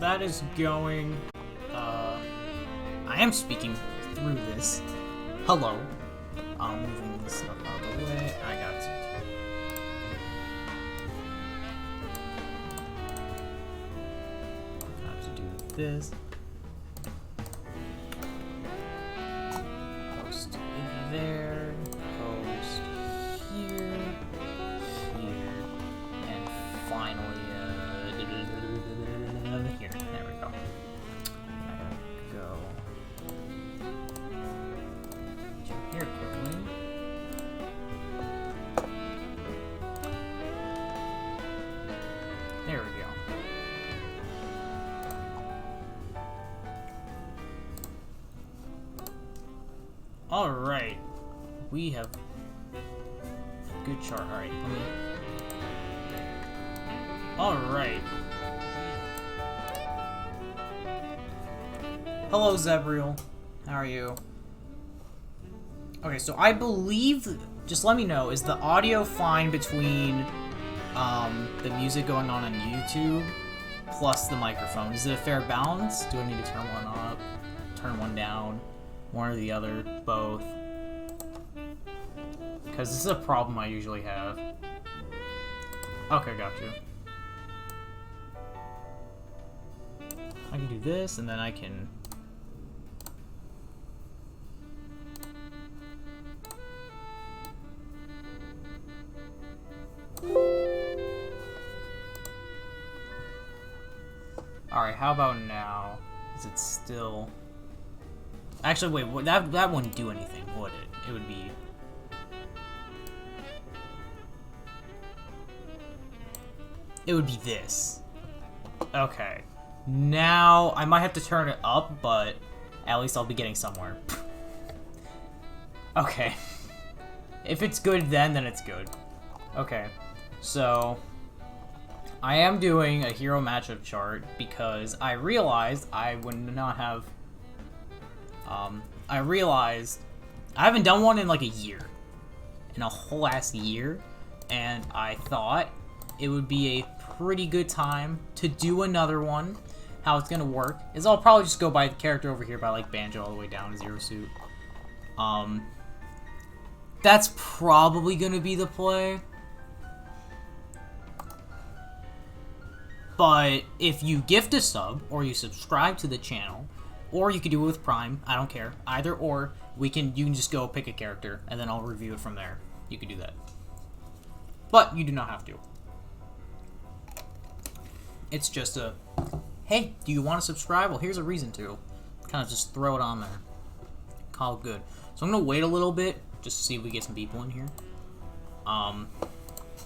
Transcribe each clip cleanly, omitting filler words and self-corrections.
that is going, I am speaking through this. Hello. I'm moving this stuff out of the way. I got to. Got to do this. Post there. Post here. Here. And finally, here. There we go. I gotta go to here quickly. There we go. Alright. We have a good chart. Alright, let me... Alright. Hello, Zebriel. How are you? Okay, so I believe... Just let me know, is the audio fine between the music going on YouTube plus the microphone? Is it a fair balance? Do I need to turn one up, turn one down, one or the other, both? Because this is a problem I usually have. Okay, got you. I can do this, and then I can... Alright, how about now? Is it still... Actually, wait, that wouldn't do anything, would it? It would be... It would be this. Okay. Now, I might have to turn it up, but at least I'll be getting somewhere. Okay. If it's good then it's good. Okay. So... I am doing a hero matchup chart because I realized I would not have... I realized I haven't done one in like a year. In a whole ass year. And I thought it would be a pretty good time to do another one. How it's gonna work is I'll probably just go by the character over here by like Banjo all the way down to Zero Suit. That's probably gonna be the play. But if you gift a sub, or you subscribe to the channel, or you could do it with Prime, I don't care. Either or, you can just go pick a character, and then I'll review it from there. You could do that. But you do not have to. It's just a, hey, do you want to subscribe? Well, here's a reason to. Kind of just throw it on there. Call it good. So I'm going to wait a little bit, just to see if we get some people in here.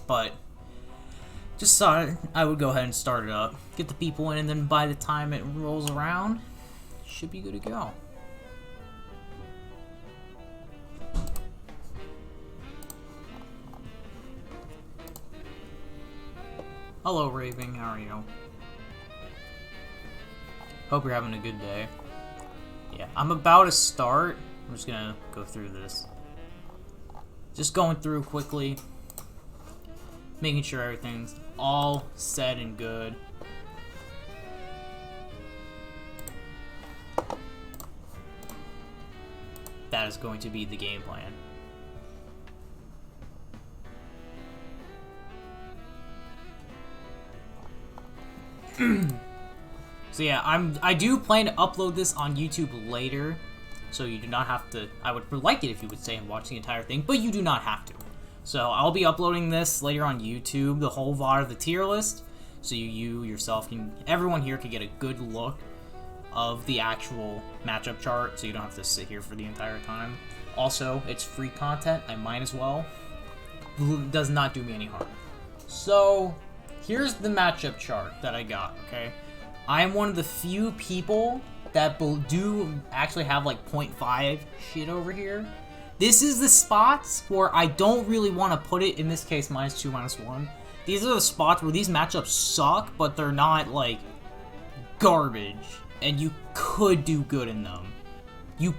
But... just thought I would go ahead and start it up, get the people in, and then by the time it rolls around, should be good to go. Hello, Raving. How are you? Hope you're having a good day. Yeah, I'm about to start. I'm just gonna go through this. Just going through quickly. Making sure everything's all set and good. That is going to be the game plan. So yeah, I do plan to upload this on YouTube later, so you do not have to. I would like it if you would stay and watch the entire thing, but you do not have to. So I'll be uploading this later on YouTube, the whole VOD of the tier list, so you yourself can, everyone here can get a good look of the actual matchup chart, so you don't have to sit here for the entire time. Also, it's free content, I might as well. It does not do me any harm. So, here's the matchup chart that I got, okay? I am one of the few people that do actually have like 0.5 shit over here. This is the spots where I don't really want to put it, in this case, -2, -1. These are the spots where these matchups suck, but they're not, like, garbage. And you could do good in them. You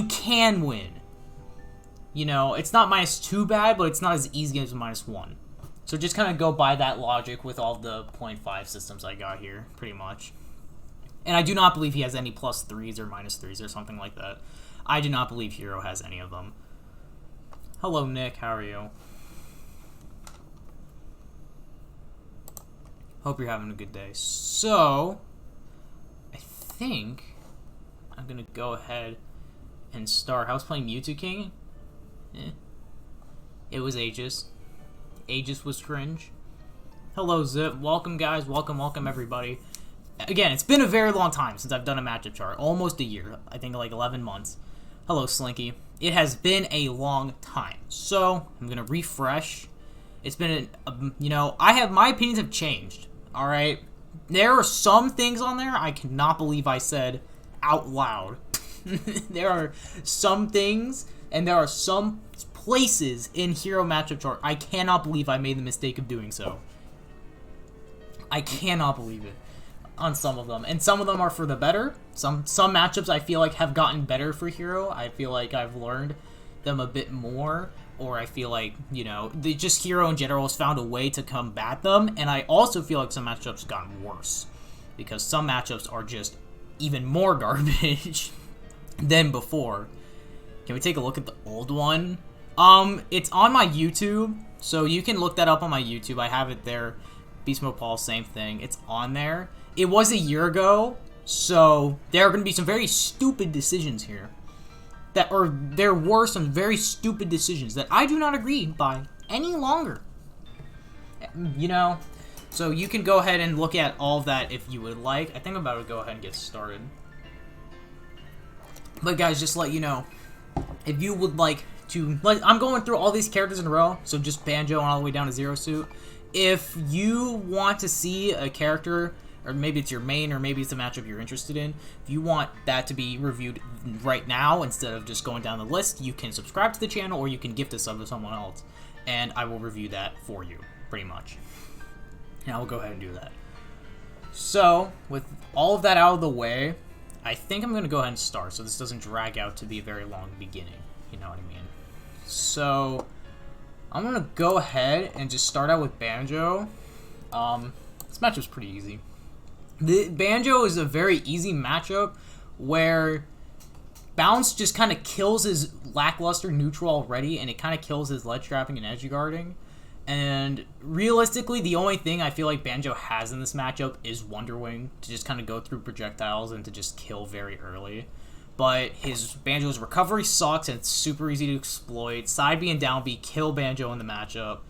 can win. You know, it's not -2 bad, but it's not as easy as -1. So just kind of go by that logic with all the 0.5 systems I got here, pretty much. And I do not believe he has any +3s or -3s or something like that. I do not believe Hero has any of them. Hello, Nick. How are you? Hope you're having a good day. So, I think I'm going to go ahead and start. I was playing Mewtwo King. It was Aegis. Aegis was cringe. Hello, Zip. Welcome, guys. Welcome, everybody. Again, it's been a very long time since I've done a matchup chart. Almost a year. I think like 11 months. Hello, Slinky. It has been a long time. So, I'm going to refresh. It's been, my opinions have changed. Alright? There are some things on there I cannot believe I said out loud. There are some things, and there are some places in Hero matchup chart I cannot believe I made the mistake of doing so. I cannot believe it. On some of them. And some of them are for the better. Some matchups I feel like have gotten better for Hero. I feel like I've learned them a bit more. Or I feel like, just Hero in general has found a way to combat them. And I also feel like some matchups have gotten worse. Because some matchups are just even more garbage than before. Can we take a look at the old one? It's on my YouTube. So you can look that up on my YouTube. I have it there. Beast Mode Paul, same thing. It's on there. It was a year ago, so there are going to be some very stupid decisions here. There were some very stupid decisions that I do not agree by any longer. So you can go ahead and look at all of that if you would like. I think I'm about to go ahead and get started. But guys, just to let you know, if you would like to... I'm going through all these characters in a row, so just Banjo and all the way down to Zero Suit. If you want to see a character, or maybe it's your main, or maybe it's a matchup you're interested in, if you want that to be reviewed right now instead of just going down the list, you can subscribe to the channel or you can gift a sub to someone else, and I will review that for you, pretty much. And I will go ahead and do that. So, with all of that out of the way, I think I'm going to go ahead and start so this doesn't drag out to be a very long beginning, you know what I mean? So... I'm going to go ahead and just start out with Banjo. This matchup's pretty easy. The Banjo is a very easy matchup where Bounce just kind of kills his lackluster neutral already, and it kind of kills his ledge trapping and edge guarding. And realistically, the only thing I feel like Banjo has in this matchup is Wonder Wing, to just kind of go through projectiles and to just kill very early. But Banjo's recovery sucks, and it's super easy to exploit. Side B and down B kill Banjo in the matchup.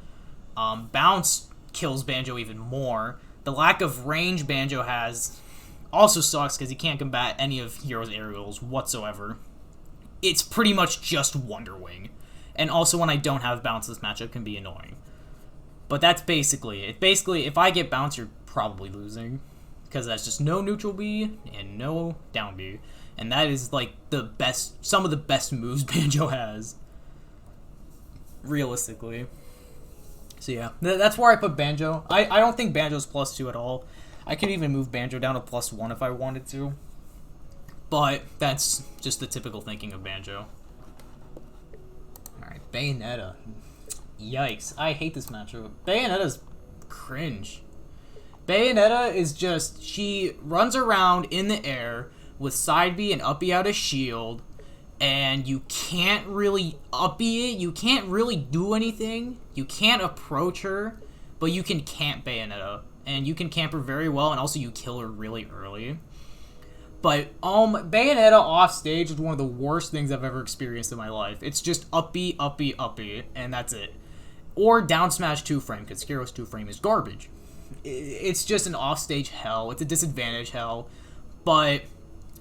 Bounce kills Banjo even more. The lack of range Banjo has also sucks because he can't combat any of Hero's aerials whatsoever. It's pretty much just Wonder Wing. And also when I don't have Bounce, this matchup can be annoying. But that's basically it. Basically, if I get Bounce, you're probably losing. Because that's just no neutral B and no down B. And that is, like, some of the best moves Banjo has. Realistically. So, yeah. That's where I put Banjo. I don't think Banjo's +2 at all. I could even move Banjo down to +1 if I wanted to. But that's just the typical thinking of Banjo. Alright, Bayonetta. Yikes. I hate this matchup. Bayonetta's cringe. Bayonetta is just... She runs around in the air... with side B and up B out of shield, and you can't really up B it, you can't really do anything, you can't approach her, but you can camp Bayonetta, and you can camp her very well, and also you kill her really early. But, Bayonetta off stage is one of the worst things I've ever experienced in my life. It's just up B, up B, up B, and that's it. Or down smash 2-frame, because Hero's 2-frame is garbage. It's just an off-stage hell, it's a disadvantage hell, but...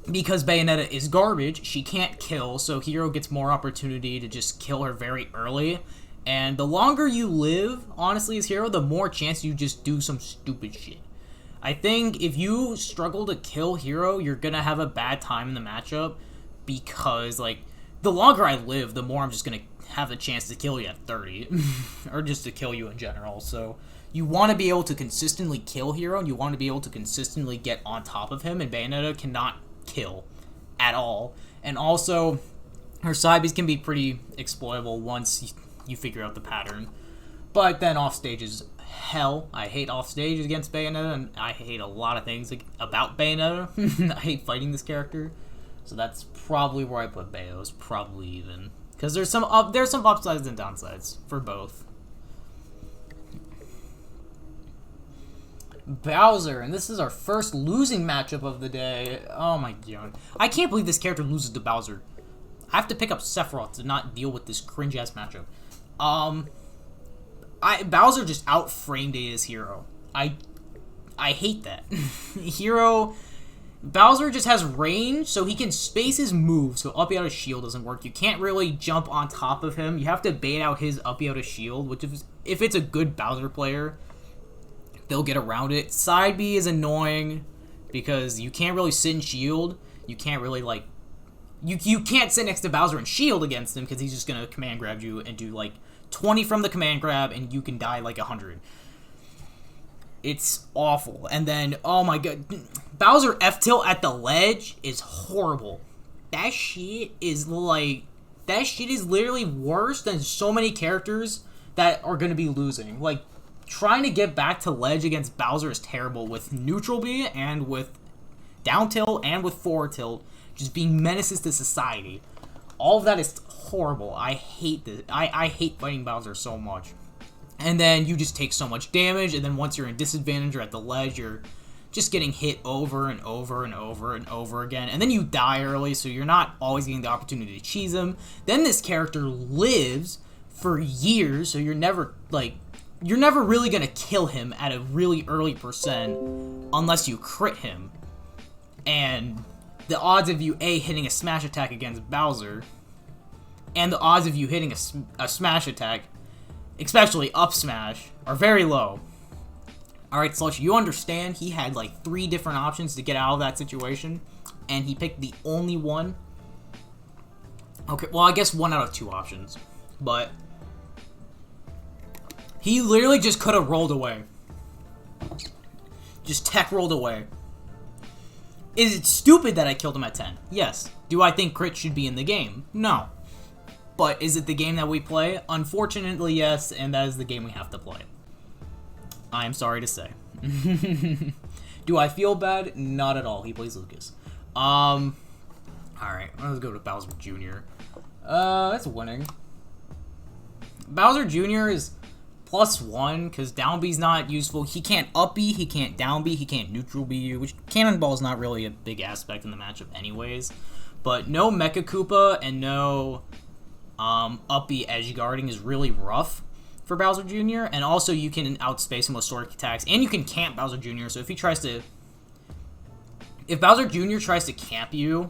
because Bayonetta is garbage, she can't kill, so Hero gets more opportunity to just kill her very early. And the longer you live, honestly, as Hero, the more chance you just do some stupid shit. I think if you struggle to kill Hero, you're gonna have a bad time in the matchup, because, like, the longer I live, the more I'm just gonna have a chance to kill you at 30. Or just to kill you in general, so... You want to be able to consistently kill Hero, and you want to be able to consistently get on top of him, and Bayonetta cannot kill at all. And also, her side Bs can be pretty exploitable once you figure out the pattern. But then off stage is hell. I hate off stage against Bayonetta, and I hate a lot of things about Bayonetta. I hate fighting this character, so that's probably where I put Bayo. Is probably even because there's some upsides and downsides for both. Bowser, and this is our first losing matchup of the day. Oh my god, I can't believe this character loses to Bowser. I have to pick up Sephiroth to not deal with this cringe ass matchup. Bowser just out-framed his hero. I hate that. Bowser just has range, so he can space his moves, so up out of shield doesn't work. You can't really jump on top of him. You have to bait out his up out of shield, which if it's a good Bowser player, they'll get around it. Side B is annoying because you can't really sit in shield. You can't really, like... You can't sit next to Bowser and shield against him because he's just going to command grab you and do, like, 20 from the command grab, and you can die like 100. It's awful. And then, oh my god, Bowser F-tilt at the ledge is horrible. That shit is literally worse than so many characters that are going to be losing. Like, trying to get back to ledge against Bowser is terrible with neutral B and with down tilt and with forward tilt, just being menaces to society. All of that is horrible. I hate this. I hate fighting Bowser so much. And then you just take so much damage, and then once you're in disadvantage or at the ledge, you're just getting hit over and over and over and over again. And then you die early, so you're not always getting the opportunity to cheese him. Then this character lives for years, so you're never really gonna kill him at a really early percent unless you crit him. And the odds of you hitting a smash attack against Bowser and the odds of you hitting a smash attack, especially up smash, are very low. Alright, Slush, you understand he had like 3 different options to get out of that situation, and he picked the only one. Okay, well, I guess 1 out of 2 options, but he literally just could have rolled away. Just tech rolled away. Is it stupid that I killed him at 10? Yes. Do I think crit should be in the game? No. But is it the game that we play? Unfortunately, yes, and that is the game we have to play. I'm sorry to say. Do I feel bad? Not at all. He plays Lucas. Alright, let's go to Bowser Jr. That's winning. Bowser Jr. is +1, because down B's not useful. He can't up B, he can't down B, he can't neutral B, which Cannonball is not really a big aspect in the matchup anyways. But no Mecha Koopa and no up B edge guarding is really rough for Bowser Jr. And also you can outspace him with sword attacks, and you can camp Bowser Jr. So if Bowser Jr. tries to camp you,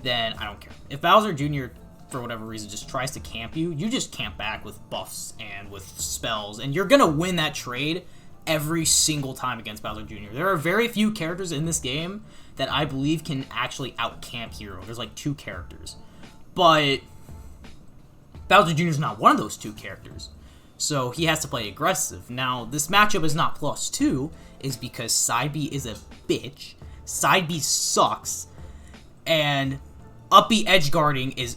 then I don't care. If Bowser Jr. for whatever reason just tries to camp you, you just camp back with buffs and with spells, and you're gonna win that trade every single time against Bowser Jr. There are very few characters in this game that I believe can actually out-camp Hero. There's like 2 characters. But Bowser Jr. is not one of those 2 characters. So he has to play aggressive. Now, this matchup is not +2, is because Side B is a bitch. Side B sucks. And up B edge guarding is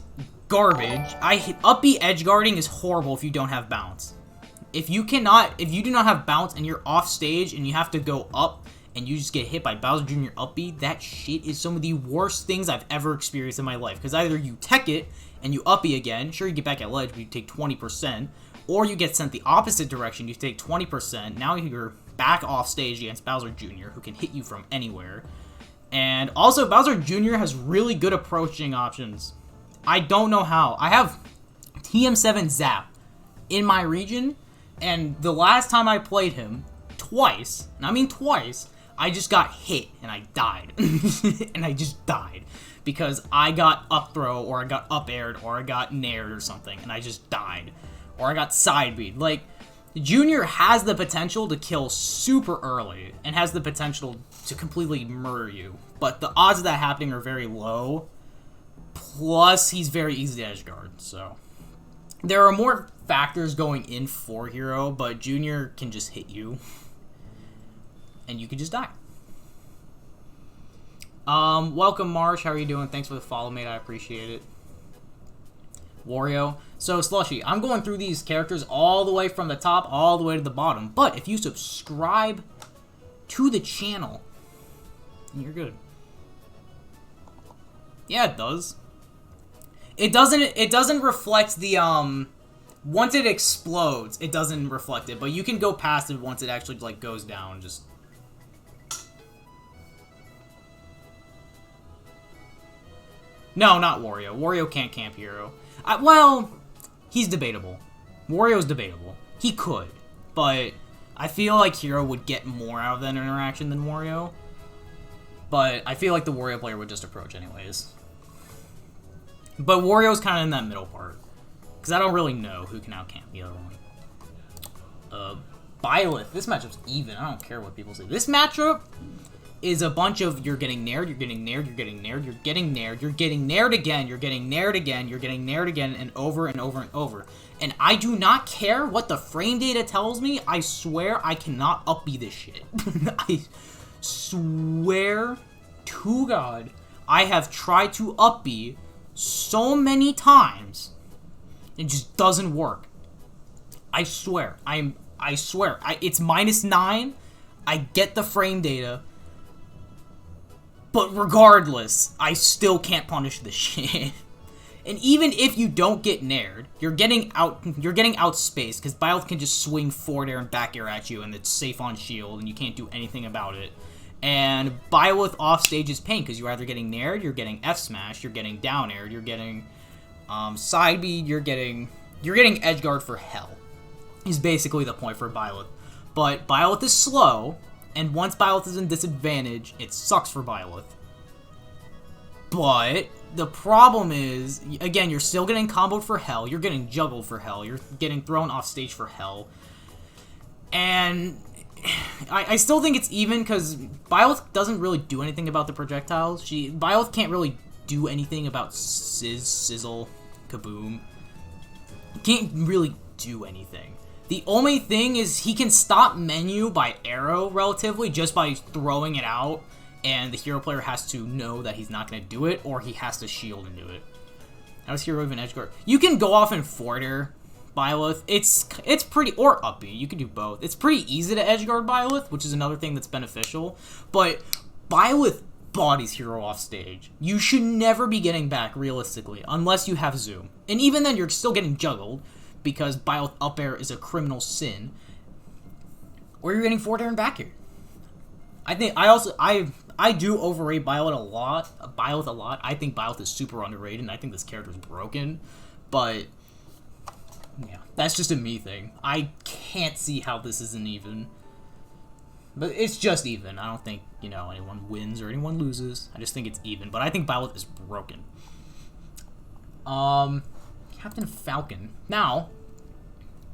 garbage. Up B edge guarding is horrible if you don't have bounce. If you do not have bounce and you're off stage and you have to go up and you just get hit by Bowser Jr. up B, that shit is some of the worst things I've ever experienced in my life. Because either you tech it and you up B again, sure you get back at ledge, but you take 20%, or you get sent the opposite direction, you take 20%, now you're back off stage against Bowser Jr., who can hit you from anywhere. And also, Bowser Jr. has really good approaching options. I don't know how. I have TM7 Zap in my region, and the last time I played him, twice, and I mean twice, I just got hit, and I died. And I just died. Because I got up throw, or I got up aired, or I got nared or something, and I just died. Or I got side beat. Like, Junior has the potential to kill super early, and has the potential to completely murder you. But the odds of that happening are very low. Plus, he's very easy to edge guard, so. There are more factors going in for Hero, but Junior can just hit you. And you can just die. Welcome, Marsh. How are you doing? Thanks for the follow, mate. I appreciate it. Wario. So, Slushy, I'm going through these characters all the way from the top all the way to the bottom. But if you subscribe to the channel, you're good. Yeah, it does. It doesn't reflect the, once it explodes, it doesn't reflect it. But you can go past it once it actually, like, goes down. Just... No, not Wario. Wario can't camp hero. Well, he's debatable. Wario's debatable. He could, but I feel like Hero would get more out of that interaction than Wario. But I feel like the Wario player would just approach anyways. But Wario's kind of in that middle part. Because I don't really know who can out-camp the other one. Byleth. This matchup's even. I don't care what people say. This matchup is a bunch of you're getting nared, you're getting nared, you're getting nared, you're getting nared, you're getting nared again, you're getting nared again, you're getting nared again, and over and over and over. And I do not care what the frame data tells me. I swear I cannot up-B this shit. I swear to God, I have tried to up-B so many times. It just doesn't work. I swear. I swear. It's -9. I get the frame data. But regardless, I still can't punish this shit. And even if you don't get nared, you're getting outspaced, because Byleth can just swing forward air and back air at you, and it's safe on shield, and you can't do anything about it. And Byleth offstage is pain, because you're either getting nared, you're getting F smash, you're getting down aired, you're getting side B, you're getting edge guard for hell. Is basically the point for Byleth. But Byleth is slow. And once Byleth is in disadvantage, it sucks for Byleth. But the problem is, again, you're still getting comboed for hell. You're getting juggled for hell. You're getting thrown off stage for hell. And I still think it's even because Byleth doesn't really do anything about the projectiles. Byleth can't really do anything about sizzle, kaboom. Can't really do anything. The only thing is he can stop menu by arrow relatively just by throwing it out, and the hero player has to know that he's not going to do it, or he has to shield and do it. How does hero even edge guard? You can go off and forward air Byleth. It's pretty, or up B, you can do both. It's pretty easy to edge guard Byleth, which is another thing that's beneficial, but Byleth bodies hero off stage. You should never be getting back realistically, unless you have zoom. And even then, you're still getting juggled, because Byleth up air is a criminal sin, or you're getting forward air and back air. I do overrate Byleth a lot. I think Byleth is super underrated, and I think this character is broken. But yeah, that's just a me thing. I can't see how this isn't even. But it's just even. I don't think, anyone wins or anyone loses. I just think it's even. But I think Byleth is broken. Captain Falcon. Now,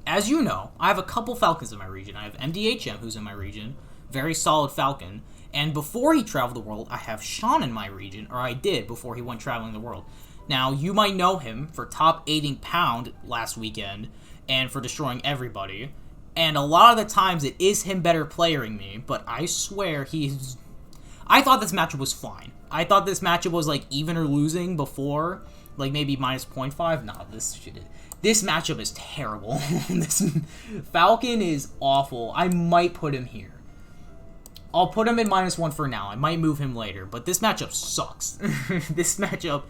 as you know, I have a couple Falcons in my region. I have MDHM, who's in my region. Very solid Falcon. And before he traveled the world, I have Sean in my region. Or I did before he went traveling the world. Now, you might know him for top 8ing Pound last weekend. And for destroying everybody. And a lot of the times, it is him better playering me. But I swear, I thought this matchup was fine. I thought this matchup was like even or losing before. Like maybe -0.5. Nah, this matchup is terrible. This Falcon is awful. I might put him here. I'll put him in -1 for now. I might move him later, but this matchup sucks. This matchup,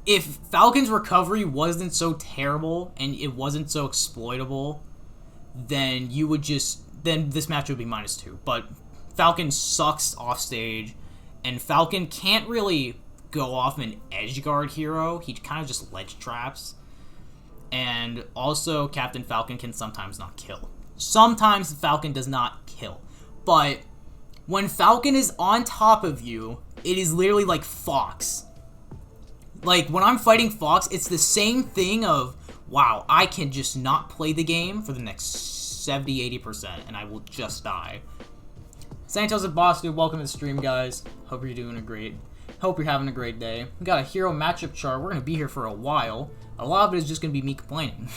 if Falcon's recovery wasn't so terrible and it wasn't so exploitable, then this matchup would be -2. But Falcon sucks off stage, and Falcon can't really go off an edge guard hero. He kind of just ledge traps. And also, Captain Falcon can sometimes not kill. Sometimes Falcon does not kill. But when Falcon is on top of you, it is literally like Fox. Like, when I'm fighting Fox, it's the same thing of, wow, I can just not play the game for the next 70-80%, and I will just die. Santos and Boss Dude, welcome to the stream, guys. Hope you're having a great day. We got a hero matchup chart. We're going to be here for a while. A lot of it is just going to be me complaining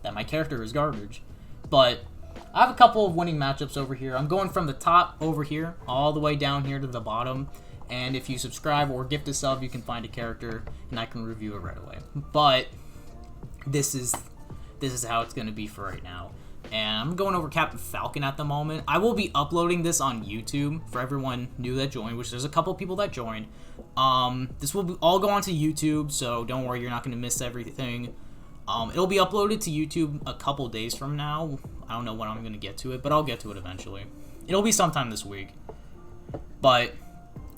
that my character is garbage. But I have a couple of winning matchups over here. I'm going from the top over here all the way down here to the bottom. And if you subscribe or gift a sub, you can find a character and I can review it right away. But this is how it's gonna be for right now. And I'm going over Captain Falcon at the moment. I will be uploading this on YouTube for everyone new that joined, which there's a couple people that joined. This will all go onto YouTube, so don't worry, you're not going to miss everything. It'll be uploaded to YouTube a couple days from now. I don't know when I'm going to get to it, but I'll get to it eventually. It'll be sometime this week. But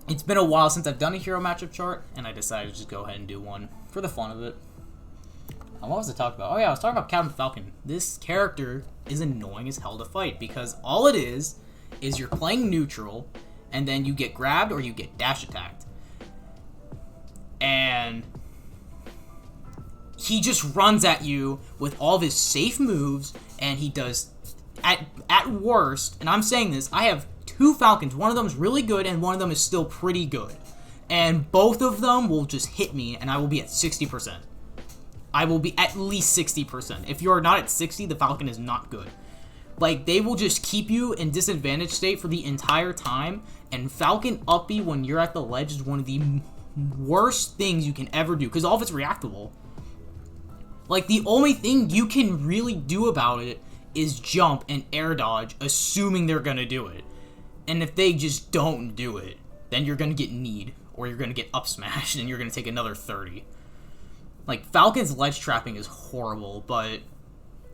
it's been a while since I've done a hero matchup chart, and I decided to just go ahead and do one for the fun of it. What was I talking about? Oh yeah, I was talking about Captain Falcon. This character is annoying as hell to fight because all it is you're playing neutral and then you get grabbed or you get dash attacked. And he just runs at you with all of his safe moves, and he does, at worst, and I'm saying this, I have 2 Falcons. One of them is really good and one of them is still pretty good. And both of them will just hit me and I will be at 60%. I will be at least 60%. If you're not at 60, the Falcon is not good. Like, they will just keep you in disadvantage state for the entire time, and Falcon up B when you're at the ledge is one of the worst things you can ever do, because all of it's reactable. Like, the only thing you can really do about it is jump and air dodge, assuming they're gonna do it. And if they just don't do it, then you're gonna get kneed, or you're gonna get up smashed, and you're gonna take another 30. Like, Falcon's ledge trapping is horrible, but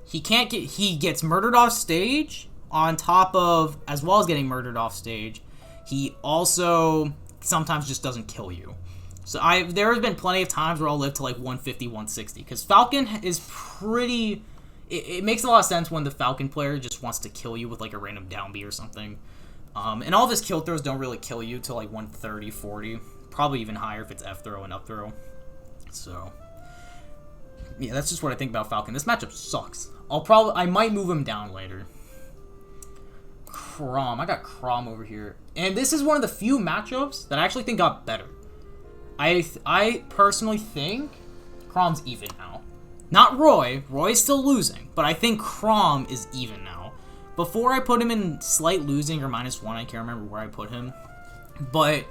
he gets murdered off stage on top of, as well as getting murdered off stage, he also sometimes just doesn't kill you. So there has been plenty of times where I'll live to like 150, 160, because Falcon is pretty, it makes a lot of sense when the Falcon player just wants to kill you with like a random down B or something. And all of his kill throws don't really kill you till like 130, 40, probably even higher if it's F throw and up throw. So yeah, that's just what I think about Falcon. This matchup sucks. I might move him down later. Krom. I got Krom over here. And this is one of the few matchups that I actually think got better. I personally think Krom's even now. Not Roy. Roy's still losing. But I think Krom is even now. Before I put him in slight losing or -1, I can't remember where I put him. But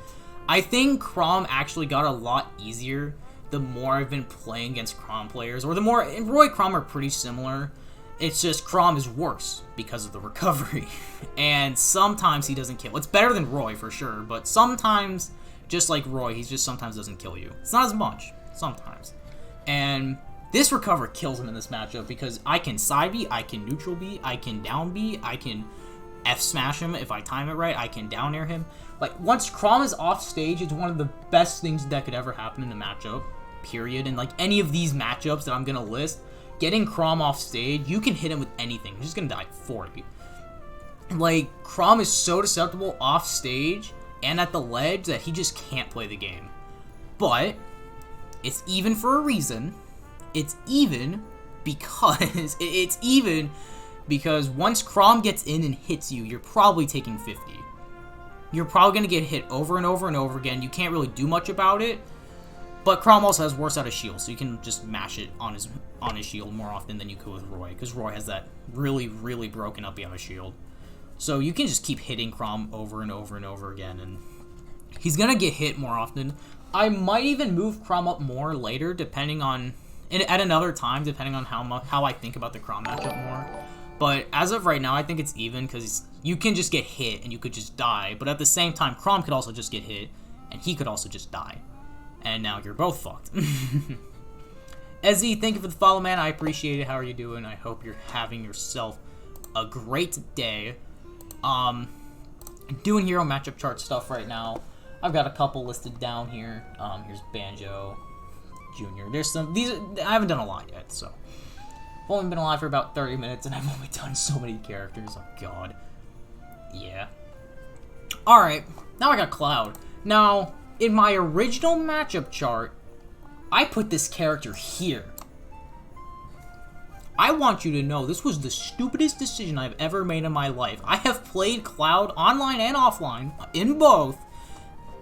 I think Krom actually got a lot easier the more I've been playing against Krom players, or the more, and Roy Krom are pretty similar. It's just Krom is worse because of the recovery, and sometimes he doesn't kill. It's better than Roy for sure, but sometimes, just like Roy, he just sometimes doesn't kill you. It's not as much, sometimes. And this recover kills him in this matchup because I can side B, I can neutral B, I can down B, I can F smash him if I time it right, I can down air him. Like, once Krom is off stage, it's one of the best things that could ever happen in a matchup. Period. And like any of these matchups that I'm gonna list, getting Krom off stage, you can hit him with anything. He's just gonna die 40. Like, Krom is so susceptible off stage and at the ledge that he just can't play the game. But it's even for a reason. It's even because once Krom gets in and hits you, you're probably taking 50. You're probably gonna get hit over and over and over again. You can't really do much about it. But Krom also has worse out of shield, so you can just mash it on his shield more often than you could with Roy, because Roy has that really, really broken up out of shield. So you can just keep hitting Krom over and over and over again, and he's gonna get hit more often. I might even move Krom up more later, depending on, at another time, depending on how I think about the Krom matchup more. But as of right now, I think it's even, because you can just get hit and you could just die, but at the same time, Krom could also just get hit, and he could also just die. And now you're both fucked. Ezzy, thank you for the follow, man. I appreciate it. How are you doing? I hope you're having yourself a great day. Doing hero matchup chart stuff right now. I've got a couple listed down here. Here's Banjo, Junior. There's some. I haven't done a lot yet, so. I've only been alive for about 30 minutes, and I've only done so many characters. Oh, God. Yeah. Alright. Now I got Cloud. Now, in my original matchup chart, I put this character here. I want you to know this was the stupidest decision I've ever made in my life. I have played Cloud online and offline, in both.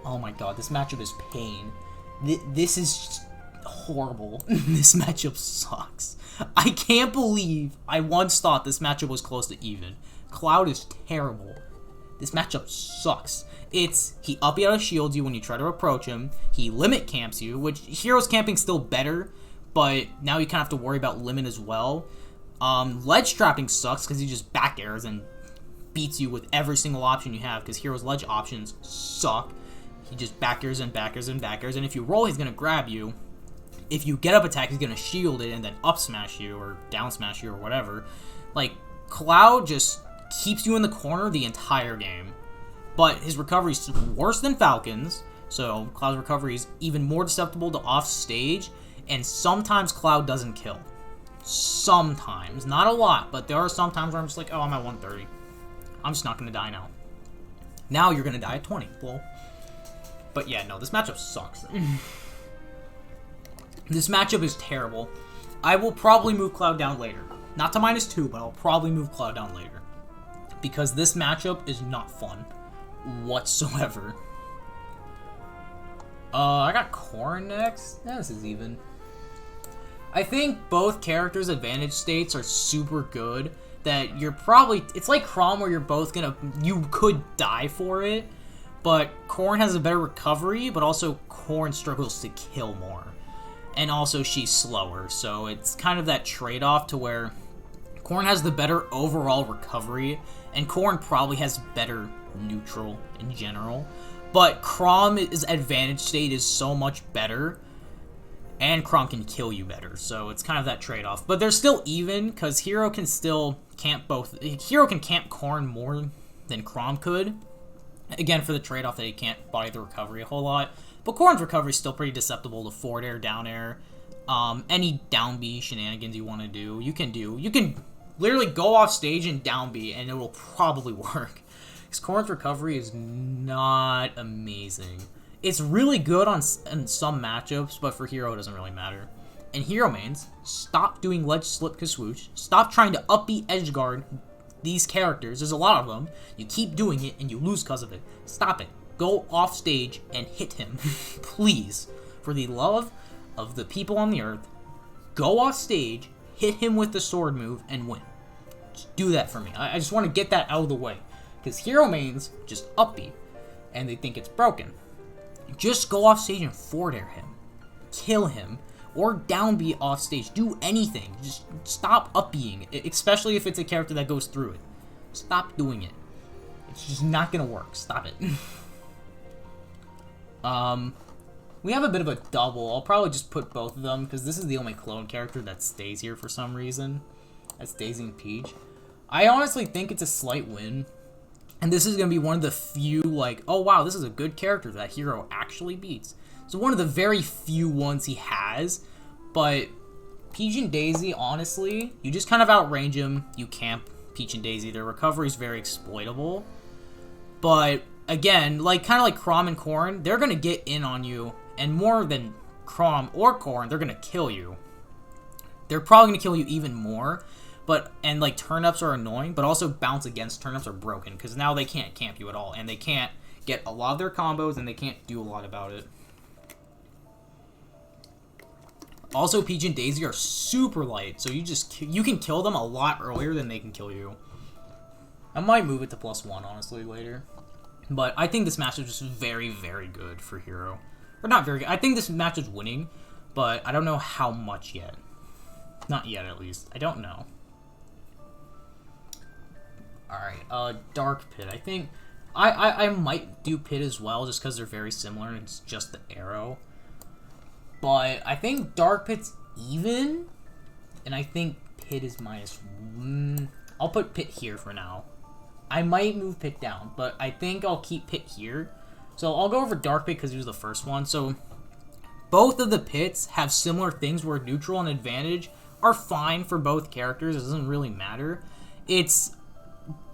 Oh my God, this matchup is pain. This is horrible. This matchup sucks. I can't believe I once thought this matchup was close to even. Cloud is terrible. This matchup sucks. He up out of shields you when you try to approach him. He limit camps you, which Heroes Camping's still better, but now you kind of have to worry about limit as well. Ledge trapping sucks because he just back airs and beats you with every single option you have, because Hero's ledge options suck. He just back airs and back airs and back airs, and if you roll, he's going to grab you. If you get up attack, he's going to shield it and then up smash you or down smash you or whatever. Like, Cloud just keeps you in the corner the entire game. But his recovery is worse than Falcon's, so Cloud's recovery is even more susceptible to off stage, and sometimes Cloud doesn't kill. Sometimes. Not a lot, but there are some times where I'm just like, oh, I'm at 130. I'm just not going to die now. Now you're going to die at 20. Well, but yeah, no, this matchup sucks. This matchup is terrible. I will probably move Cloud down later. Not to -2, but I'll probably move Cloud down later. Because this matchup is not fun whatsoever. I got Corn next. Yeah, this is even. I think both characters' advantage states are super good. That you're probably... It's like Krom where you're both gonna... You could die for it. But Corn has a better recovery, but also Corn struggles to kill more. And also she's slower, so it's kind of that trade-off to where Corn has the better overall recovery, and Corn probably has better neutral in general. But Krom's advantage state is so much better, and Krom can kill you better, so it's kind of that trade-off. But they're still even, because Hero can still camp both. Hero can camp Corn more than Krom could. Again, for the trade-off that he can't body the recovery a whole lot. But Corn's recovery is still pretty susceptible to forward air, down air, any down B shenanigans you want to do. You can literally go off stage and down B, and it will probably work. Because Corn's recovery is not amazing. It's really good in some matchups, but for Hero, it doesn't really matter. And Hero mains, stop doing ledge slip swoosh. Stop trying to up B edge guard these characters. There's a lot of them. You keep doing it, and you lose because of it. Stop it. Go off stage and hit him. Please. For the love of the people on the earth, go off stage, hit him with the sword move, and win. Just do that for me. I just want to get that out of the way. Because Hero mains just up B, and they think it's broken. Just go off stage and forward air him. Kill him. Or down B off stage. Do anything. Just stop up B'ing. Especially if it's a character that goes through it. Stop doing it. It's just not going to work. Stop it. We have a bit of a double. I'll probably just put both of them, because this is the only clone character that stays here for some reason. That's Daisy and Peach. I honestly think it's a slight win. And this is going to be one of the few, like, oh wow, this is a good character that Hero actually beats. So one of the very few ones he has. But Peach and Daisy, honestly, you just kind of outrange him. You camp Peach and Daisy. Their recovery is very exploitable. But again, like kind of like Krom and Corn, they're going to get in on you. And more than Krom or Corn, they're going to kill you. They're probably going to kill you even more. And like turn-ups are annoying, but also bounce against turn-ups are broken. Because now they can't camp you at all. And they can't get a lot of their combos, and they can't do a lot about it. Also, Peach and Daisy are super light. So you can kill them a lot earlier than they can kill you. I might move it to +1, honestly, later. But I think this match is just very, very good for Hero. Or not very good. I think this match is winning, but I don't know how much yet. Not yet, at least. I don't know. Alright, Dark Pit. I think I might do Pit as well, just because they're very similar and it's just the arrow. But I think Dark Pit's even, and I think Pit is -1. I'll put Pit here for now. I might move Pit down, but I think I'll keep Pit here. So I'll go over Dark Pit because he was the first one. So both of the Pits have similar things where neutral and advantage are fine for both characters. It doesn't really matter. It's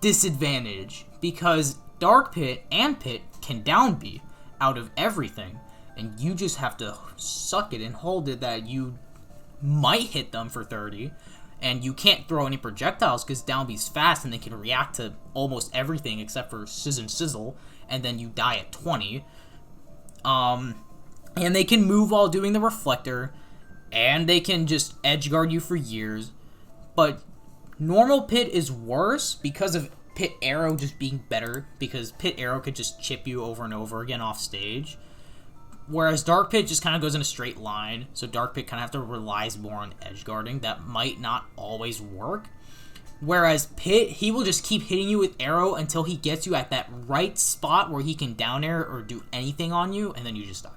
disadvantage because Dark Pit and Pit can down B out of everything. And you just have to suck it and hold it that you might hit them for 30. And you can't throw any projectiles because down B's fast and they can react to almost everything except for Sizz and Sizzle. And then you die at 20. And they can move while doing the reflector. And they can just edge guard you for years. But normal Pit is worse because of Pit Arrow just being better. Because Pit Arrow could just chip you over and over again off stage. Whereas Dark Pit just kind of goes in a straight line, so Dark Pit kind of have to relies more on edge guarding. That might not always work. Whereas Pit, he will just keep hitting you with arrow until he gets you at that right spot where he can down air or do anything on you, and then you just die.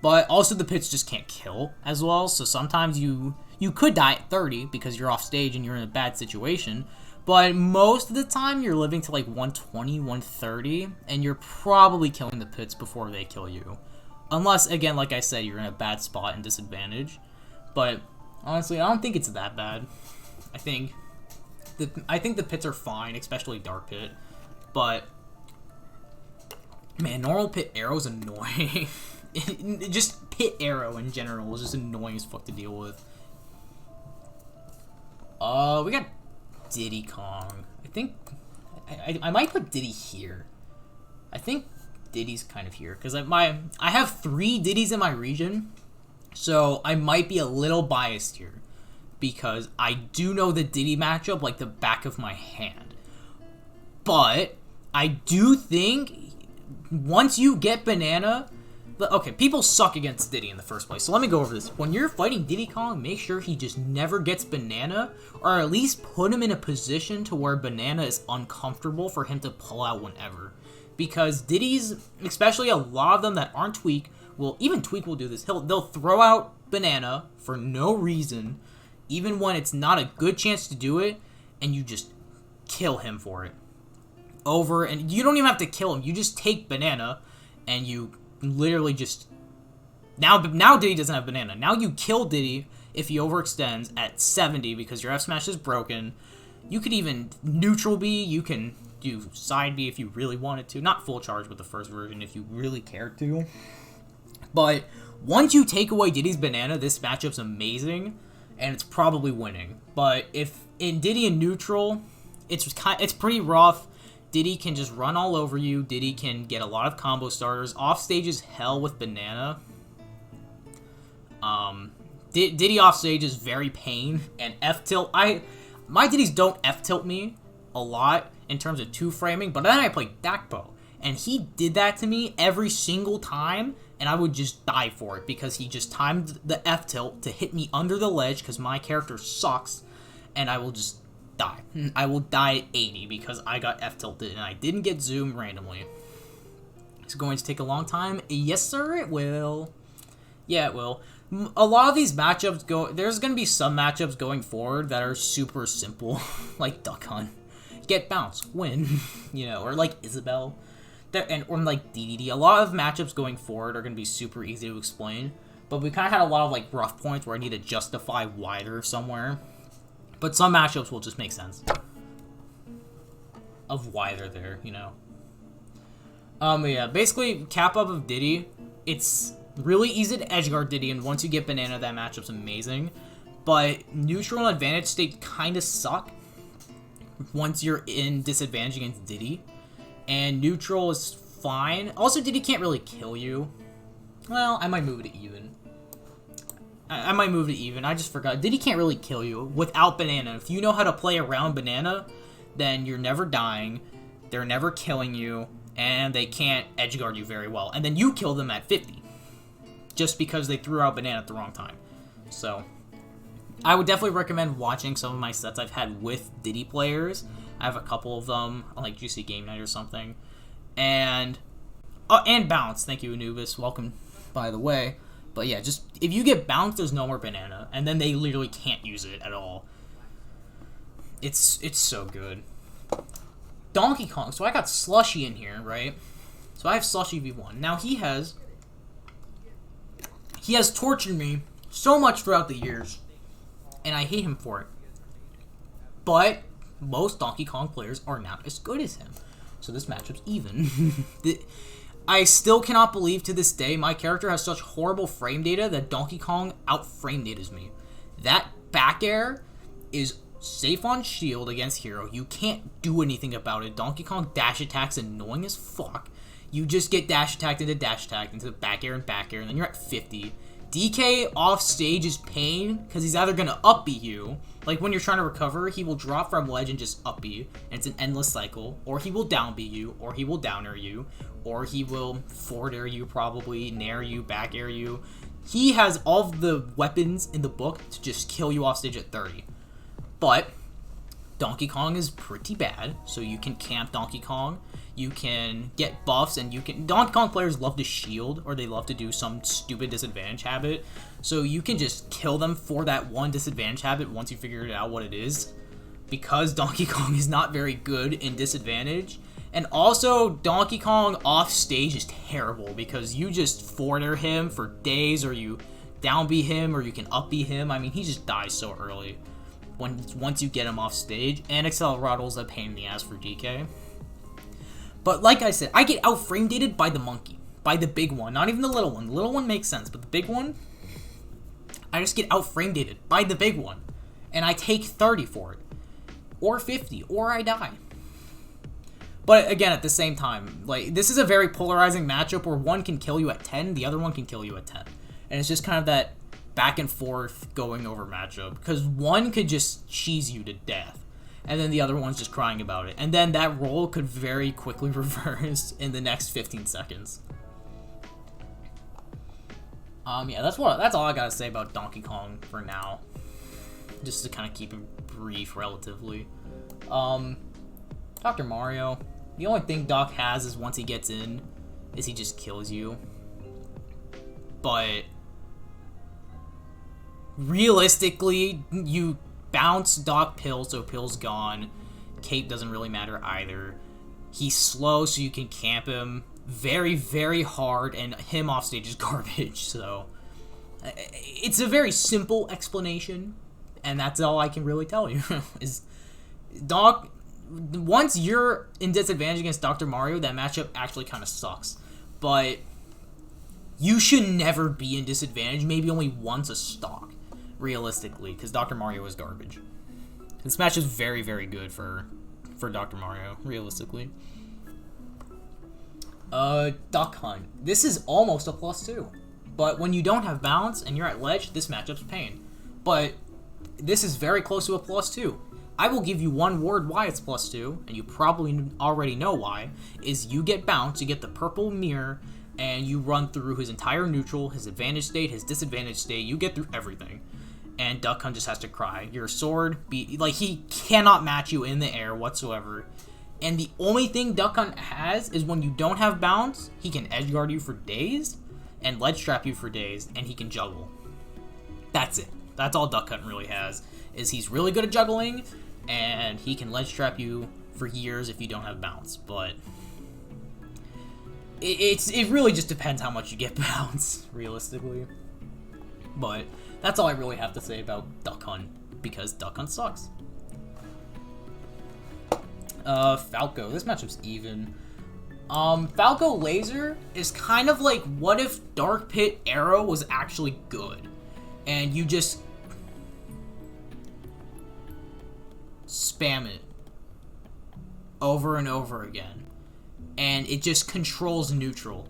But also the Pits just can't kill as well, so sometimes you could die at 30 because you're off stage and you're in a bad situation, but most of the time you're living to like 120, 130, and you're probably killing the Pits before they kill you. Unless, again, like I said, you're in a bad spot and disadvantage. But honestly, I don't think it's that bad. I think the Pits are fine, especially Dark Pit. But man, normal Pit arrow is annoying. Just Pit arrow in general is just annoying as fuck to deal with. We got Diddy Kong. I think I might put Diddy here. I think Diddy's kind of here because I have 3 Diddies in my region, so I might be a little biased here because I do know the Diddy matchup like the back of my hand. But I do think once you get Banana, okay, people suck against Diddy in the first place, so let me go over this. When you're fighting Diddy Kong, make sure he just never gets Banana, or at least put him in a position to where Banana is uncomfortable for him to pull out whenever. Because Diddy's, especially a lot of them that aren't Tweak, even Tweak will do this, they'll throw out Banana for no reason, even when it's not a good chance to do it, and you just kill him for it. And you don't even have to kill him, you just take Banana, and you literally just now Diddy doesn't have Banana. Now you kill Diddy if he overextends at 70 because your F smash is broken. You could even neutral B. You can do side B if you really wanted to. Not full charge with the first version if you really cared to. But once you take away Diddy's Banana, this matchup's amazing and it's probably winning. But if in Diddy and neutral, it's pretty rough. Diddy can just run all over you. Diddy can get a lot of combo starters. Offstage is hell with Banana. Diddy offstage is very pain. And F-tilt, my Diddies don't F-tilt me a lot in terms of 2-framing, but then I play Dakpo. And he did that to me every single time, and I would just die for it because he just timed the F-tilt to hit me under the ledge because my character sucks, and I will just die. I will die at 80 because I got F-tilted and I didn't get zoomed randomly. It's going to take a long time. Yes, sir, it will. Yeah, it will. A lot of these matchups there's going to be some matchups going forward that are super simple, like Duck Hunt. Get bounce, win, or like Isabelle, or like Diddy. A lot of matchups going forward are going to be super easy to explain, but we kind of had a lot of like rough points where I need to justify wider somewhere. But some matchups will just make sense of why they're there, Yeah, basically, cap up of Diddy, it's really easy to edgeguard Diddy, and once you get Banana, that matchup's amazing. But neutral and advantage state kind of suck once you're in disadvantage against Diddy. And neutral is fine. Also, Diddy can't really kill you. Well, I might move it to even. I might move to even. I just forgot. Diddy can't really kill you without Banana. If you know how to play around Banana, then you're never dying, they're never killing you, and they can't edgeguard you very well. And then you kill them at 50, just because they threw out Banana at the wrong time. So, I would definitely recommend watching some of my sets I've had with Diddy players. I have a couple of them, like Juicy Game Night or something. And Bounce. Thank you, Anubis. Welcome, by the way. But yeah, just if you get bounced, there's no more Banana, and then they literally can't use it at all. It's so good. Donkey Kong. So I got Slushy in here, right? So I have Slushy V1. Now he has tortured me so much throughout the years, and I hate him for it. But most Donkey Kong players are not as good as him, so this matchup's even. I still cannot believe to this day my character has such horrible frame data that Donkey Kong out-frame datas me. That back air is safe on shield against hero. You can't do anything about it. Donkey Kong dash attacks annoying as fuck. You just get dash attacked into the back air, and then you're at 50. DK off stage is pain because he's either going to up B you, like when you're trying to recover, he will drop from ledge and just up B, and it's an endless cycle, or he will down B you, or he will down air you, or he will forward air you probably, nair you, back air you. He has all of the weapons in the book to just kill you off stage at 30. But Donkey Kong is pretty bad, so you can camp Donkey Kong. You can get buffs, and Donkey Kong players love to shield, or they love to do some stupid disadvantage habit. So you can just kill them for that one disadvantage habit once you figure out what it is. Because Donkey Kong is not very good in disadvantage. And also, Donkey Kong off stage is terrible because you just forward air him for days, or you down B him, or you can up B him. I mean, he just dies so early once you get him off stage. And Accelerado's a pain in the ass for DK. But like I said, I get out frame dated by the monkey, by the big one, not even the little one. The little one makes sense, but the big one, I just get out frame dated by the big one, and I take 30 for it, or 50, or I die. But again, at the same time, like, this is a very polarizing matchup where one can kill you at 10, the other one can kill you at 10. And it's just kind of that back and forth going over matchup, because one could just cheese you to death, and then the other one's just crying about it. And then that roll could very quickly reverse in the next 15 seconds. Yeah, that's all I gotta say about Donkey Kong for now. Just to kind of keep it brief, relatively. Dr. Mario, the only thing Doc has is once he gets in, is he just kills you. But realistically, you bounce Doc Pill, so Pill's gone. Cape doesn't really matter either. He's slow, so you can camp him very, very hard, and him off stage is garbage, so it's a very simple explanation, and that's all I can really tell you. Is Doc, once you're in disadvantage against Dr. Mario, that matchup actually kind of sucks. But you should never be in disadvantage, maybe only once a stock, realistically, because Dr. Mario is garbage. This match is very, very good for Dr. Mario, realistically. Duck Hunt. This is almost a +2. But when you don't have balance and you're at ledge, this matchup's pain. But this is very close to a +2. I will give you one word why it's +2, and you probably already know why, is you get bounce, you get the purple mirror, and you run through his entire neutral, his advantage state, his disadvantage state, you get through everything. And Duck Hunt just has to cry. Your sword, he cannot match you in the air whatsoever. And the only thing Duck Hunt has is when you don't have bounce, he can edgeguard you for days, and ledge trap you for days, and he can juggle. That's it. That's all Duck Hunt really has, is he's really good at juggling, and he can ledge trap you for years if you don't have bounce. But it really just depends how much you get bounce, realistically. But that's all I really have to say about Duck Hunt, because Duck Hunt sucks. Falco. This matchup's even. Falco Laser is kind of like, what if Dark Pit Arrow was actually good? And you just spam it over and over again. And it just controls neutral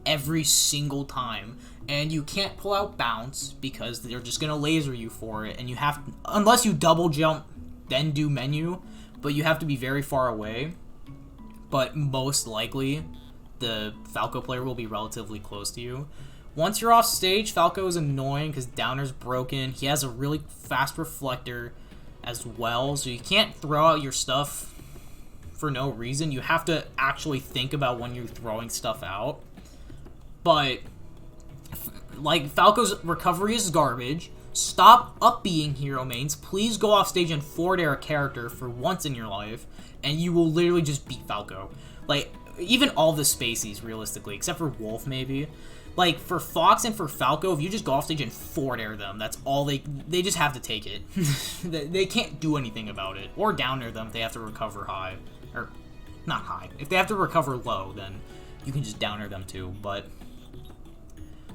every single time. And you can't pull out bounce because they're just going to laser you for it. And you have to, unless you double jump, then do menu, but you have to be very far away. But most likely, the Falco player will be relatively close to you. Once you're off stage, Falco is annoying because Downer's broken. He has a really fast reflector as well, so you can't throw out your stuff for no reason. You have to actually think about when you're throwing stuff out. But, like, Falco's recovery is garbage. Stop up-being hero mains. Please go off stage and forward air a character for once in your life, and you will literally just beat Falco. Like, even all the Spaceys, realistically, except for Wolf, maybe. Like, for Fox and for Falco, if you just go off stage and forward air them, that's all they just have to take it. They can't do anything about it. Or down air them if they have to recover high. Or, not high. If they have to recover low, then you can just down air them too, but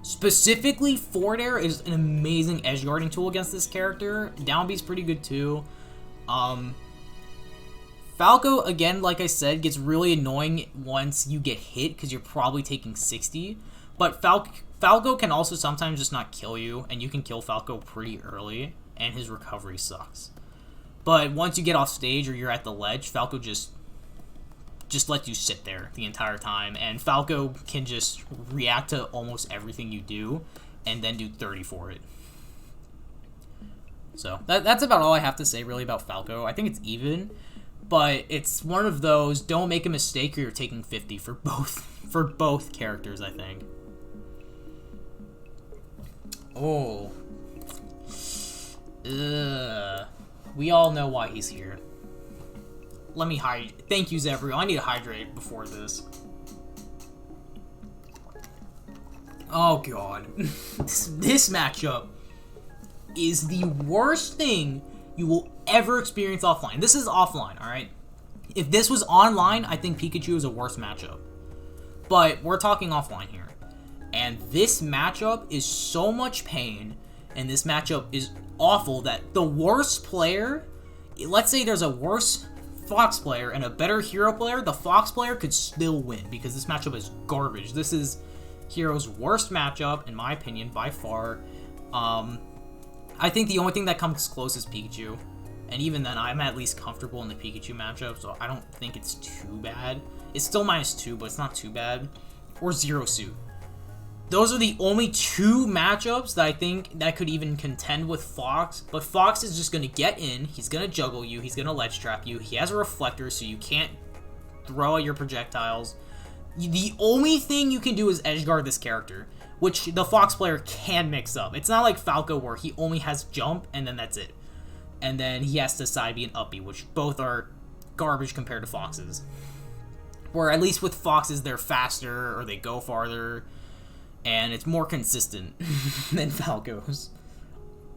specifically, forward air is an amazing edge guarding tool against this character. Down B's pretty good too. Falco, again, like I said, gets really annoying once you get hit because you're probably taking 60. But Falco can also sometimes just not kill you, and you can kill Falco pretty early, and his recovery sucks. But once you get off stage or you're at the ledge, Falco just just lets you sit there the entire time, and Falco can just react to almost everything you do, and then do 30 for it. So, that's about all I have to say, really, about Falco. I think it's even, but it's one of those, don't make a mistake or you're taking 50 for both characters, I think. Oh. Ugh. We all know why he's here. Let me hydrate. Thank you, Zebrio. I need to hydrate before this. Oh, God. This matchup is the worst thing you will ever experience offline. This is offline, alright? If this was online, I think Pikachu is a worse matchup. But we're talking offline here. And this matchup is so much pain, and this matchup is awful that the worst player, let's say there's a worse Fox player and a better Hero player, the Fox player could still win because this matchup is garbage. This is Hero's worst matchup, in my opinion, by far. I think the only thing that comes close is Pikachu, and even then, I'm at least comfortable in the Pikachu matchup, so I don't think it's too bad. It's still -2, but it's not too bad. Or Zero Suit. Those are the only two matchups that I think that could even contend with Fox, but Fox is just going to get in, he's going to juggle you, he's going to ledge trap you, he has a reflector so you can't throw out your projectiles. The only thing you can do is edgeguard this character, which the Fox player can mix up. It's not like Falco where he only has jump and then that's it. And then he has to side B and up B, which both are garbage compared to Fox's. Where at least with Fox's they're faster or they go farther. And it's more consistent than Falco's.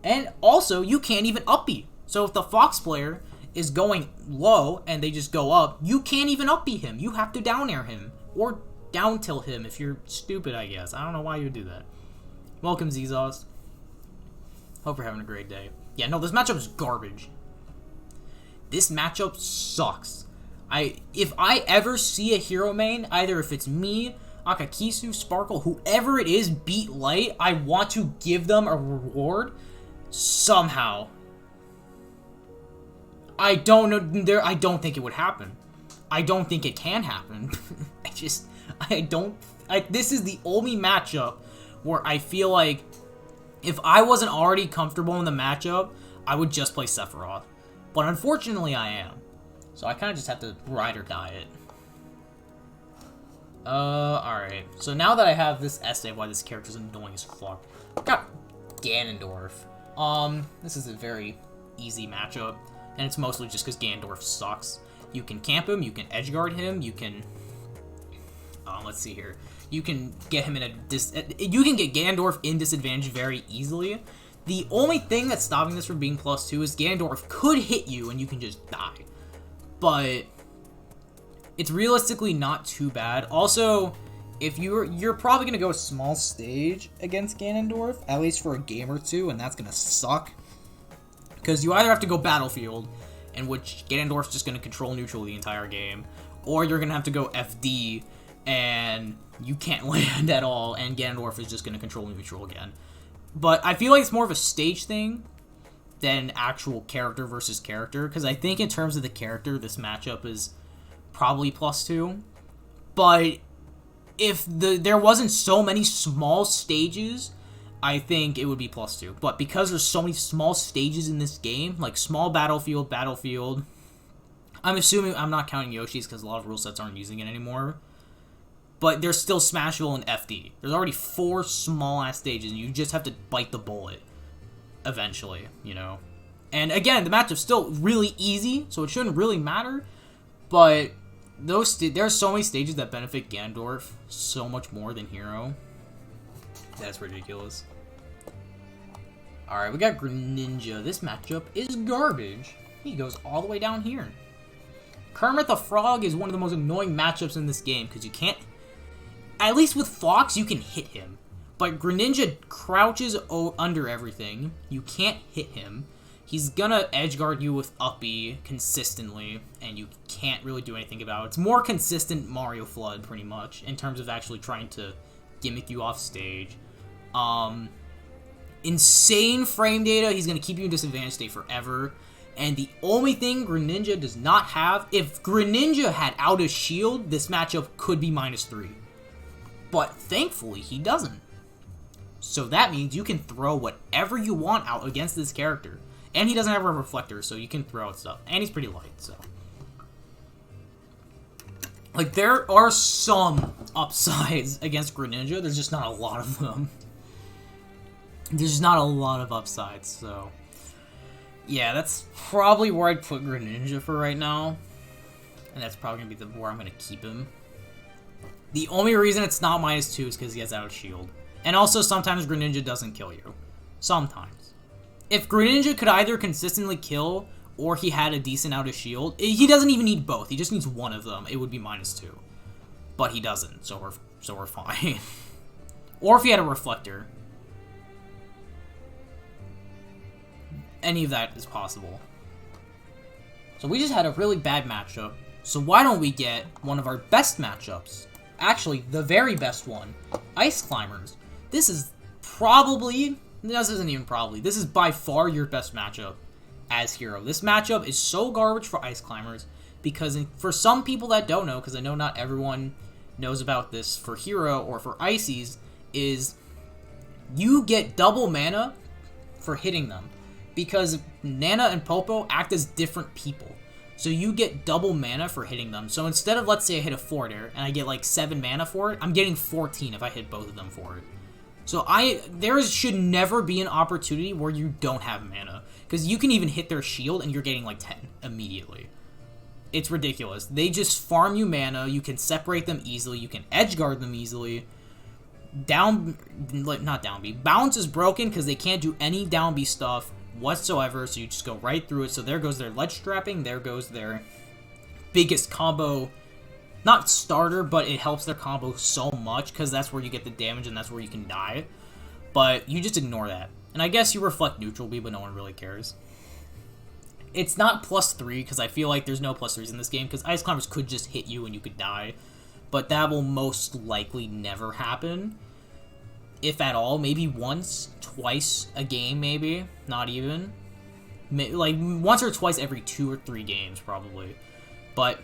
And also, you can't even up B. So if the Fox player is going low and they just go up, you can't even up B him. You have to down air him. Or down tilt him if you're stupid, I guess. I don't know why you would do that. Welcome, Zezos. Hope you're having a great day. Yeah, no, this matchup is garbage. This matchup sucks. If I ever see a hero main, either if it's me, Akakisu, Sparkle, whoever it is, beat Light, I want to give them a reward somehow. I don't know. I don't think it would happen. I don't think it can happen. This is the only matchup where I feel like if I wasn't already comfortable in the matchup, I would just play Sephiroth. But unfortunately, I am. So I kind of just have to ride or die it. Alright. So now that I have this essay why this character's annoying as fuck, I got Gallondorf. This is a very easy matchup, and it's mostly just because Gallondorf sucks. You can camp him, you can edgeguard him, you can, let's see here. You can get him in you can get Gallondorf in disadvantage very easily. The only thing that's stopping this from being +2 is Gallondorf could hit you and you can just die. But it's realistically not too bad. Also, if you're probably gonna go small stage against Gallondorf, at least for a game or two, and that's gonna suck. Because you either have to go Battlefield, in which Gallondorf's just gonna control neutral the entire game, or you're gonna have to go FD, and you can't land at all, and Gallondorf is just gonna control neutral again. But I feel like it's more of a stage thing than actual character versus character, because I think in terms of the character, this matchup is probably +2. But if there wasn't so many small stages, I think it would be +2. But because there's so many small stages in this game, like small battlefield, I'm assuming I'm not counting Yoshi's because a lot of rule sets aren't using it anymore. But there's still Smashville and FD. There's already 4 small-ass stages, and you just have to bite the bullet eventually, you know? And again, the matchup's still really easy, so it shouldn't really matter. But there's so many stages that benefit Gallondorf so much more than Hero. That's ridiculous. Alright, we got Greninja. This matchup is garbage. He goes all the way down here. Kermit the Frog is one of the most annoying matchups in this game, because you can't... At least with Fox, you can hit him. But Greninja crouches under everything. You can't hit him. He's gonna edgeguard you with up B consistently, and you can't really do anything about it. It's more consistent Mario Flood, pretty much, in terms of actually trying to gimmick you off stage. Insane frame data. He's gonna keep you in disadvantage state forever. And the only thing Greninja does not have, if Greninja had out of shield, this matchup could be -3. But thankfully, he doesn't. So that means you can throw whatever you want out against this character. And he doesn't have a reflector, so you can throw out stuff. And he's pretty light, so. Like, there are some upsides against Greninja, there's just not a lot of them. There's just not a lot of upsides, so. Yeah, that's probably where I'd put Greninja for right now. And that's probably going to be where I'm going to keep him. The only reason it's not -2 is because he has out of shield. And also, sometimes Greninja doesn't kill you. Sometimes. If Greninja could either consistently kill, or he had a decent out of shield, he doesn't even need both. He just needs one of them. It would be -2. But he doesn't, so we're fine. Or if he had a reflector. Any of that is possible. So we just had a really bad matchup. So why don't we get one of our best matchups? Actually, the very best one. Ice Climbers. This is probably... This isn't even probably. This is by far your best matchup as Hero. This matchup is so garbage for Ice Climbers because for some people that don't know, because I know not everyone knows about this for Hero or for Ices, is you get double mana for hitting them. Because Nana and Popo act as different people. So you get double mana for hitting them. So instead of, let's say I hit a forward air, and I get like 7 mana for it, I'm getting 14 if I hit both of them for it. So there should never be an opportunity where you don't have mana. Because you can even hit their shield, and you're getting like 10 immediately. It's ridiculous. They just farm you mana, you can separate them easily, you can edge guard them easily. Not down B. Bounce is broken because they can't do any down B stuff whatsoever, so you just go right through it. So there goes their ledge trapping, there goes their biggest combo, not starter, but it helps their combo so much because that's where you get the damage and that's where you can die. But you just ignore that. And I guess you reflect neutral B, but no one really cares. It's not +3 because I feel like there's no +3s in this game because Ice Climbers could just hit you and you could die. But that will most likely never happen. If at all, maybe once, twice a game, maybe. Not even. Like, once or twice every 2 or 3 games, probably. But,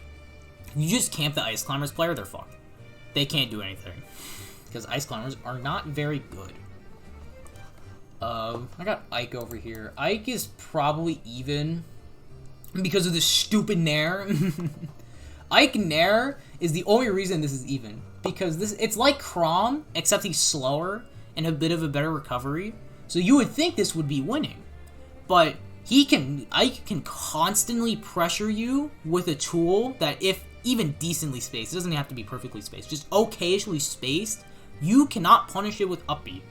you just camp the Ice Climbers player, they're fucked. They can't do anything. Because Ice Climbers are not very good. I got Ike over here. Ike is probably even because of this stupid Nair. Ike Nair is the only reason this is even. Because it's like Krom, except he's slower and a bit of a better recovery. So you would think this would be winning. But Ike can constantly pressure you with a tool that if even decently spaced, it doesn't have to be perfectly spaced, just occasionally spaced, you cannot punish it with up B.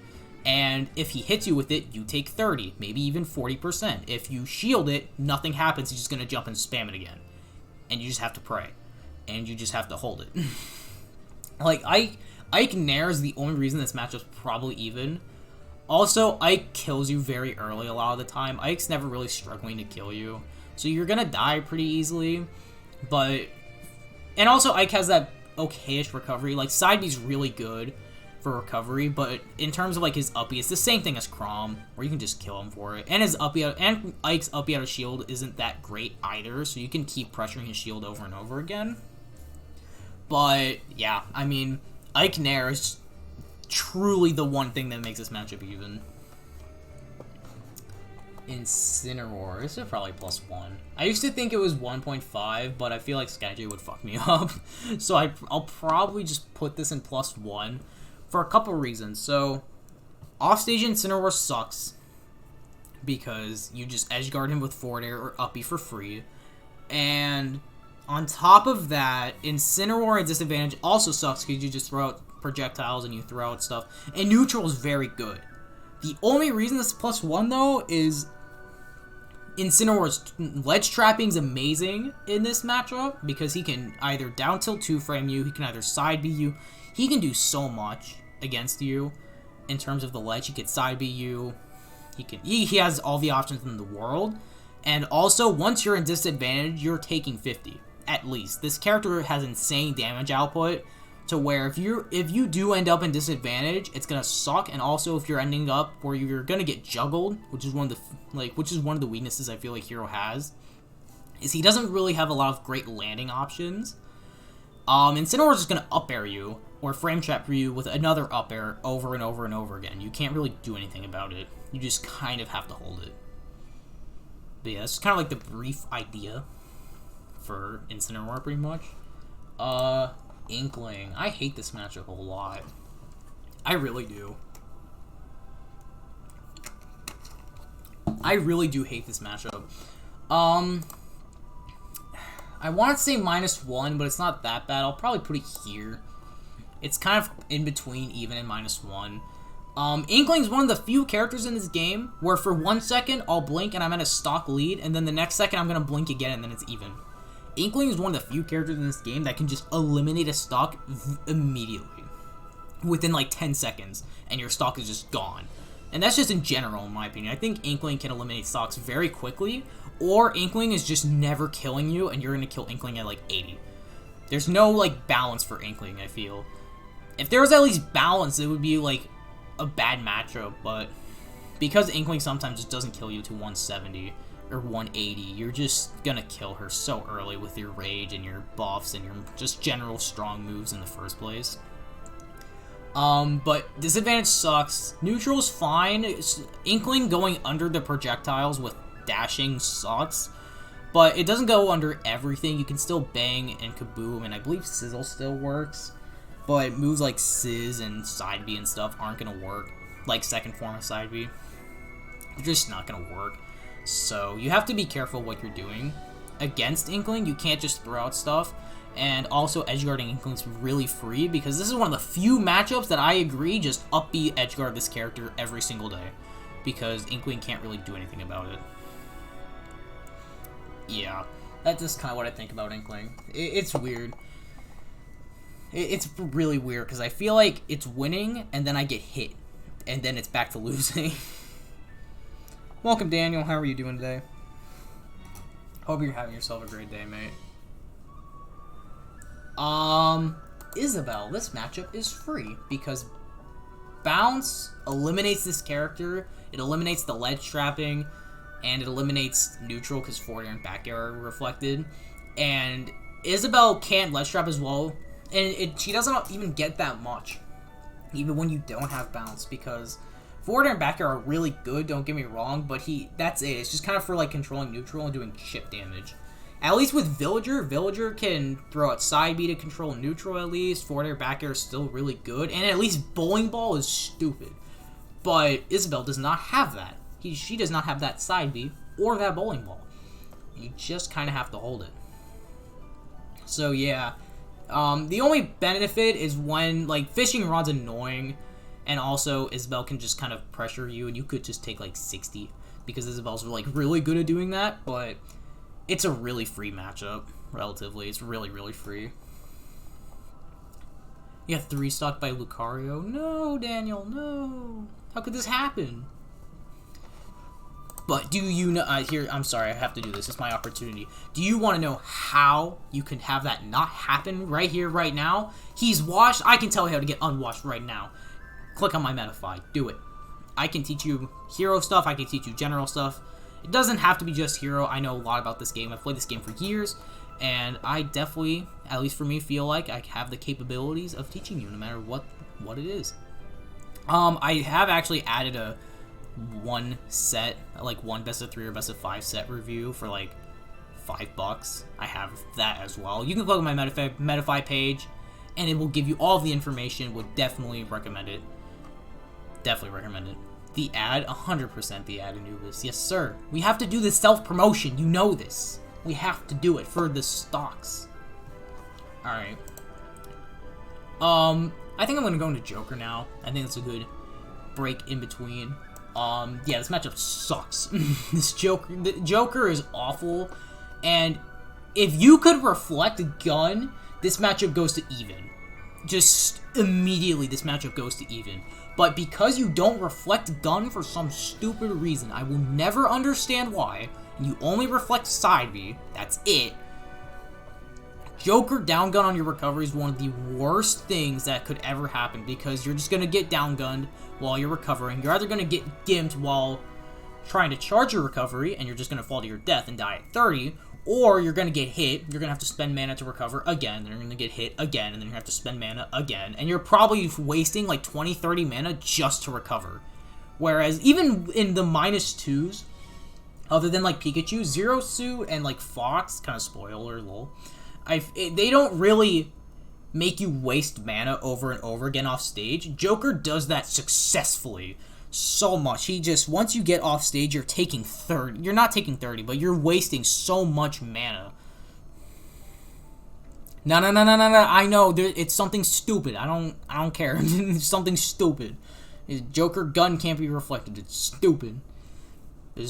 And if he hits you with it, you take 30, maybe even 40%. If you shield it, nothing happens, he's just going to jump and spam it again. And you just have to pray. And you just have to hold it. Like, Ike Nair is the only reason this matchup's probably even. Also, Ike kills you very early a lot of the time. Ike's never really struggling to kill you. So you're gonna die pretty easily. But... And also, Ike has that okayish recovery. Like, side B's really good for recovery, but in terms of, like, his uppy, it's the same thing as Krom, where you can just kill him for it. And his uppy and Ike's uppy out of shield isn't that great either, so you can keep pressuring his shield over and over again. But, yeah, I mean, Ike Nair is truly the one thing that makes this matchup even. Incineroar, this is probably +1. I used to think it was 1.5, but I feel like SkyJ would fuck me up. So I'll probably just put this in +1 for a couple reasons. So, offstage Incineroar sucks because you just edgeguard him with forward air or uppy for free. And on top of that, Incineroar at disadvantage also sucks because you just throw out projectiles and you throw out stuff. And neutral is very good. The only reason this is +1 though is Incineroar's ledge trapping is amazing in this matchup because he can either down tilt 2-frame you, he can either side B you, he can do so much against you in terms of the ledge. He can side B you, he has all the options in the world, and also once you're in disadvantage, you're taking 50 at least. This character has insane damage output to where if you do end up in disadvantage, it's gonna suck. And also, if you're ending up where you're gonna get juggled, which is one of the weaknesses I feel like Hero has, is he doesn't really have a lot of great landing options. Incineroar's just gonna up air you or frame trap you with another up air over and over and over again. You can't really do anything about it. You just kind of have to hold it. But yeah, that's kind of like the brief idea for Incineroar, pretty much. Inkling. I hate this matchup a lot. I really do. I really do hate this matchup. I want to say -1, but it's not that bad. I'll probably put it here. It's kind of in between even and -1. Inkling's one of the few characters in this game where for 1 second I'll blink and I'm at a stock lead, and then the next second I'm going to blink again and then it's even. Inkling is one of the few characters in this game that can just eliminate a stock immediately. Within like 10 seconds, and your stock is just gone. And that's just in general, in my opinion. I think Inkling can eliminate stocks very quickly, or Inkling is just never killing you, and you're going to kill Inkling at like 80. There's no like balance for Inkling, I feel. If there was at least balance, it would be like a bad matchup, but because Inkling sometimes just doesn't kill you to 170 or 180, you're just gonna kill her so early with your rage and your buffs and your just general strong moves in the first place. But disadvantage sucks. Neutral's fine. Inkling going under the projectiles with dashing sucks, but it doesn't go under everything. You can still bang and kaboom, and I believe sizzle still works, but moves like Sizz and side B and stuff aren't gonna work. Like second form of side B, they're just not gonna work. So you have to be careful what you're doing against Inkling. You can't just throw out stuff. And also, edgeguarding Inkling's really free, because this is one of the few matchups that I agree just up B edgeguard this character every single day, because Inkling can't really do anything about it. Yeah, that's just kind of what I think about Inkling. It's weird. It's really weird, because I feel like it's winning, and then I get hit, and then it's back to losing. Welcome, Daniel. How are you doing today? Hope you're having yourself a great day, mate. Isabelle, this matchup is free because Bounce eliminates this character, it eliminates the ledge trapping, and it eliminates neutral because forward air and back air are reflected. And Isabelle can't ledge trap as well, and she doesn't even get that much, even when you don't have Bounce, because forward air and back air are really good, don't get me wrong, but that's it. It's just kind of for like controlling neutral and doing chip damage. At least with Villager can throw out side B to control neutral at least. Forward air, back air is still really good. And at least Bowling Ball is stupid. But Isabelle does not have that. She does not have that side B or that Bowling Ball. You just kind of have to hold it. So yeah. The only benefit is when, like, Fishing Rod's annoying. And also, Isabelle can just kind of pressure you. And you could just take, like, 60. Because Isabelle's, like, really good at doing that. But it's a really free matchup, relatively. It's really, really free. You got 3 stock by Lucario. No, Daniel, no. How could this happen? But do you know... here, I'm sorry, I have to do this. It's my opportunity. Do you want to know how you can have that not happen right here, right now? He's washed. I can tell you how to get unwashed right now. Click on my Metafy. Do it. I can teach you hero stuff. I can teach you general stuff. It doesn't have to be just hero. I know a lot about this game. I've played this game for years, and I definitely, at least for me, feel like I have the capabilities of teaching you no matter what it is. I have actually added a one set, like one best of 3 or best of 5 set review for like $5. I have that as well. You can click on my Metafy page, and it will give you all of the information. Would definitely recommend it. Definitely recommend it. The ad, 100% the ad, Anubis. Yes, sir. We have to do this self-promotion. You know this. We have to do it for the stocks. Alright. I think I'm going to go into Joker now. I think it's a good break in between. Yeah, this matchup sucks. The Joker is awful. And if you could reflect a gun, this matchup goes to even. Just immediately, this matchup goes to even. But because you don't reflect gun for some stupid reason, I will never understand why, and you only reflect side B, that's it, Joker down gun on your recovery is one of the worst things that could ever happen because you're just going to get down gunned while you're recovering. You're either going to get gimped while trying to charge your recovery and you're just going to fall to your death and die at 30, or you're going to get hit, you're going to have to spend mana to recover again, then you're going to get hit again, and then you have to spend mana again, and you're probably wasting like 20-30 mana just to recover. Whereas even in the -2s, other than like Pikachu, Zero Suit and like Fox, kind of spoiler, lol, they don't really make you waste mana over and over again off stage. Joker does that successfully so much. He just, once you get off stage, you're taking 30. You're not taking 30, but you're wasting so much mana. No. I know it's something stupid. I don't care. It's something stupid. Joker gun can't be reflected. It's stupid. It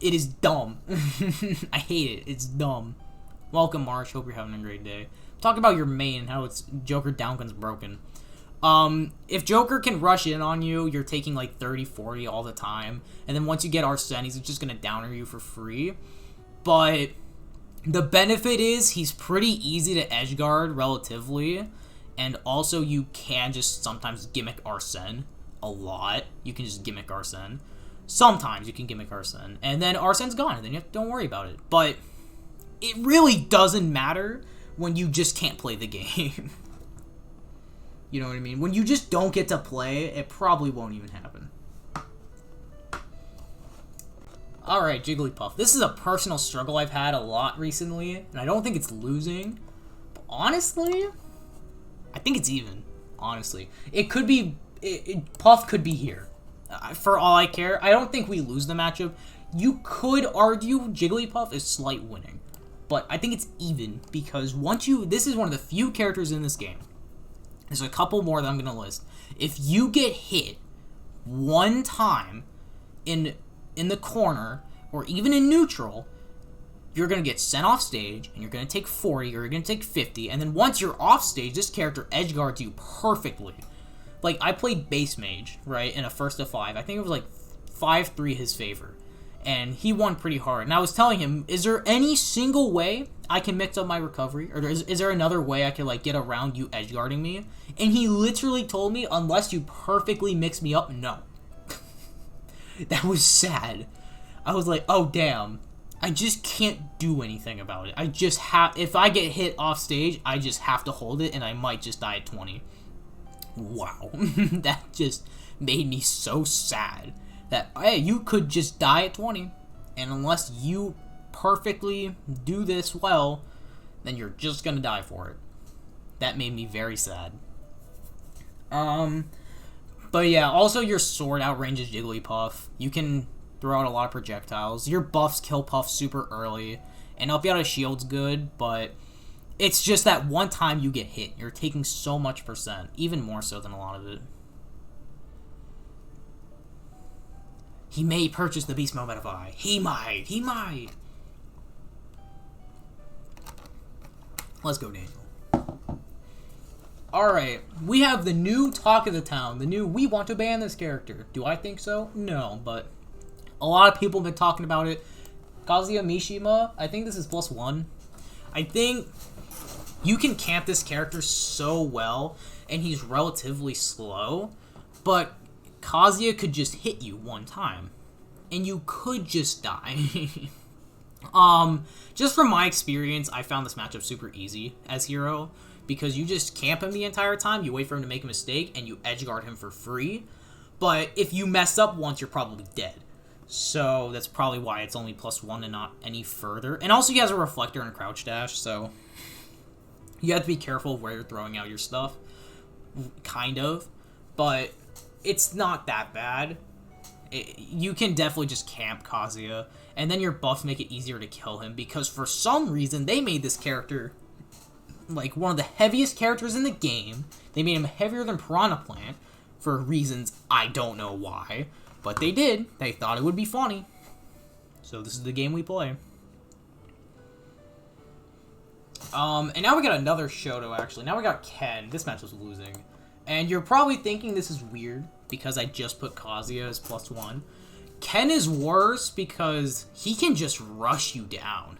is dumb. I hate it. It's dumb. Welcome, Marsh. Hope you're having a great day. Talk about your main and how it's Joker downgun's broken. If Joker can rush in on you, you're taking like 30-40 all the time. And then once you get Arsene, he's just going to downer you for free. But the benefit is he's pretty easy to edgeguard relatively. And also you can just sometimes gimmick Arsene a lot. You can just gimmick Arsene. Sometimes you can gimmick Arsene. And then Arsene's gone, and then don't worry about it. But it really doesn't matter when you just can't play the game. You know what I mean? When you just don't get to play, it probably won't even happen. Alright, Jigglypuff. This is a personal struggle I've had a lot recently, and I don't think it's losing. But honestly, I think it's even. Honestly. It could be... Puff could be here. For all I care. I don't think we lose the matchup. You could argue Jigglypuff is slight winning. But I think it's even, because once you... This is one of the few characters in this game. There's a couple more that I'm going to list. If you get hit one time in the corner, or even in neutral, you're going to get sent off stage, and you're going to take 40, or you're going to take 50, and then once you're off stage, this character edgeguards you perfectly. Like, I played Base Mage, right, in a 1st to 5. I think it was like 5-3 his favor. And he won pretty hard. And I was telling him, is there any single way I can mix up my recovery? Or is there another way I can, like, get around you edgeguarding me? And he literally told me, unless you perfectly mix me up, no. That was sad. I was like, oh, damn. I just can't do anything about it. I just have... If I get hit off stage, I just have to hold it, and I might just die at 20. Wow. That just made me so sad. That, hey, you could just die at 20, and unless you perfectly do this well, then you're just gonna die for it. That made me very sad. But yeah, also your sword outranges Jigglypuff. You can throw out a lot of projectiles. Your buffs kill Puff super early, and up you out of shield's good, but it's just that one time you get hit, you're taking so much %, even more so than a lot of it. He may purchase the Beast Mode Modify. He might. Let's go, Daniel. Alright, we have the new talk of the town. The new, we want to ban this character. Do I think so? No, but a lot of people have been talking about it. Kazuya Mishima, I think this is +1. I think you can camp this character so well, and he's relatively slow, but Kazuya could just hit you one time, and you could just die. Just from my experience, I found this matchup super easy as hero, because you just camp him the entire time, you wait for him to make a mistake, and you edgeguard him for free, but if you mess up once, you're probably dead. So that's probably why it's only +1 and not any further. And also he has a reflector and a crouch dash, so you have to be careful of where you're throwing out your stuff, kind of, but it's not that bad. You can definitely just camp Kazuya, and then your buffs make it easier to kill him, because for some reason, they made this character, like, one of the heaviest characters in the game. They made him heavier than Piranha Plant, for reasons I don't know why, but they did. They thought it would be funny. So this is the game we play. And now we got another Shoto, actually. Now we got Ken. This match was losing. And you're probably thinking this is weird, because I just put Kazuya as +1. Ken is worse because he can just rush you down.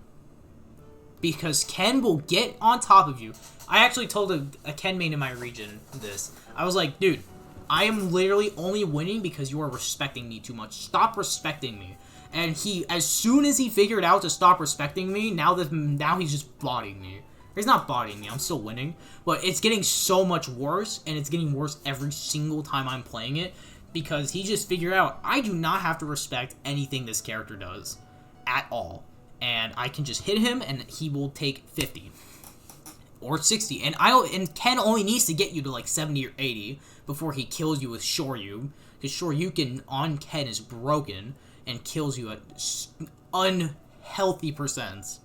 because Ken will get on top of you. I actually told a Ken main in my region this. I was like, dude, I am literally only winning because you are respecting me too much. Stop respecting me. And he, as soon as he figured out to stop respecting me, now he's just bodying me. He's not bodying me, I'm still winning. But it's getting so much worse, and it's getting worse every single time I'm playing it. Because he just figured out, I do not have to respect anything this character does. At all. And I can just hit him, and he will take 50. Or 60. And Ken only needs to get you to like 70 or 80 before he kills you with Shoryu. Because Shoryuken on Ken is broken and kills you at unhealthy percents.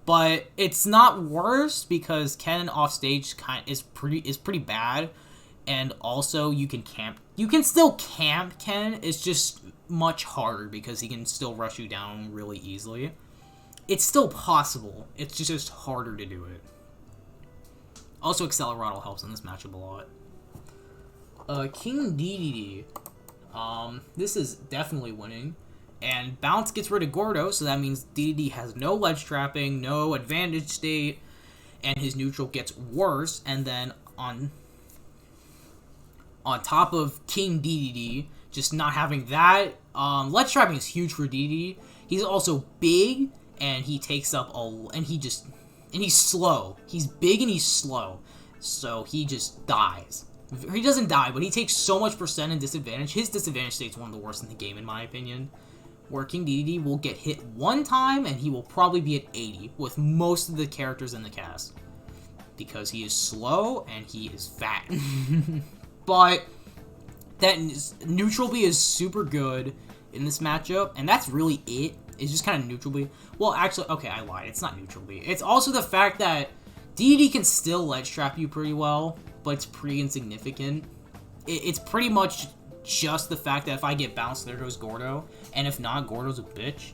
But it's not worse because Ken off stage is pretty bad. And also you can camp. You can still camp Ken. It's just much harder because he can still rush you down really easily. It's still possible. It's just harder to do it. Also, Accelerado helps in this matchup a lot. King Diddy. This is definitely winning. And Bounce gets rid of Gordo, so that means Diddy has no ledge trapping, no advantage state, and his neutral gets worse. And then on top of King Diddy, just not having that, ledge trapping is huge for Diddy. He's also big, and he takes up and he's slow. He's big and he's slow. So he just dies. He doesn't die, but he takes so much percent in disadvantage. His disadvantage state's one of the worst in the game, in my opinion. Where King Diddy will get hit one time, and he will probably be at 80 with most of the characters in the cast. Because he is slow, and he is fat. But that neutral B is super good in this matchup, and that's really it. It's just kind of neutral B. Well, actually, okay, I lied. It's not neutral B. It's also the fact that Diddy can still ledge trap you pretty well, but it's pretty insignificant. It's pretty much just the fact that if I get bounced, there goes Gordo, and if not, Gordo's a bitch.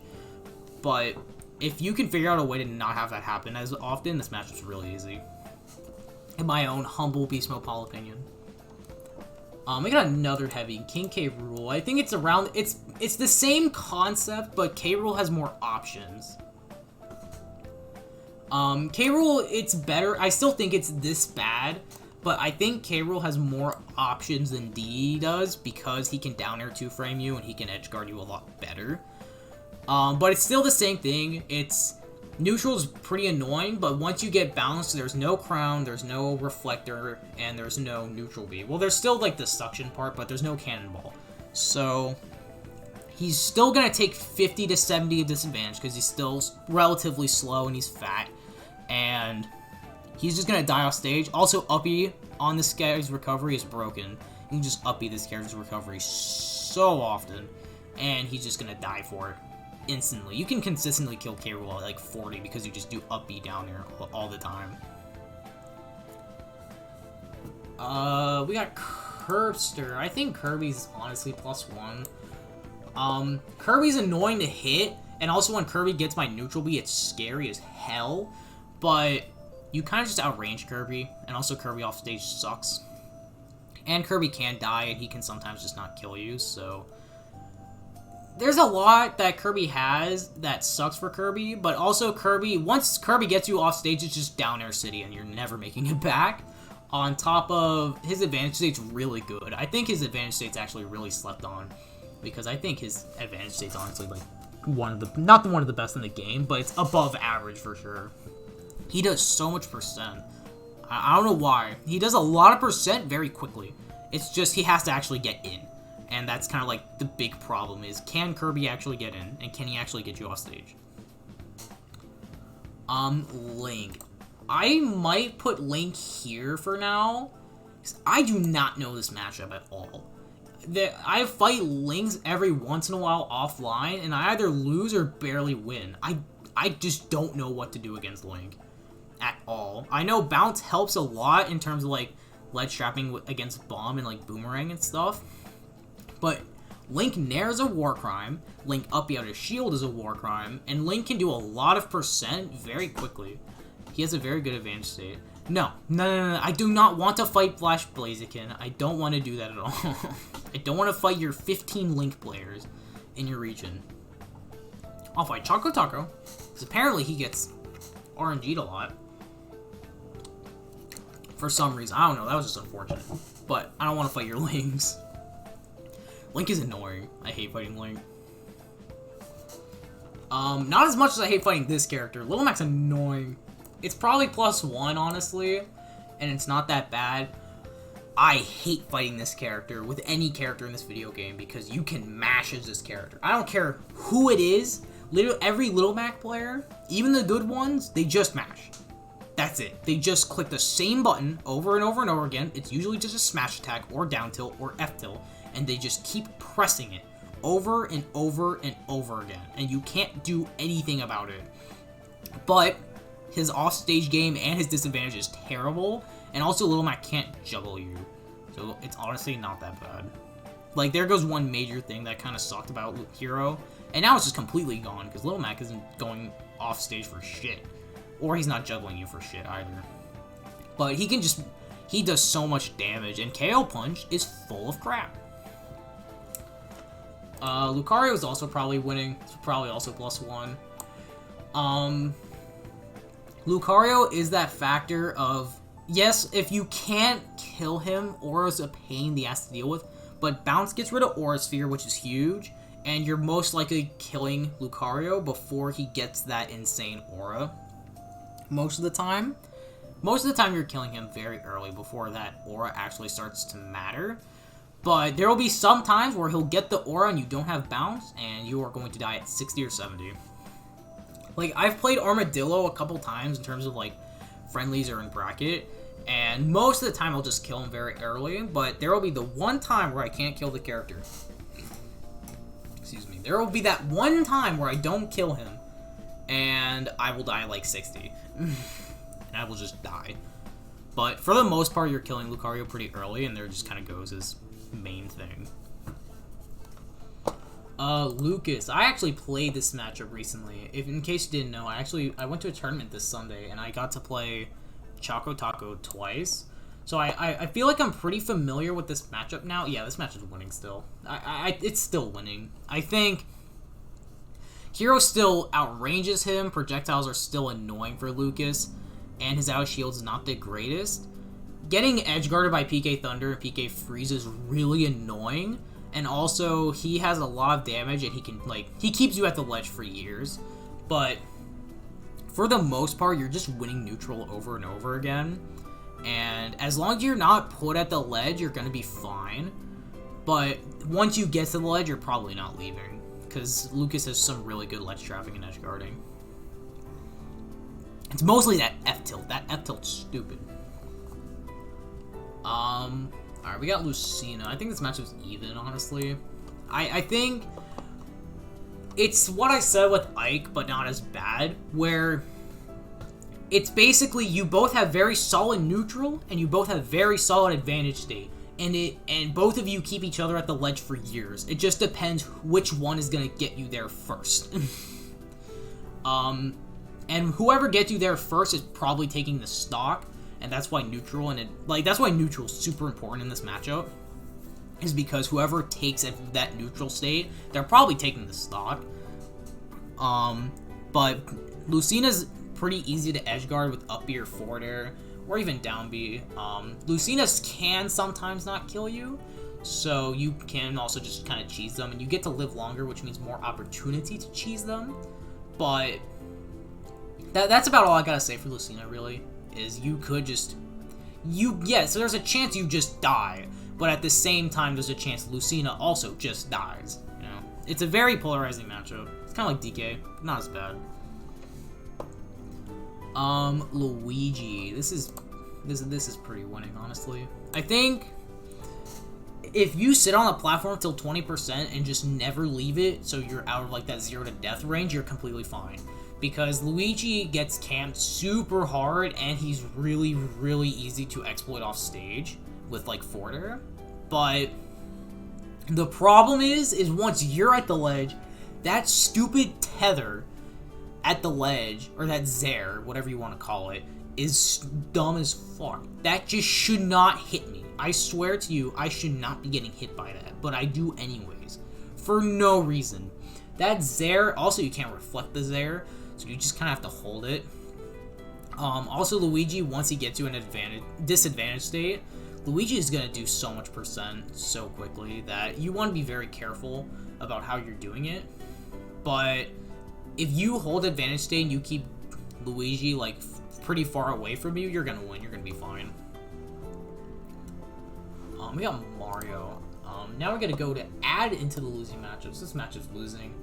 But if you can figure out a way to not have that happen as often, this matchup's really easy. In my own humble Beast Mode Paul opinion. I got another heavy, King K. Rool. I think it's around, it's the same concept, but K. Rool has more options. K. Rool, it's better. I still think it's this bad, but I think K. Rool has more options than D does because he can down air 2-frame you and he can edge guard you a lot better. But it's still the same thing. Neutral's pretty annoying, but once you get bounced, there's no crown, there's no reflector, and there's no neutral B. Well, there's still, like, the suction part, but there's no cannonball. So, he's still gonna take 50 to 70 of disadvantage, because he's still relatively slow and he's fat. And he's just gonna die off stage. Also, uppy on this guy's recovery is broken. You can just uppy this character's recovery so often, and he's just gonna die for it. Instantly. You can consistently kill K. Rool at like 40 because you just do up B down there all the time. We got Curbster. I think Kirby's honestly +1. Kirby's annoying to hit, and also when Kirby gets my neutral B, it's scary as hell, but you kind of just outrange Kirby, and also Kirby off stage sucks. And Kirby can die, and he can sometimes just not kill you, so there's a lot that Kirby has that sucks for Kirby, but also Kirby, once Kirby gets you off stage, it's just down air city and you're never making it back. On top of, his advantage state's really good. I think his advantage state's actually really slept on, because I think his advantage state's honestly like not one of the best in the game, but it's above average for sure. He does so much percent. I don't know why. He does a lot of percent very quickly. It's just he has to actually get in. And that's kind of like the big problem is, can Kirby actually get in? And can he actually get you off stage? Link. I might put Link here for now, because I do not know this matchup at all. I fight Links every once in a while offline, and I either lose or barely win. I just don't know what to do against Link at all. I know Bounce helps a lot in terms of like ledge trapping against Bomb and like Boomerang and stuff. But Link Nair is a war crime, Link uppy out of shield is a war crime, and Link can do a lot of percent very quickly. He has a very good advantage state. No, I do not want to fight Flash Blaziken. I don't want to do that at all. I don't want to fight your 15 Link players in your region. I'll fight Choco Taco, because apparently he gets RNG'd a lot. For some reason. I don't know, that was just unfortunate. But I don't want to fight your Links. Link is annoying. I hate fighting Link. Not as much as I hate fighting this character. Little Mac's annoying. It's probably +1, honestly, and it's not that bad. I hate fighting this character with any character in this video game because you can mash as this character. I don't care who it is. Literally, every Little Mac player, even the good ones, they just mash. That's it. They just click the same button over and over and over again. It's usually just a smash attack or down tilt or F tilt, and they just keep pressing it over and over and over again, and you can't do anything about it. But his offstage game and his disadvantage is terrible, and also Little Mac can't juggle you, so it's honestly not that bad. Like, there goes one major thing that kind of sucked about Hero, and now it's just completely gone, because Little Mac isn't going off stage for shit. Or he's not juggling you for shit either. But he does so much damage, and KO Punch is full of crap. Lucario is also probably winning. It's probably also +1. Lucario is that factor of, yes, if you can't kill him, Aura's a pain the ass to deal with, but Bounce gets rid of Aura Sphere, which is huge, and you're most likely killing Lucario before he gets that insane Aura. Most of the time you're killing him very early before that Aura actually starts to matter. But there will be some times where he'll get the Aura and you don't have Bounce, and you are going to die at 60 or 70. Like, I've played Armadillo a couple times in terms of, like, friendlies or in bracket, and most of the time I'll just kill him very early, but there will be the one time where I can't kill the character. Excuse me. There will be that one time where I don't kill him, and I will die at, like, 60. And I will just die. But for the most part, you're killing Lucario pretty early, and there just kind of goes his main thing. Lucas. I actually played this matchup recently. In case you didn't know, I went to a tournament this Sunday, and I got to play Choco Taco twice. So I feel like I'm pretty familiar with this matchup now. Yeah, this match is winning still. It's still winning. I think Hero still outranges him. Projectiles are still annoying for Lucas, and his out shield is not the greatest. Getting edge guarded by PK Thunder and PK Freeze is really annoying. And also, he has a lot of damage, and he keeps you at the ledge for years. But for the most part, you're just winning neutral over and over again. And as long as you're not put at the ledge, you're going to be fine. But once you get to the ledge, you're probably not leaving, because Lucas has some really good ledge trapping and edge guarding. It's mostly that F tilt. That F tilt's stupid. Alright, we got Lucina. I think this match was even, honestly. I think it's what I said with Ike, but not as bad, where it's basically you both have very solid neutral, and you both have very solid advantage state. And both of you keep each other at the ledge for years. It just depends which one is going to get you there first. And whoever gets you there first is probably taking the stock. And that's why neutral, that's why neutral is super important in this matchup, is because whoever takes that neutral state, they're probably taking the stock. But Lucina's pretty easy to edge guard with up B or forward air, or even down B. Lucina's can sometimes not kill you, so you can also just kind of cheese them, and you get to live longer, which means more opportunity to cheese them. But that's about all I gotta say for Lucina, really. Is you could just, so there's a chance you just die, but at the same time there's a chance Lucina also just dies, you know? It's a very polarizing matchup. It's kind of like DK, not as bad. Luigi, this is pretty winning, honestly. I think if you sit on the platform till 20% and just never leave it, so you're out of like that 0 to death range, you're completely fine. Because Luigi gets camped super hard, and he's really, really easy to exploit off stage with, like, forward air. But the problem is once you're at the ledge, that stupid tether at the ledge, or that Zair, whatever you want to call it, is dumb as fuck. That just should not hit me. I swear to you, I should not be getting hit by that, but I do anyways. For no reason. That Zair, also you can't reflect the Zair, so you just kind of have to hold it. Also, Luigi, once he gets to an disadvantage state, Luigi is going to do so much percent so quickly that you want to be very careful about how you're doing it. But if you hold advantage state and you keep Luigi, like, pretty far away from you, you're going to win. You're going to be fine. We got Mario. Now we're going to go to add into the losing matchups. This matchup's losing.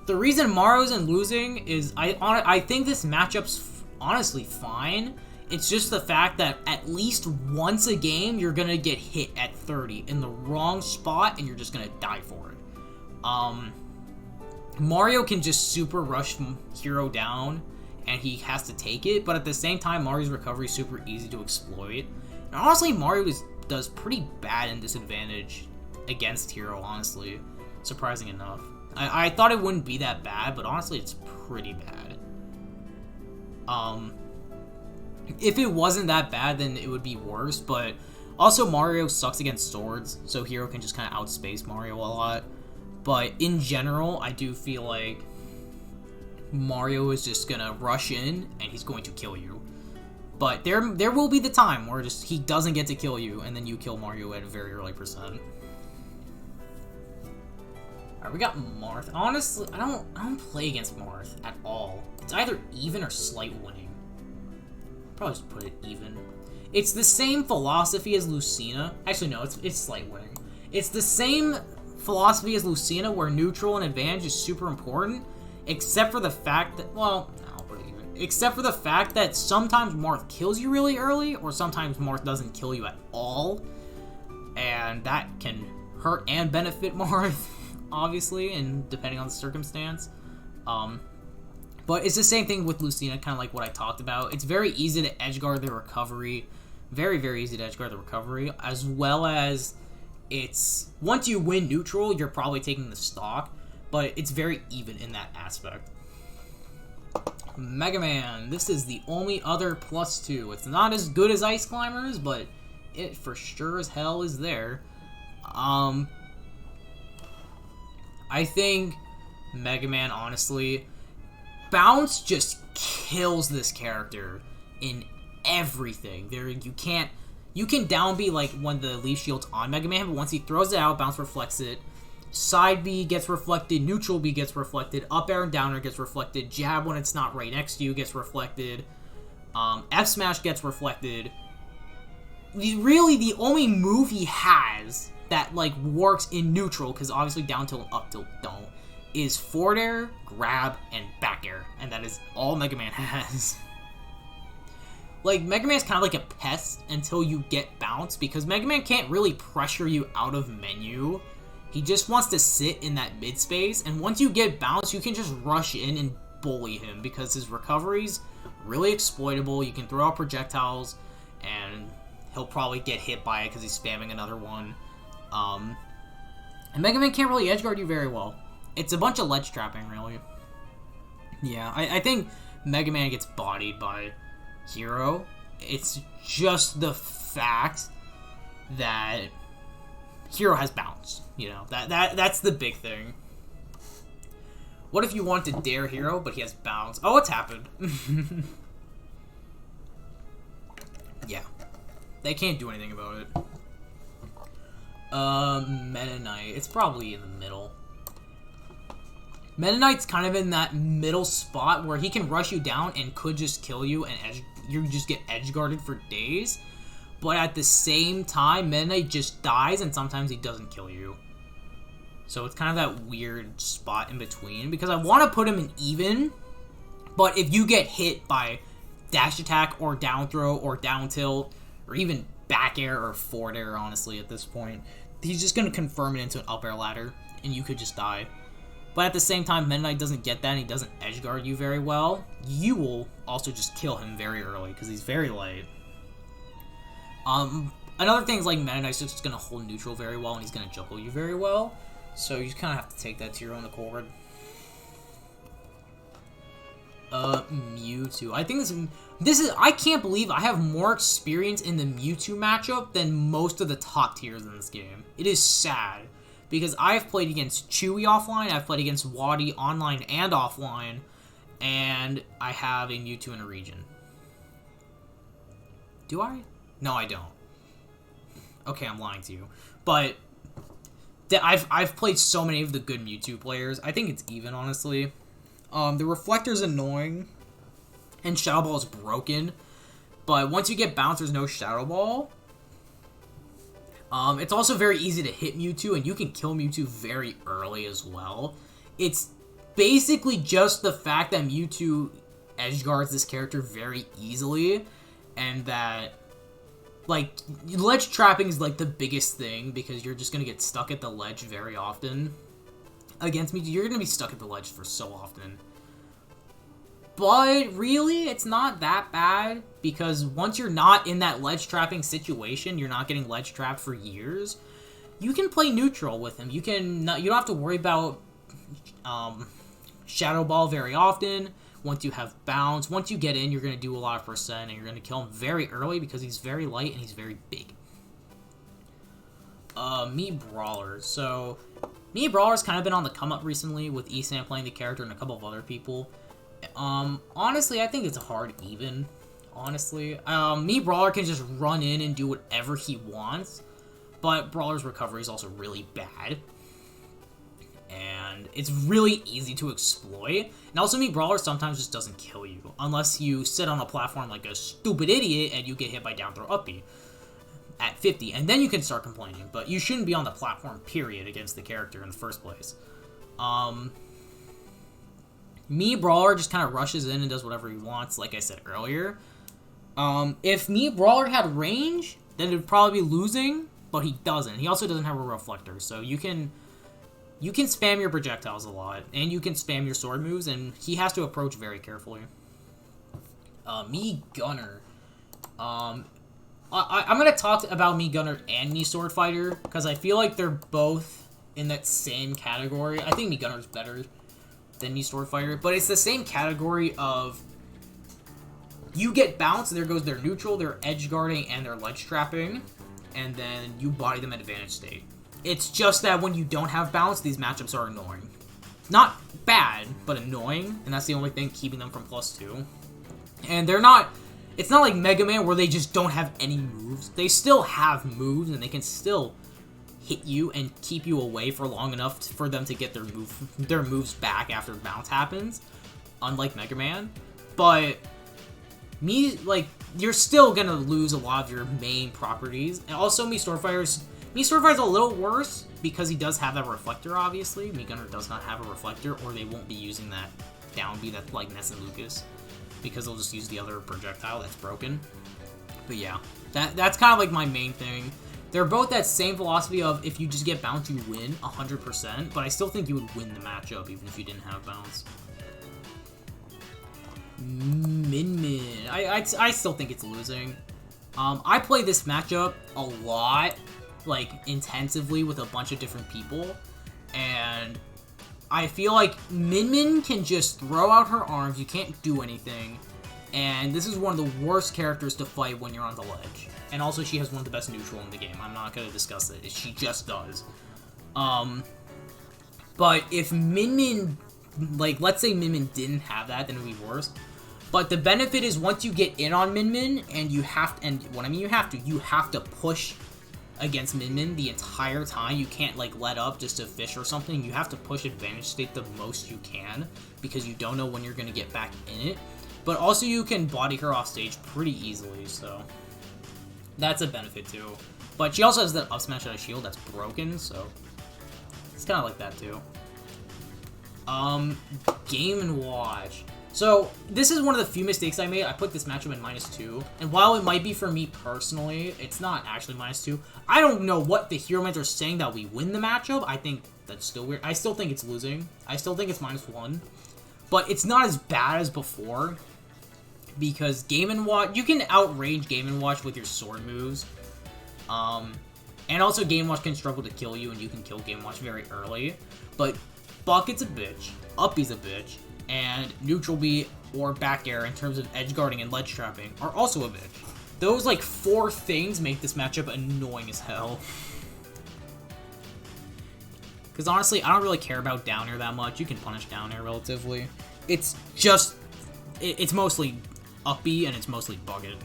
The reason Mario's in losing is I think this matchup's honestly fine. It's just the fact that at least once a game, you're going to get hit at 30 in the wrong spot, and you're just going to die for it. Mario can just super rush Hero down, and he has to take it, but at the same time, Mario's recovery is super easy to exploit. And honestly, Mario does pretty bad in disadvantage against Hero, honestly. Surprising enough. I thought it wouldn't be that bad, but honestly, it's pretty bad. If it wasn't that bad, then it would be worse, but also Mario sucks against swords, so Hero can just kind of outspace Mario a lot. But in general, I do feel like Mario is just gonna rush in, and he's going to kill you. But there will be the time where just he doesn't get to kill you, and then you kill Mario at a very early percent. Alright, we got Marth. Honestly, I don't play against Marth at all. It's either even or slight winning. Probably just put it even. It's the same philosophy as Lucina. Actually, no, it's slight winning. It's the same philosophy as Lucina, where neutral and advantage is super important, except for the fact that, well, I'll put it even. Except for the fact that sometimes Marth kills you really early, or sometimes Marth doesn't kill you at all, and that can hurt and benefit Marth. Obviously, and depending on the circumstance. But it's the same thing with Lucina, kind of like what I talked about. It's very easy to edgeguard the recovery. Very, very easy to edgeguard the recovery. As well as it's... Once you win neutral, you're probably taking the stock. But it's very even in that aspect. Mega Man. This is the only other +2. It's not as good as Ice Climbers, but it for sure as hell is there. I think Mega Man, honestly, Bounce just kills this character in everything. You can down B like when the leaf shield's on Mega Man, but once he throws it out, Bounce reflects it. Side B gets reflected, neutral B gets reflected, up air and down air gets reflected, jab when it's not right next to you gets reflected, F smash gets reflected. Really, the only move he has that like works in neutral, because obviously down tilt and up tilt don't, is forward air, grab, and back air, and that is all Mega Man has. Like, Mega Man's kind of like a pest until you get Bounce, because Mega Man can't really pressure you out of menu. He just wants to sit in that mid space, and once you get Bounce, you can just rush in and bully him, because his recovery's really exploitable. You can throw out projectiles, and he'll probably get hit by it because he's spamming another one. And Mega Man can't really edgeguard you very well. It's a bunch of ledge trapping, really. Yeah, I think Mega Man gets bodied by Hero. It's just the fact that Hero has Bounce. You know, that's the big thing. What if you want to dare Hero, but he has Bounce? Oh, it's happened. Yeah. They can't do anything about it. Meta Knight. It's probably in the middle. Meta Knight's kind of in that middle spot where he can rush you down and could just kill you, and you just get edge guarded for days. But at the same time, Meta Knight just dies, and sometimes he doesn't kill you. So it's kind of that weird spot in between, because I want to put him in even, but if you get hit by dash attack or down throw or down tilt or even back air or forward air, honestly, at this point, he's just going to confirm it into an up air ladder, and you could just die. But at the same time, Meta Knight doesn't get that, and he doesn't edge guard you very well. You will also just kill him very early, because he's very light. Another thing is, like, Meta Knight's just going to hold neutral very well, and he's going to juggle you very well. So you kind of have to take that to your own accord. Mewtwo. I think this is, I can't believe I have more experience in the Mewtwo matchup than most of the top tiers in this game. It is sad, because I've played against Chewy offline, I've played against Waddy online and offline, And I have a Mewtwo in a region. Do I? No, I don't. Okay, I'm lying to you. But I've played so many of the good Mewtwo players. I think it's even, honestly. The Reflector's annoying. And Shadow Ball is broken. But once you get Bounce, there's no Shadow Ball. It's also very easy to hit Mewtwo, and you can kill Mewtwo very early as well. It's basically just the fact that Mewtwo edgeguards this character very easily, and that, like, ledge trapping is, like, the biggest thing, because you're just going to get stuck at the ledge very often. Against Mewtwo, you're going to be stuck at the ledge for so often. But, really, it's not that bad, because once you're not in that ledge trapping situation, you're not getting ledge trapped for years, you can play neutral with him. You don't have to worry about Shadow Ball very often. Once you have Bounce, once you get in, you're going to do a lot of percent, and you're going to kill him very early because he's very light and he's very big. Mii Brawlers. So, Mii Brawler's kind of been on the come-up recently with Esam playing the character and a couple of other people. Honestly, I think it's a hard even, honestly. Mii Brawler can just run in and do whatever he wants, but Brawler's recovery is also really bad. And it's really easy to exploit. And also, Mii Brawler sometimes just doesn't kill you, unless you sit on a platform like a stupid idiot and you get hit by down throw up B at 50, and then you can start complaining, but you shouldn't be on the platform, period, against the character in the first place. Mii Brawler just kind of rushes in and does whatever he wants, like I said earlier. If Mii Brawler had range, then it would probably be losing, but he doesn't. He also doesn't have a Reflector, so you can spam your projectiles a lot, and you can spam your sword moves, and he has to approach very carefully. Mii Gunner. I'm going to talk about Mii Gunner and Mii Sword Fighter, because I feel like they're both in that same category. I think Mii Gunner's better than Mii Sword Fighter, but it's the same category of you get Bounce, there goes their neutral, their edge guarding, and their ledge trapping, and then you body them at advantage state. It's just that when you don't have Bounce, these matchups are annoying. Not bad, but annoying, and that's the only thing keeping them from +2. And it's not like Mega Man where they just don't have any moves. They still have moves, and they can still hit you and keep you away for long enough for them to get their moves back after Bounce happens, unlike Mega Man. But you're still gonna lose a lot of your main properties. And also, Mii Sword Fighter's a little worse because he does have that Reflector, obviously. Mii Gunner does not have a Reflector, or they won't be using that down B that's like Ness and Lucas, because they'll just use the other projectile that's broken. But yeah, that's kind of like my main thing. They're both that same philosophy of if you just get Bounce, you win 100%, but I still think you would win the matchup even if you didn't have Bounce. Min. I still think it's losing. I play this matchup a lot, like, intensively with a bunch of different people, and I feel like Min can just throw out her arms, you can't do anything, and this is one of the worst characters to fight when you're on the ledge. And also, she has one of the best neutral in the game. I'm not going to discuss it. She just does. But if Min, like, let's say Min didn't have that, then it would be worse. But the benefit is once you get in on Min, and you have to push against Min the entire time. You can't, like, let up just to fish or something. You have to push advantage state the most you can, because you don't know when you're going to get back in it. But also, you can body her off stage pretty easily, so that's a benefit too. But she also has that up smash out of shield that's broken, so it's kind of like that too. Game & Watch. So this is one of the few mistakes I made. I put this matchup in -2, and while it might be for me personally, it's not actually -2. I don't know what the hero mans are saying that we win the matchup. I think that's still weird. I still think it's losing. I still think it's -1, but it's not as bad as before. Because Game & Watch, you can outrange Game & Watch with your sword moves. And also Game & Watch can struggle to kill you, and you can kill Game & Watch very early. But Bucket's a bitch, Up B's a bitch, and Neutral B or back air in terms of edge guarding and ledge trapping are also a bitch. Those, like, 4 things make this matchup annoying as hell. Because honestly, I don't really care about down air that much. You can punish down air relatively. it's just, it's mostly uppy and it's mostly bugged.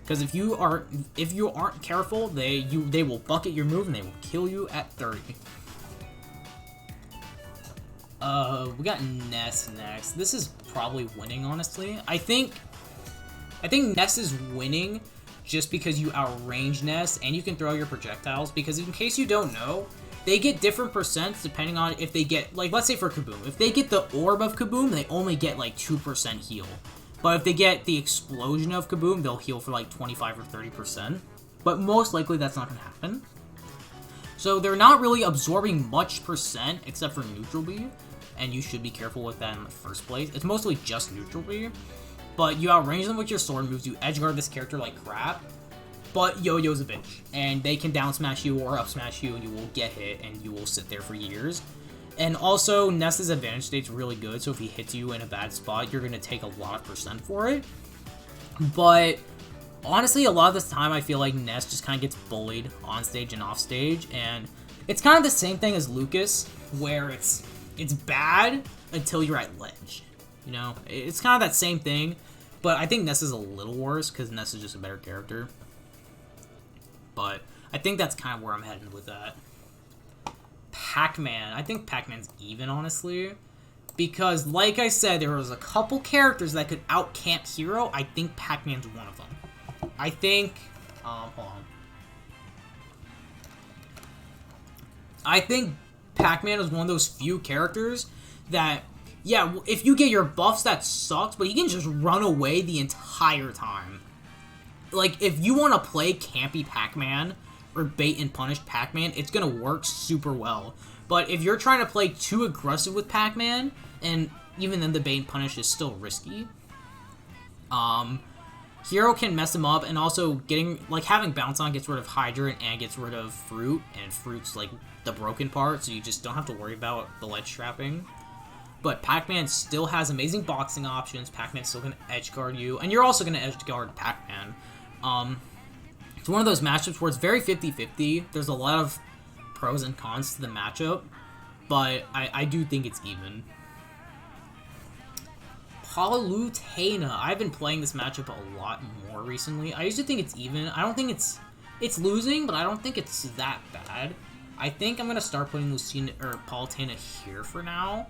Because if you aren't careful, they will bucket your move and they will kill you at 30. We got Ness next. This is probably winning, honestly. I think Ness is winning just because you outrange Ness and you can throw your projectiles. Because in case you don't know, they get different percents depending on if they get, like, let's say for Kaboom, if they get the Orb of Kaboom, they only get like 2% heal. But if they get the Explosion of Kaboom, they'll heal for like 25 or 30%. But most likely that's not going to happen. So they're not really absorbing much percent except for Neutral B. And you should be careful with that in the first place. It's mostly just Neutral B. But you outrange them with your sword moves, you edgeguard this character like crap. But Yo-Yo's a bitch. And they can down smash you or up smash you and you will get hit and you will sit there for years. And also, Ness's advantage state's really good, so if he hits you in a bad spot, you're going to take a lot of percent for it. But, honestly, a lot of the time, I feel like Ness just kind of gets bullied on stage and off stage, and it's kind of the same thing as Lucas, where it's bad until you're at ledge, you know? It's kind of that same thing, but I think Ness is a little worse, because Ness is just a better character. But, I think that's kind of where I'm heading with that. Pac-Man. I think Pac-Man's even, honestly. Because, like I said, there was a couple characters that could out-camp Hero. I think Pac-Man's one of them. I think... hold on. I think Pac-Man is one of those few characters that, yeah, if you get your buffs, that sucks, but you can just run away the entire time. Like, if you want to play campy Pac-Man... or bait and punish Pac-Man, it's gonna work super well. But if you're trying to play too aggressive with Pac-Man, and even then the bait and punish is still risky, Hero can mess him up, and also having Bounce On gets rid of Hydrant and gets rid of Fruit, and Fruit's like the broken part, so you just don't have to worry about the ledge trapping. But Pac-Man still has amazing boxing options, Pac-Man's still gonna edgeguard you, and you're also gonna edgeguard Pac-Man. It's one of those matchups where it's very 50-50. There's a lot of pros and cons to the matchup, but I do think it's even. Palutena. I've been playing this matchup a lot more recently. I used to think it's even. I don't think it's losing, but I don't think it's that bad. I think I'm gonna start putting Palutena here for now,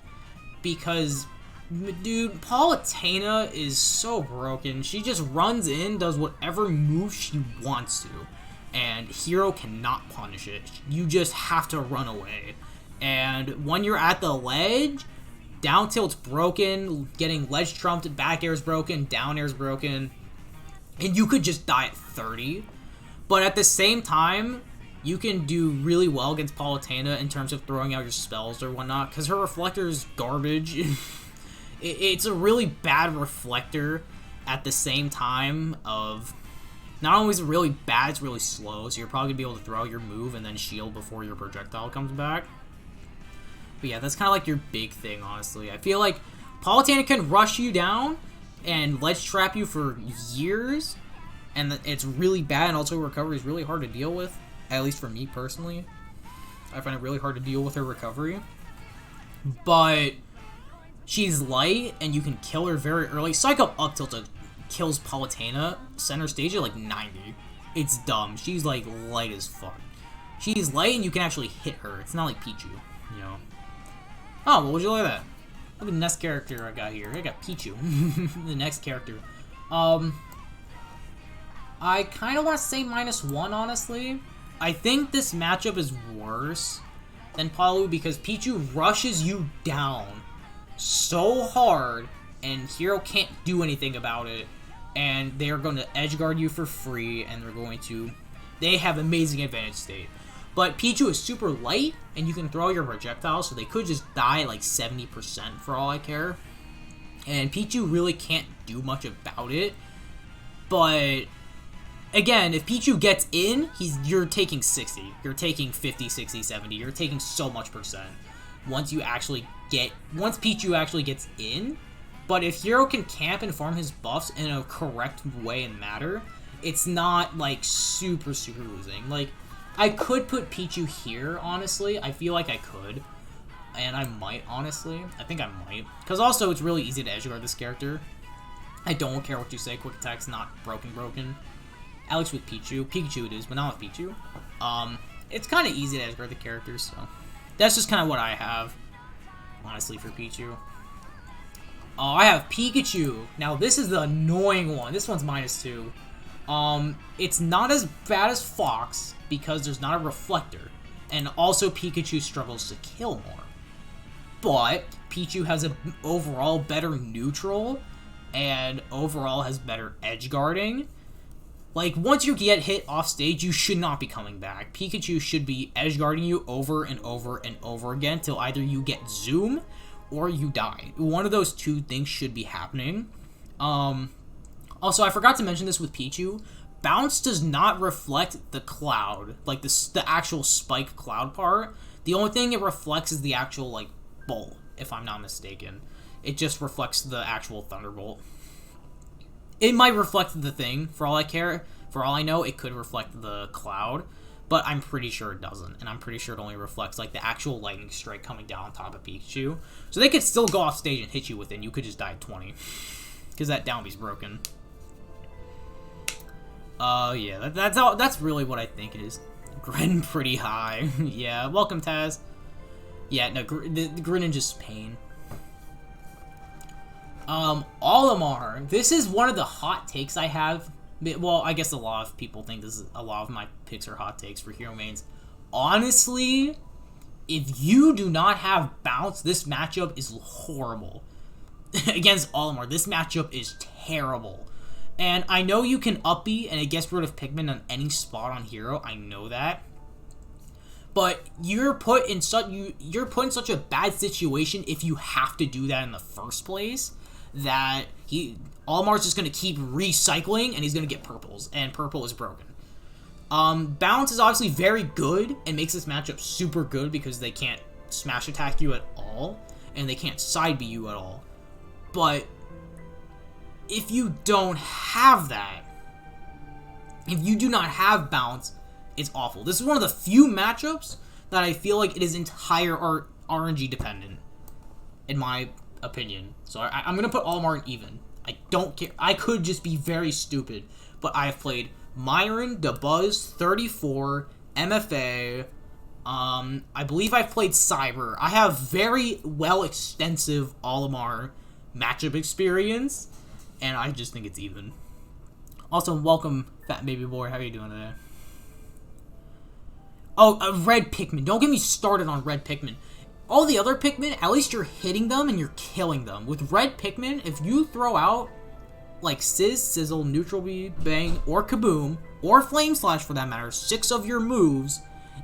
because dude, Palutena is so broken. She just runs in, does whatever move she wants to, and Hero cannot punish it. You just have to run away. And when you're at the ledge, down tilt's broken, getting ledge trumped, back air's broken, down air's broken, and you could just die at 30. But at the same time, you can do really well against Palutena in terms of throwing out your spells or whatnot, because her reflector's garbage. It's a really bad reflector at the same time of... Not only is it really bad, it's really slow, so you're probably going to be able to throw out your move and then shield before your projectile comes back. But yeah, that's kind of like your big thing, honestly. I feel like Palutena can rush you down and ledge trap you for years, and it's really bad, and also recovery is really hard to deal with, at least for me personally. I find it really hard to deal with her recovery. But... she's light, and you can kill her very early. Psycho up tilt kills Palutena center stage at like 90. It's dumb. She's like light as fuck. She's light, and you can actually hit her. It's not like Pichu, you know. Oh, well, would you like that? Look at the next character I got here. I got Pichu. The next character. I kind of want to say -1, honestly. I think this matchup is worse than Palu because Pichu rushes you down so hard, and Hero can't do anything about it, and they're going to edgeguard you for free, and they have amazing advantage state. But Pichu is super light, and you can throw your projectiles, so they could just die like 70% for all I care. And Pichu really can't do much about it. But again, if Pichu gets in, you're taking 60. You're taking 50, 60, 70. You're taking so much percent once Pichu actually gets in. But if Hero can camp and farm his buffs in a correct way and matter, it's not like super losing. Like, I could put Pichu here, honestly. I feel like I could. And I might, honestly. I think I might. Because also, it's really easy to edgeguard this character. I don't care what you say. Quick attack's not broken. At least with Pichu. Pikachu it is, but not with Pichu. It's kind of easy to edgeguard the characters, so... That's just kind of what I have, honestly, for Pichu. Oh, I have Pikachu. Now, this is the annoying one. This one's -2. It's not as bad as Fox, because there's not a reflector. And also, Pikachu struggles to kill more. But, Pichu has an overall better neutral, and overall has better edge guarding. Like, once you get hit off stage, you should not be coming back. Pikachu should be edge guarding you over and over and over again till either you get Zoom or you die. One of those two things should be happening. Also, I forgot to mention this with Pichu. Bounce does not reflect the cloud, like the actual spike cloud part. The only thing it reflects is the actual, like, bolt, if I'm not mistaken. It just reflects the actual Thunderbolt. It might reflect the thing, for all I care. For all I know, it could reflect the cloud, but I'm pretty sure it doesn't, and I'm pretty sure it only reflects, like, the actual lightning strike coming down on top of Pikachu. So they could still go off stage and hit you with it, and you could just die at 20. Because that down B's broken. Yeah, that's really what I think it is. Grin pretty high. Yeah, welcome, Taz. Yeah, no, the Greninja's pain. Olimar. This is one of the hot takes I have. Well, I guess a lot of people think a lot of my picks are hot takes for hero mains. Honestly, if you do not have bounce, this matchup is horrible. Against Olimar, this matchup is terrible. And I know you can up B and it gets rid of Pikmin on any spot on hero. I know that. But you're put in such a bad situation if you have to do that in the first place, that Olimar's just going to keep recycling, and he's going to get purples, and purple is broken. Bounce is obviously very good, and makes this matchup super good, because they can't smash attack you at all, and they can't side B you at all. But if you don't have that, if you do not have bounce, it's awful. This is one of the few matchups that I feel like it is entire RNG dependent, in my opinion. So I'm going to put Olimar in even. I don't care. I could just be very stupid, but I have played Myron, DeBuzz, 34, MFA, I believe I've played Cyber. I have very extensive Olimar matchup experience, and I just think it's even. Also, welcome, Fat Baby Boy. How are you doing today? Oh, red Pikmin. Don't get me started on red Pikmin. All the other Pikmin, at least you're hitting them and you're killing them. With red Pikmin, if you throw out, like, Sizz, Sizzle, Neutral Bee, Bang, or Kaboom, or Flame Slash for that matter, 6 of your moves,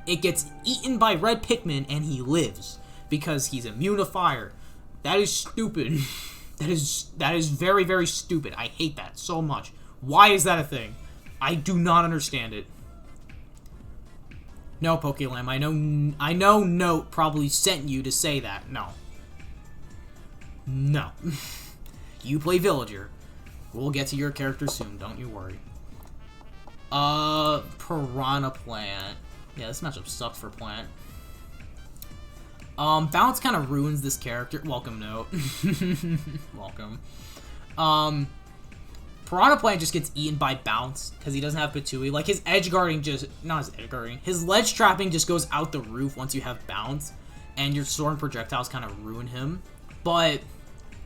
it gets eaten by red Pikmin and he lives. Because he's immune to fire. That is stupid. That is very, very stupid. I hate that so much. Why is that a thing? I do not understand it. No, Pokelam, I know Note probably sent you to say that. No. No. You play Villager. We'll get to your character soon, don't you worry. Piranha Plant. Yeah, this matchup sucks for Plant. Bounce kind of ruins this character. Welcome, Note. Welcome. Piranha Plant just gets eaten by Bounce because he doesn't have Patui. Like, his edge guarding his ledge trapping just goes out the roof once you have Bounce, and your sword and projectiles kind of ruin him. But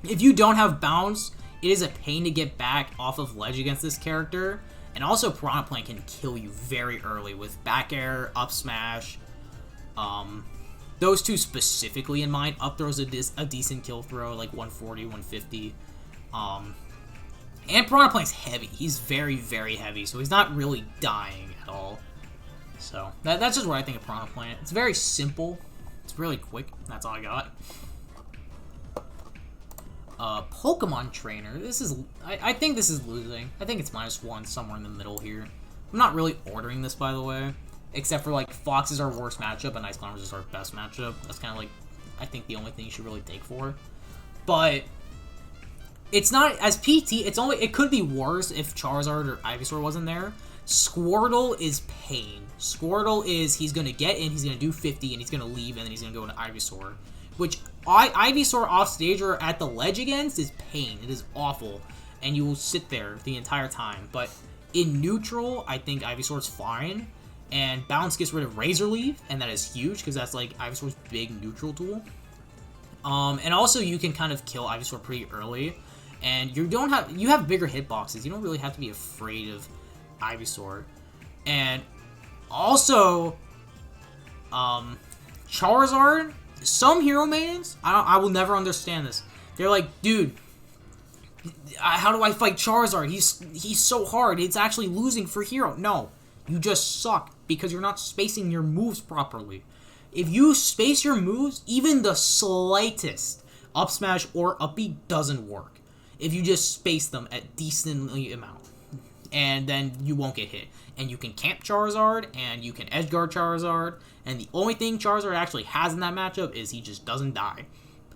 if you don't have Bounce, it is a pain to get back off of ledge against this character. And also, Piranha Plant can kill you very early with back air, up smash. Those two specifically in mind. Up throws a decent kill throw, like 140, 150. And Piranha Plant's heavy. He's very, very heavy, so he's not really dying at all. So, that's just what I think of Piranha Plant. It's very simple. It's really quick. That's all I got. Pokemon Trainer. This is... I think this is losing. I think it's -1 somewhere in the middle here. I'm not really ordering this, by the way. Except for, like, Fox is our worst matchup and Ice Climbers is our best matchup. That's kind of, like, I think the only thing you should really take for. But... it's not, as PT, it could be worse if Charizard or Ivysaur wasn't there. Squirtle is pain. Squirtle is, he's going to get in, he's going to do 50, and he's going to leave, and then he's going to go into Ivysaur. which Ivysaur off stage or at the ledge against is pain. It is awful, and you will sit there the entire time. But in neutral, I think Ivysaur's fine, and Bounce gets rid of Razor Leaf, and that is huge because that's like Ivysaur's big neutral tool. And also you can kind of kill Ivysaur pretty early, and you have bigger hitboxes. You don't really have to be afraid of Ivysaur. And also, Charizard, some hero mains, I will never understand this. They're like, dude, how do I fight Charizard? He's so hard. It's actually losing for hero. No, you just suck because you're not spacing your moves properly. If you space your moves, even the slightest up smash or up B doesn't work. If you just space them at decently amount, and then you won't get hit. And you can camp Charizard, and you can edgeguard Charizard, and the only thing Charizard actually has in that matchup is he just doesn't die.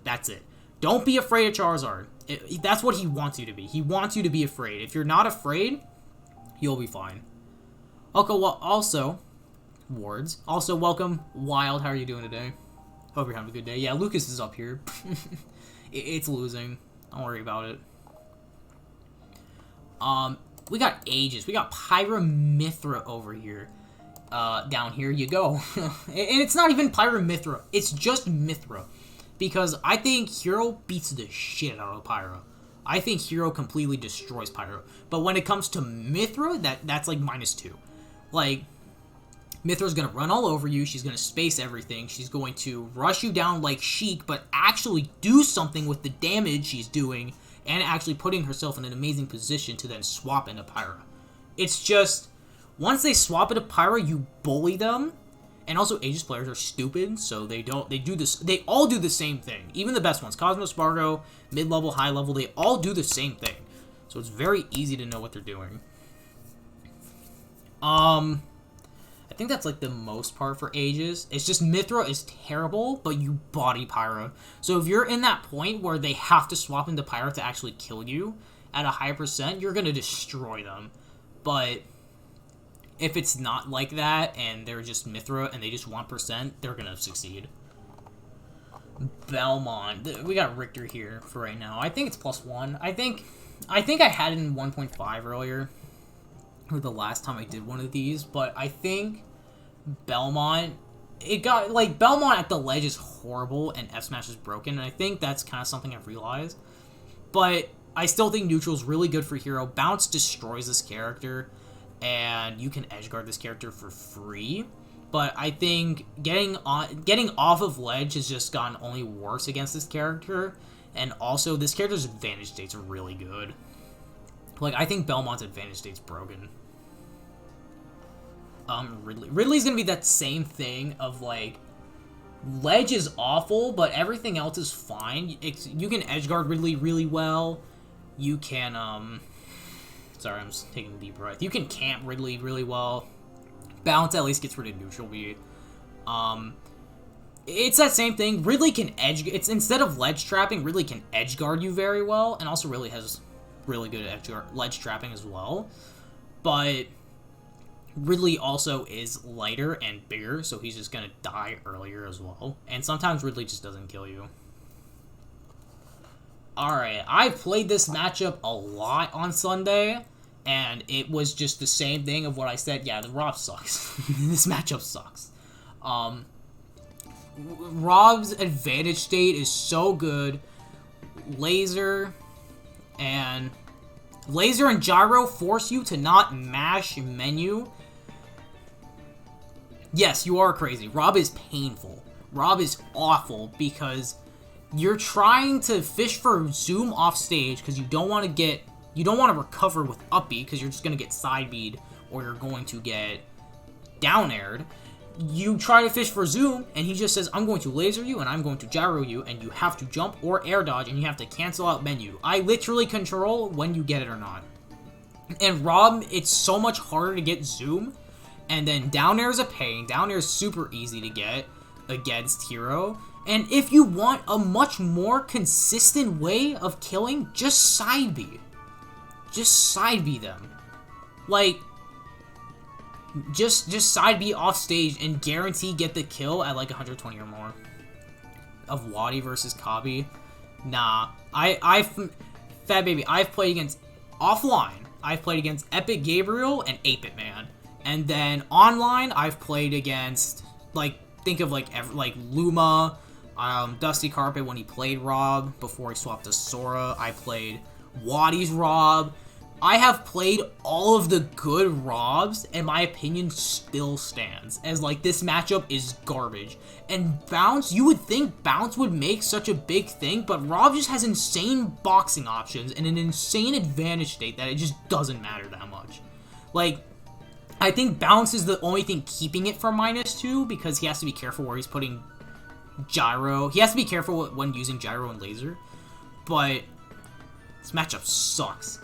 That's it. Don't be afraid of Charizard. That's what he wants you to be. He wants you to be afraid. If you're not afraid, you'll be fine. Okay, well, also, wards. Also, welcome, Wild. How are you doing today? Hope you're having a good day. Yeah, Lucas is up here. It's losing. Don't worry about it. We got Aegis. We got Pyramithra over here. Down here you go. And it's not even Pyramithra. It's just Mithra. Because I think Hero beats the shit out of Pyra. I think Hero completely destroys Pyra. But when it comes to Mithra, that's like -2. Like, Mithra's gonna run all over you. She's gonna space everything. She's going to rush you down like Sheik, but actually do something with the damage she's doing, and actually putting herself in an amazing position to then swap into Pyra. It's just, once they swap into Pyra, you bully them. And also, Aegis players are stupid, so they all do the same thing. Even the best ones, Cosmos, Spargo, mid-level, high-level, they all do the same thing. So it's very easy to know what they're doing. I think that's like the most part for Aegis. It's just Mithra is terrible, but you body Pyra. So if you're in that point where they have to swap into Pyra to actually kill you at a high percent, you're going to destroy them. But if it's not like that, and they're just Mithra, and they just want percent, they're gonna succeed. Belmont. We got Richter here for right now. I think it's +1. I think I had it in 1.5 earlier, or the last time I did one of these, but I think Belmont, Belmont at the ledge is horrible, and F-Smash is broken, and I think that's kind of something I've realized. But I still think Neutral's really good for Hero. Bounce destroys this character, and you can edgeguard this character for free. But I think getting off of ledge has just gotten only worse against this character. And also, this character's advantage state's really good. Like, I think Belmont's advantage state's broken. Ridley's gonna be that same thing of, like, ledge is awful, but everything else is fine. You can edgeguard Ridley really well. You can, sorry, I'm just taking a deep breath. You can camp Ridley really well. Bounce at least gets rid of neutral B. It's that same thing. Ridley can instead of ledge trapping, Ridley can edge guard you very well, and also Ridley has really good ledge trapping as well. But Ridley also is lighter and bigger, so he's just gonna die earlier as well. And sometimes Ridley just doesn't kill you. Alright, I played this matchup a lot on Sunday, and it was just the same thing of what I said. Yeah, the Rob sucks. This matchup sucks. Rob's advantage state is so good. Laser and Gyro force you to not mash menu. Yes, you are crazy. Rob is painful. Rob is awful because you're trying to fish for zoom off stage because you don't want to recover with up B because you're just going to get side B'd or you're going to get down aired. You try to fish for zoom, and he just says, I'm going to laser you, and I'm going to gyro you, and you have to jump or air dodge, and you have to cancel out menu. I literally control when you get it or not. And Rob, it's so much harder to get zoom, and then down air is a pain. Down air is super easy to get against Hero. And if you want a much more consistent way of killing, just side B. Just side B them. Like, just side B off stage and guarantee get the kill at like 120 or more. of Wadi versus Kabi. Nah, Fat Baby, I've played against offline. I've played against Epic Gabriel and 8-Bit Man, and then online I've played against think of Luma, Dusty Carpet when he played Rob before he swapped to Sora. I played Wadi's Rob. I have played all of the good Robs, and my opinion still stands as this matchup is garbage. And Bounce, you would think Bounce would make such a big thing, but Rob just has insane boxing options and an insane advantage state that it just doesn't matter that much. I think Bounce is the only thing keeping it from -2 because he has to be careful where he's putting Gyro. He has to be careful when using Gyro and Laser, but this matchup sucks.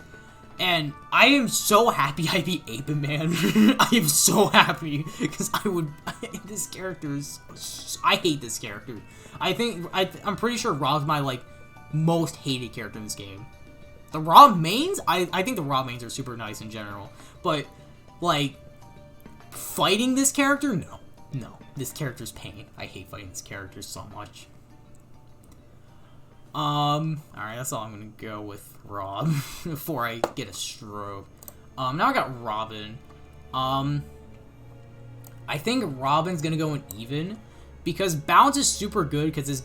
And I am so happy I beat 8-Bit Man. I am so happy because this character is, I hate this character. I'm pretty sure Rob's my most hated character in this game. The Rob mains, I think the Rob mains are super nice in general, but fighting this character, no, this character's pain. I hate fighting this character so much. Alright, that's all I'm gonna go with Rob before I get a stroke. Now I got Robin. I think Robin's gonna go in even because Bounce is super good because it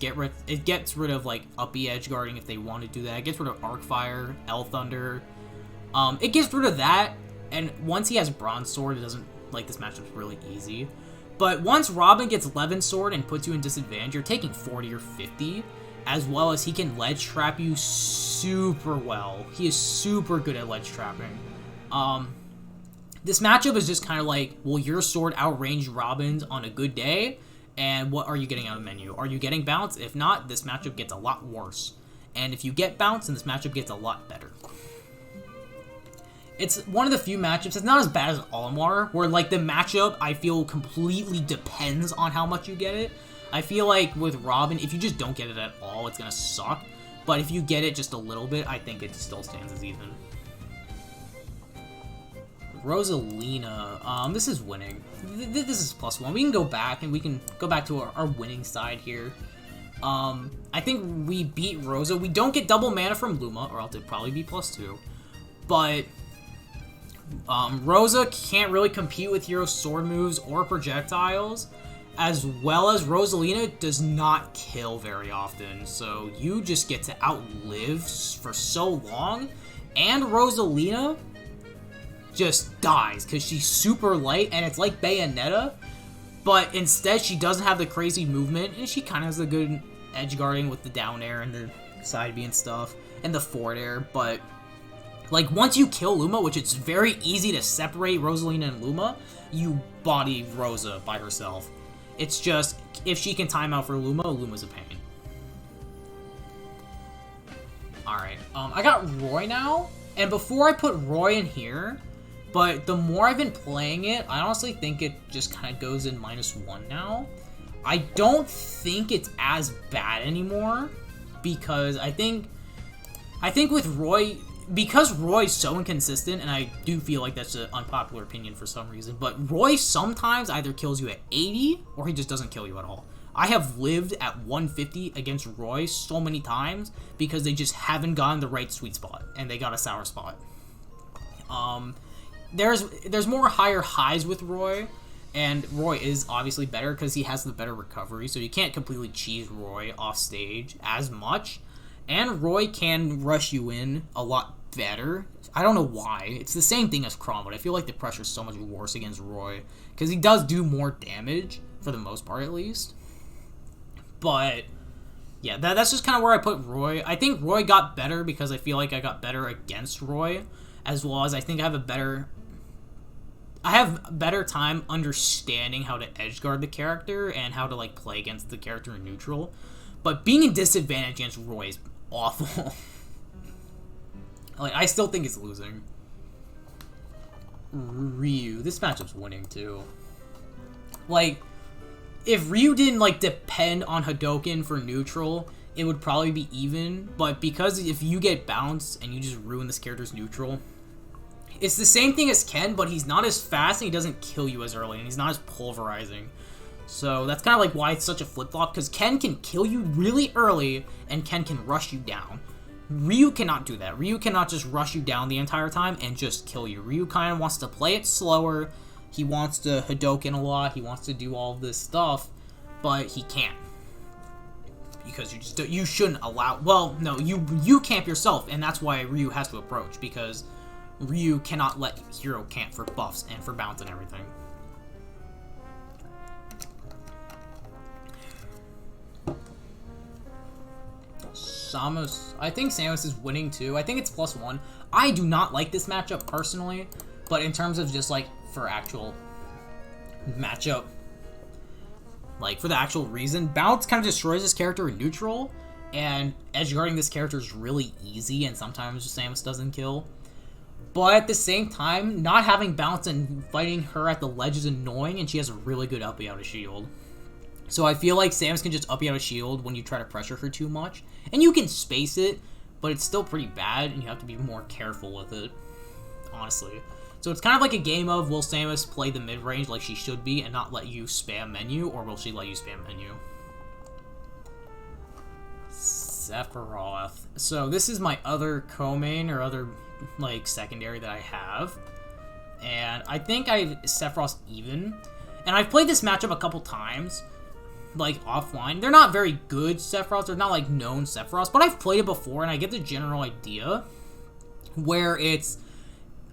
gets rid of uppy edge guarding if they want to do that. It gets rid of Arc Fire, L Thunder. It gets rid of that, and once he has Bronze Sword, it doesn't this matchup's really easy. But once Robin gets Levin Sword and puts you in disadvantage, you're taking 40 or 50. As well as he can ledge trap you super well. He is super good at ledge trapping. This matchup is just kind of will your sword outrange Robin's on a good day? And what are you getting out of the menu? Are you getting Bounce? If not, this matchup gets a lot worse. And if you get Bounce, then this matchup gets a lot better. It's one of the few matchups, it's not as bad as Olimar, where the matchup I feel completely depends on how much you get it. I feel with Robin, if you just don't get it at all, it's gonna suck. But if you get it just a little bit, I think it still stands as even. Rosalina, this is winning. This is +1. We can go back, and we can go back to our winning side here. I think we beat Rosa. We don't get double mana from Luma, or else it'd probably be +2. But Rosa can't really compete with Hero's sword moves or projectiles. As well as Rosalina does not kill very often, so you just get to outlive for so long, and Rosalina just dies, because she's super light, and it's like Bayonetta, but instead she doesn't have the crazy movement, and she kind of has the good edge guarding with the down air and the side B and stuff, and the forward air, but once you kill Luma, which it's very easy to separate Rosalina and Luma, you body Rosa by herself. It's just, if she can time out for Luma, Luma's a pain. Alright, I got Roy now, and before I put Roy in here, but the more I've been playing it, I honestly think it just kind of goes in -1 now. I don't think it's as bad anymore, because I think with Roy, because Roy's so inconsistent, and I do feel like that's an unpopular opinion for some reason, but Roy sometimes either kills you at 80, or he just doesn't kill you at all. I have lived at 150 against Roy so many times, because they just haven't gotten the right sweet spot, and they got a sour spot. There's more higher highs with Roy, and Roy is obviously better, because he has the better recovery, so you can't completely cheese Roy off stage as much. And Roy can rush you in a lot better. I don't know why. It's the same thing as Krom, but I feel like the pressure's so much worse against Roy. Because he does do more damage, for the most part at least. But, yeah, that's just kind of where I put Roy. I think Roy got better because I feel like I got better against Roy. As well as I think I have a better time understanding how to edgeguard the character and how to play against the character in neutral. But being in disadvantage against Roy is awful. I still think it's losing. Ryu. This matchup's winning, too. If Ryu didn't, depend on Hadoken for neutral, it would probably be even. But because if you get bounced and you just ruin this character's neutral, it's the same thing as Ken, but he's not as fast and he doesn't kill you as early, and he's not as pulverizing. So that's kind of like why it's such a flip-flop, because Ken can kill you really early, and Ken can rush you down. Ryu cannot do that. Ryu cannot just rush you down the entire time and just kill you. Ryu kind of wants to play it slower. He wants to Hadouken a lot. He wants to do all of this stuff, but he can't. Because you shouldn't allow... Well, no, you camp yourself, and that's why Ryu has to approach, because Ryu cannot let Hero camp for buffs and for bounce and everything. Samus... I think Samus is winning, too. I think it's +1. I do not like this matchup, personally, but in terms of just, like, for actual matchup... Like, for the actual reason, Bounce kind of destroys this character in neutral, and edgeguarding this character is really easy, and sometimes Samus doesn't kill. But at the same time, not having Bounce and fighting her at the ledge is annoying, and she has a really good uppy out of shield. So I feel like Samus can just uppy out of shield when you try to pressure her too much. And you can space it, but it's still pretty bad, and you have to be more careful with it, honestly. So it's kind of like a game of, will Samus play the mid-range like she should be and not let you spam menu, or will she let you spam menu? Sephiroth. So this is my other co-main, or other, like, secondary that I have. And I think Sephiroth's even. And I've played this matchup a couple times, like, offline. They're not very good Sephiroths, they're not, like, known Sephiroths, but I've played it before, and I get the general idea, where it's...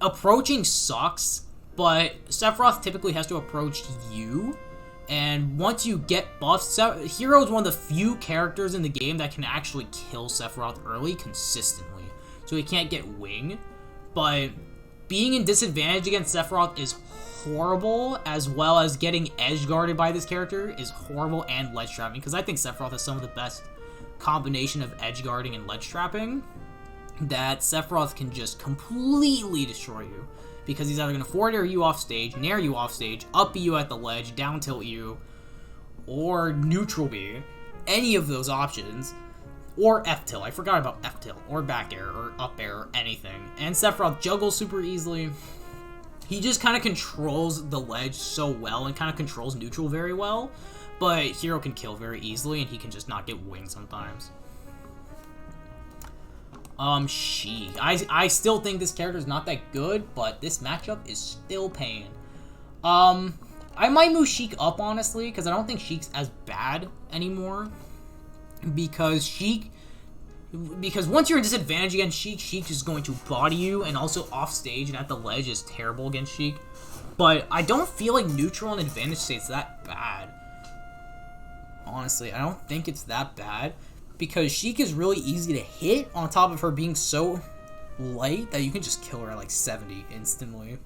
Approaching sucks, but Sephiroth typically has to approach you, and once you get buffed, Hero is one of the few characters in the game that can actually kill Sephiroth early consistently, so he can't get wing, but being in disadvantage against Sephiroth is horrible, as well as getting edge guarded by this character is horrible, and ledge trapping, because I think Sephiroth has some of the best combination of edge guarding and ledge trapping, that Sephiroth can just completely destroy you, because he's either going to forward air you off stage, nair you off stage, up you at the ledge, down tilt you, or neutral B, any of those options, or F tilt. I forgot about F tilt, or back air, or up air, or anything. And Sephiroth juggles super easily. He just kind of controls the ledge so well, and kind of controls neutral very well, but Hero can kill very easily, and he can just not get winged sometimes. Sheik. I still think this character is not that good, but this matchup is still pain. I might move Sheik up, honestly, because I don't think Sheik's as bad anymore. Because once you're in disadvantage against Sheik, Sheik is going to body you, and also off stage and at the ledge is terrible against Sheik. But I don't feel like neutral and advantage state's that bad. Honestly, I don't think it's that bad. Because Sheik is really easy to hit, on top of her being so light that you can just kill her at like 70 instantly.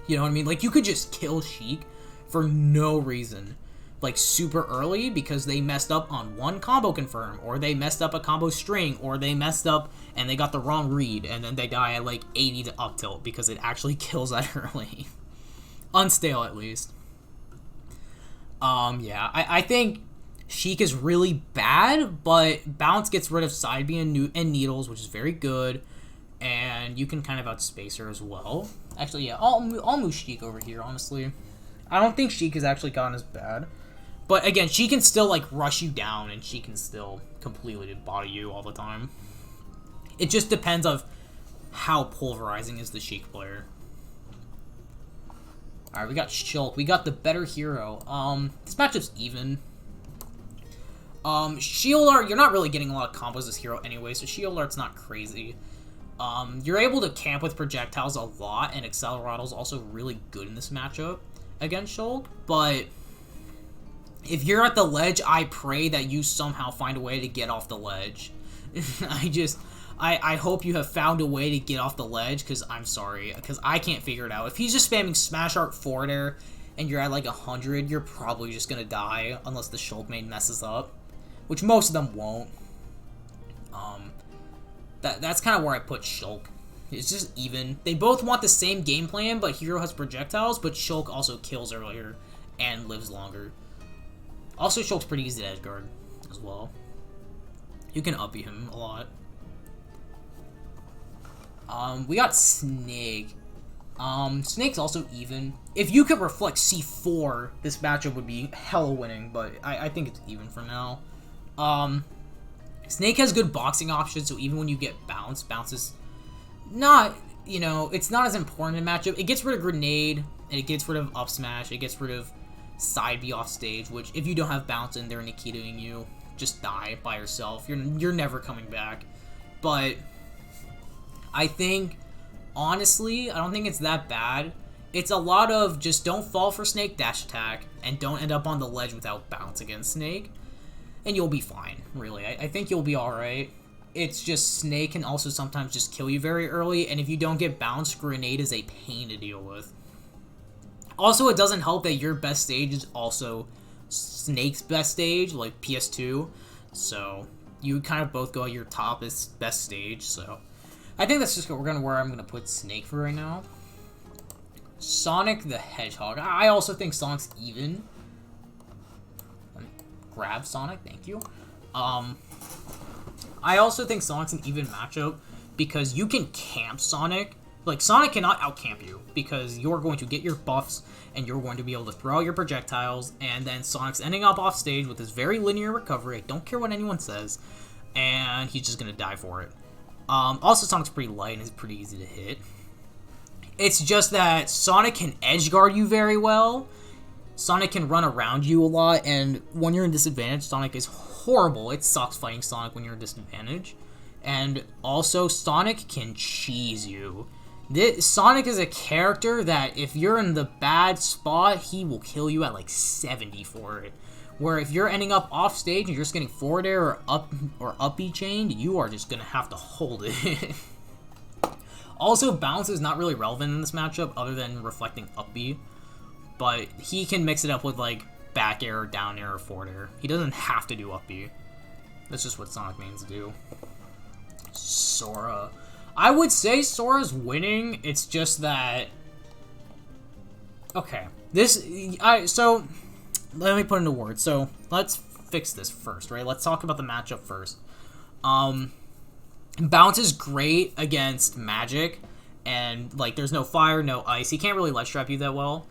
You know what I mean? Like, you could just kill Sheik for no reason. Like, super early, because they messed up on one combo confirm, or they messed up a combo string, or they messed up and they got the wrong read, and then they die at like 80 to up tilt, because it actually kills that early. Unstale, at least. Yeah, I think... Sheik is really bad, but Bounce gets rid of side B and needles, which is very good, and you can kind of outspace her as well. Actually, yeah, I'll move Sheik over here, honestly. I don't think Sheik has actually gotten as bad. But again, she can still, like, rush you down, and she can still completely body you all the time. It just depends of how pulverizing is the Sheik player. Alright, we got Shulk. We got the better hero. This matchup's even. Shield Art, you're not really getting a lot of combos this hero anyway, so Shield Art's not crazy. You're able to camp with projectiles a lot, and Accelerottle's also really good in this matchup against Shulk, but if you're at the ledge, I pray that you somehow find a way to get off the ledge. I hope you have found a way to get off the ledge, because I'm sorry, because I can't figure it out. If he's just spamming Smash Art forward air, and you're at like 100, you're probably just gonna die, unless the Shulk main messes up. Which most of them won't. That's kind of where I put Shulk. It's just even. They both want the same game plan, but Hero has projectiles, but Shulk also kills earlier and lives longer. Also, Shulk's pretty easy to edgeguard as well. You can uppy him a lot. We got Snake. Snake's also even. If you could reflect C4, this matchup would be hella winning, but I think it's even for now. Snake has good boxing options, so even when you get bounce is not, you know, it's not as important in a matchup. It gets rid of grenade, and it gets rid of up smash, it gets rid of side B off stage, which if you don't have bounce and they're Nikitoing you, just die by yourself. You're never coming back. But I think, honestly, I don't think it's that bad. It's a lot of just don't fall for Snake dash attack and don't end up on the ledge without bounce against Snake, and you'll be fine, really. I think you'll be alright. It's just Snake can also sometimes just kill you very early, and if you don't get bounce, grenade is a pain to deal with. Also, it doesn't help that your best stage is also Snake's best stage, like PS2, so you kind of both go at your top as best stage, so I think that's just where I'm gonna put Snake for right now. Sonic the Hedgehog. I also think Sonic's even. Let me grab Sonic, thank you. I also think Sonic's an even matchup because you can camp Sonic. Like, Sonic cannot outcamp you because you're going to get your buffs and you're going to be able to throw out your projectiles, and then Sonic's ending up off stage with this very linear recovery. I don't care what anyone says, and he's just going to die for it. Also, Sonic's pretty light and is pretty easy to hit. It's just that Sonic can edge guard you very well. Sonic can run around you a lot, and when you're in disadvantage, Sonic is horrible. It sucks fighting Sonic when you're in disadvantage. And also, Sonic can cheese you. Sonic is a character that if you're in the bad spot, he will kill you at like 70 for it. Where if you're ending up off stage and you're just getting forward air or up B chained, you are just gonna have to hold it. Also, bounce is not really relevant in this matchup other than reflecting up B, but he can mix it up with like back air, down air, or forward air. He doesn't have to do up B. That's just what Sonic mains do. Sora. I would say Sora's winning. It's just that. Okay, so let me put into words. So let's fix this first, right? Let's talk about the matchup first. Bounce is great against Magic, and like there's no fire, no ice. He can't really ledge trap you that well.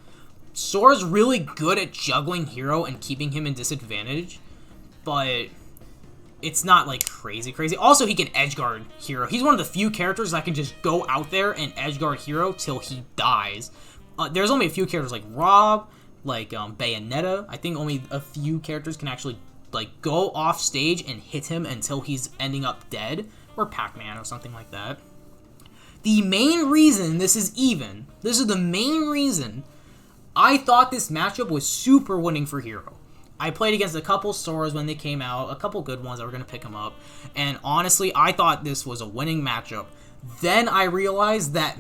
Sora's really good at juggling Hero and keeping him in disadvantage, but it's not like crazy. Also, he can edgeguard Hero. He's one of the few characters that can just go out there and edgeguard Hero till he dies. There's only a few characters like Rob, like Bayonetta. I think only a few characters can actually like go off stage and hit him until he's ending up dead, or Pac-Man or something like that. The main reason this is even, this is the main reason I thought this matchup was super winning for Hero. I played against a couple Soras when they came out, a couple good ones that were going to pick him up, and honestly, I thought this was a winning matchup. Then I realized that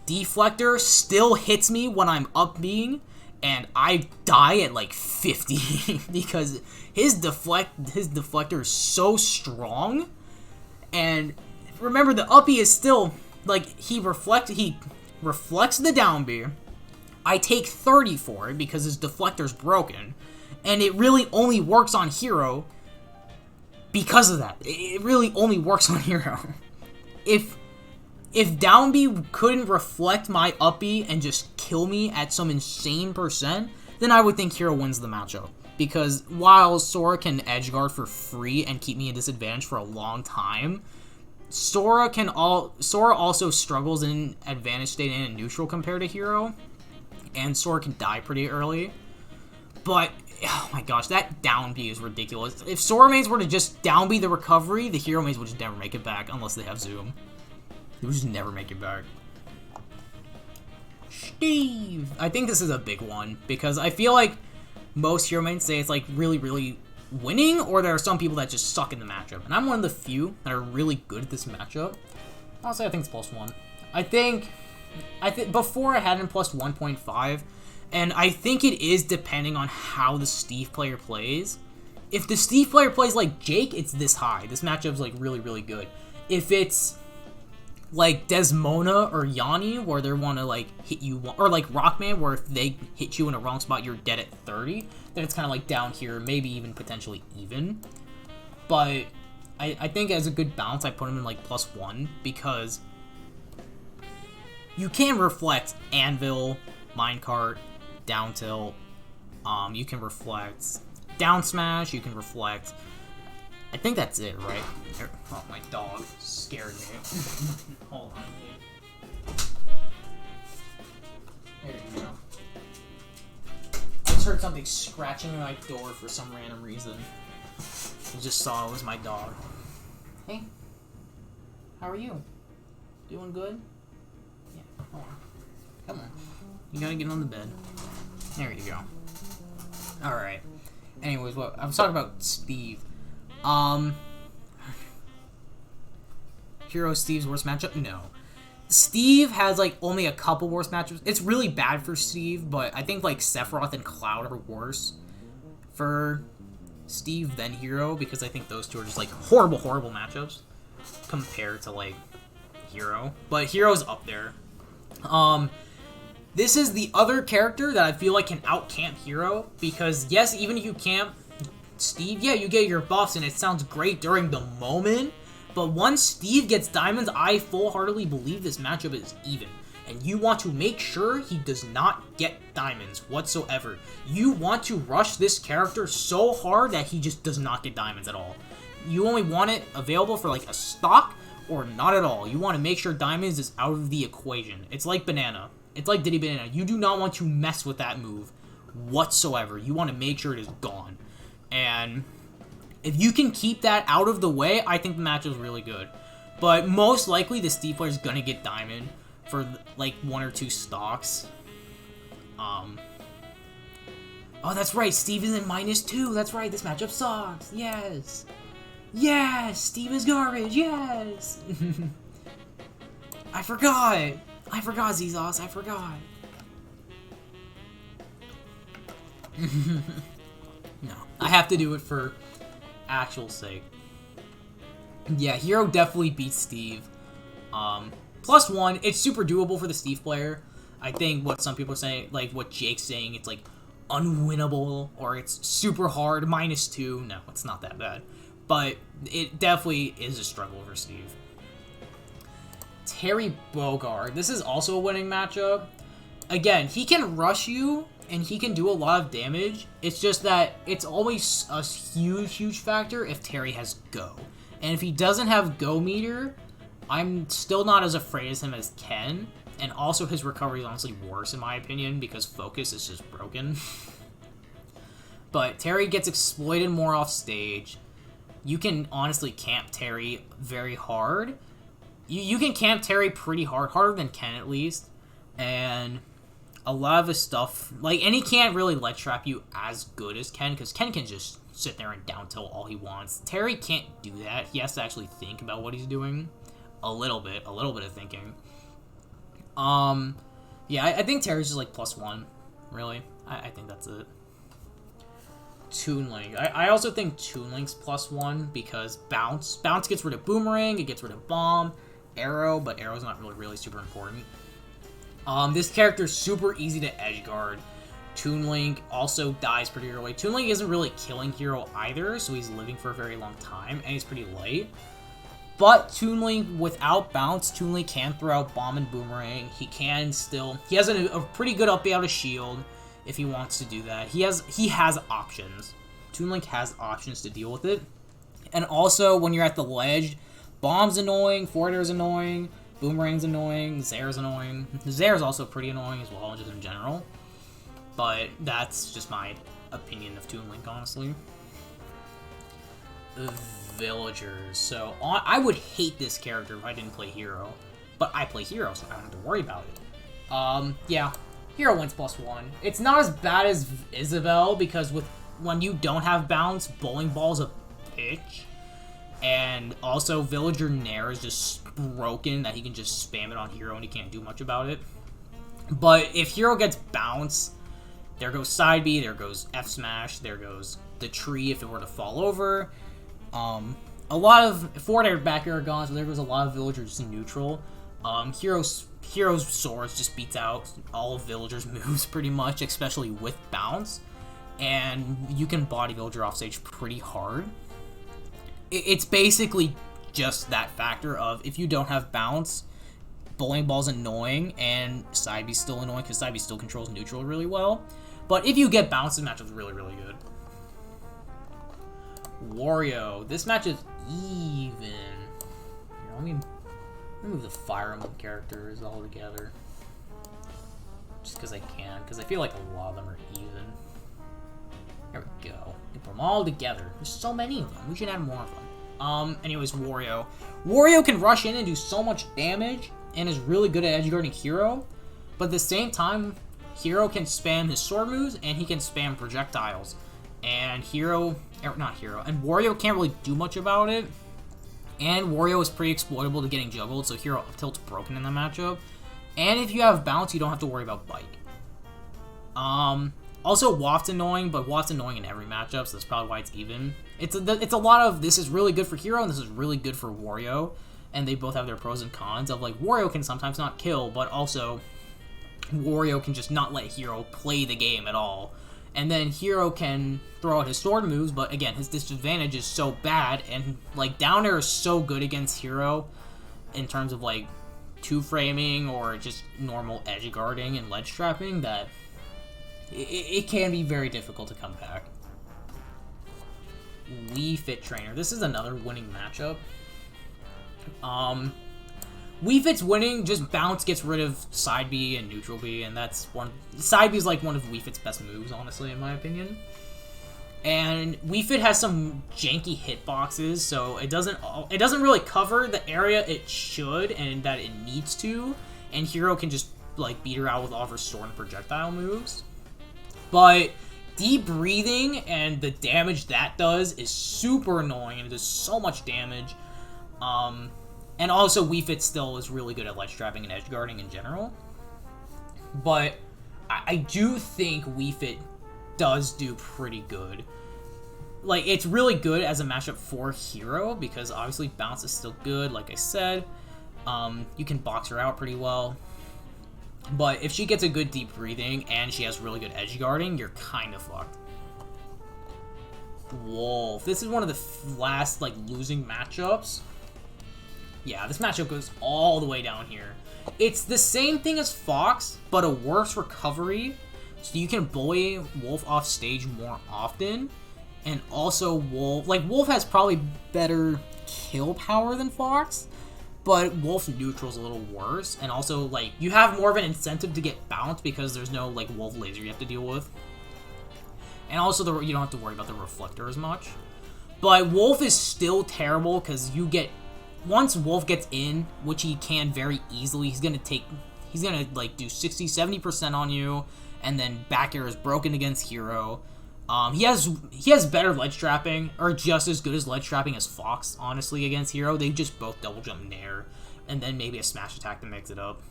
Deflector still hits me when I'm up being, and I die at like 50 because his deflector is so strong. And remember, the uppy is still like he reflects the down B. I take 30 for it because his deflector's broken, and it really only works on Hero because of that. It really only works on Hero. If down B couldn't reflect my up B and just kill me at some insane percent, then I would think Hero wins the matchup. Because while Sora can edgeguard for free and keep me in disadvantage for a long time, Sora also struggles in advantage state and in neutral compared to Hero, and Sora can die pretty early. But oh my gosh, that down B is ridiculous. If Sora mains were to just down B the recovery, the Hero mains would just never make it back unless they have Zoom. They would just never make it back. Steve! I think this is a big one because I feel like most Hero mains say it's like really, really winning, or there are some people that just suck in the matchup. And I'm one of the few that are really good at this matchup. Honestly, I think it's +1. I think before I had him plus 1.5, and I think it is depending on how the Steve player plays. If the Steve player plays like Jake, it's this high. This matchup's like really, really good. If it's like Desmona or Yanni, where they want to like hit you, or like Rockman, where if they hit you in a wrong spot, you're dead at 30, then it's kind of like down here, maybe even potentially even. But I think as a good balance, I put him in like +1 because You can reflect Anvil, Minecart, Down Tilt. You can reflect Down Smash. You can reflect. I think that's it, right? Oh, my dog scared me. Hold on. There you go. I just heard something scratching at my door for some random reason. I just saw it was my dog. Hey, how are you? Doing good? Yeah, come on. Come on. You gotta get on the bed. There you go. Alright. Anyways, what I was talking about Steve. Hero Steve's worst matchup? No. Steve has, like, only a couple worst matchups. It's really bad for Steve, but I think, like, Sephiroth and Cloud are worse for Steve than Hero, because I think those two are just, like, horrible, horrible matchups compared to, like, Hero. But Hero's up there. This is the other character that I feel like can out-camp Hero, because, yes, even if you camp Steve, yeah, you get your buffs, and it sounds great during the moment, but once Steve gets diamonds, I full-heartedly believe this matchup is even. And you want to make sure he does not get diamonds whatsoever. You want to rush this character so hard that he just does not get diamonds at all. You only want it available for like a stock or not at all. You want to make sure diamonds is out of the equation. It's like Banana. It's like Diddy Banana. You do not want to mess with that move whatsoever. You want to make sure it is gone. And if you can keep that out of the way, I think the match is really good. But most likely, the Steve player is going to get diamond for, like, 1 or 2 stocks. Oh, that's right. Steve is in -2. That's right. This matchup sucks. Yes. Yes. Steve is garbage. Yes. I forgot. I forgot, Zezos. I forgot. No. I have to do it for actual sake. Yeah, Hero definitely beats Steve. +1, it's super doable for the Steve player. I think what some people are saying, like what Jake's saying, it's like unwinnable or it's super hard. -2, no, it's not that bad. But it definitely is a struggle for Steve. Terry Bogard. This is also a winning matchup. Again, he can rush you and he can do a lot of damage. It's just that it's always a huge, huge factor if Terry has Go. And if he doesn't have Go meter, I'm still not as afraid as him as Ken. And also his recovery is honestly worse in my opinion because focus is just broken. But Terry gets exploited more off stage. You can honestly camp Terry very hard. You can camp Terry pretty hard, harder than Ken at least. And a lot of his stuff, like, and he can't really ledge trap you as good as Ken, because Ken can just sit there and down tilt all he wants. Terry can't do that. He has to actually think about what he's doing. A little bit of thinking. Yeah, I think Terry's just like +1, really. I think that's it. Toon Link. I also think Toon Link's +1 because Bounce. Bounce gets rid of Boomerang, it gets rid of Bomb, Arrow, but Arrow's not really super important. This character's super easy to edgeguard. Toon Link also dies pretty early. Toon Link isn't really killing Hero either, so he's living for a very long time, and he's pretty light. But Toon Link, without Bounce, Toon Link can throw out Bomb and Boomerang. He can still... He has a pretty good up out of Shield if he wants to do that. He has options. Toon Link has options to deal with it. And also, when you're at the ledge, Bomb's annoying, Forward Air's annoying, Boomerang's annoying, Zare's annoying. Zare's also pretty annoying as well, just in general. But that's just my opinion of Toon Link, honestly. Villagers. So, I would hate this character if I didn't play Hero. But I play Hero, so I don't have to worry about it. Yeah. Hero wins +1. It's not as bad as Isabelle, because when you don't have Bounce, Bowling Ball's a pitch. And also, Villager Nair is just broken, that he can just spam it on Hero and he can't do much about it. But if Hero gets Bounce, there goes Side B, there goes F Smash, there goes the tree if it were to fall over. A lot of forward air, back air are gone, so there goes a lot of villagers in neutral. Hero's Swords just beats out all of Villagers' moves pretty much, especially with Bounce. And you can body Villager off stage pretty hard. It's basically just that factor of if you don't have Bounce, Bowling Ball's annoying, and Side B's still annoying because Side B still controls neutral really well. But if you get bounced, this matchup's really, really good. Wario. This match is even. Here, let me move the Fire Emblem characters all together. Just because I can, because I feel like a lot of them are even. There we go. We put them all together. There's so many of them. We should add more of them. Anyways, Wario. Wario can rush in and do so much damage, and is really good at edgeguarding Hero. But at the same time, Hero can spam his sword moves, and he can spam projectiles. And and Wario can't really do much about it. And Wario is pretty exploitable to getting juggled, so Hero up tilt's broken in the matchup. And if you have bounce, you don't have to worry about bike. Also, Waft's annoying, but Waft's annoying in every matchup, so that's probably why it's even. It's a lot of, this is really good for Hero, and this is really good for Wario. And they both have their pros and cons of, like, Wario can sometimes not kill, but also Wario can just not let Hero play the game at all. And then Hero can throw out his sword moves, but again, his disadvantage is so bad, and, like, down air is so good against Hero in terms of, like, two-framing or just normal edge guarding and ledge trapping that it can be very difficult to come back. Wii Fit Trainer. This is another winning matchup. Wii Fit's winning, just bounce gets rid of Side B and Neutral B, and that's Side B is like one of Wii Fit's best moves, honestly, in my opinion. And Wii Fit has some janky hitboxes, so it doesn't really cover the area it should and that it needs to, and Hero can just like beat her out with all of her sword and projectile moves. But deep breathing and the damage that does is super annoying, and it does so much damage. And also Wii Fit still is really good at ledge trapping and edge guarding in general. But I do think Wii Fit does do pretty good. Like, it's really good as a matchup for Hero, because obviously bounce is still good, like I said. You can box her out pretty well. But if she gets a good deep breathing and she has really good edge guarding, you're kind of fucked. Wolf. This is one of the last, like, losing matchups. Yeah, this matchup goes all the way down here. It's the same thing as Fox, but a worse recovery. So you can bully Wolf off stage more often. And also Wolf has probably better kill power than Fox, but Wolf's neutral is a little worse. And also, like, you have more of an incentive to get bounced because there's no, like, Wolf laser you have to deal with. And also, you don't have to worry about the reflector as much. But Wolf is still terrible because you get... Once Wolf gets in, which he can very easily, he's gonna like do 60-70% on you, and then back air is broken against Hero. He has better ledge trapping, or just as good as ledge trapping as Fox, honestly, against Hero. They just both double jump nair, and then maybe a smash attack to mix it up.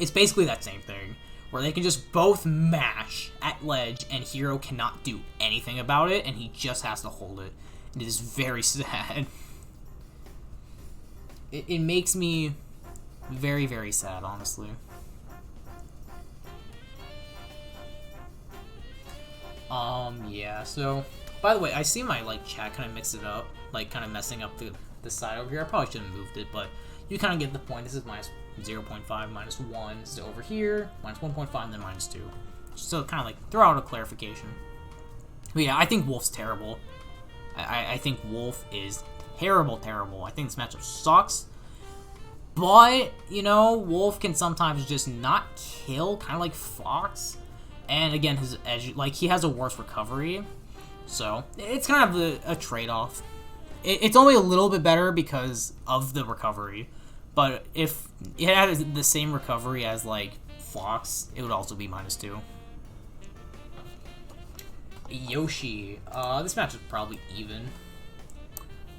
It's basically that same thing, where they can just both mash at ledge, and Hero cannot do anything about it, and he just has to hold it. And it is very sad. It makes me very, very sad, honestly. Yeah, so, by the way, I see my, like, chat kind of mix it up, like, kind of messing up the side over here. I probably shouldn't have moved it, but you kind of get the point. This is minus 0.5, minus 1, this is over here, minus 1.5, and then minus 2. So, kind of, like, throw out a clarification. But yeah, I think Wolf's terrible. I think Wolf is terrible. I think this matchup sucks. But, you know, Wolf can sometimes just not kill, kind of like Fox. And again, his edge, like, he has a worse recovery. So, it's kind of a trade-off. It's only a little bit better because of the recovery. But if it had the same recovery as, like, Fox, it would also be minus 2. Yoshi. This match is probably even.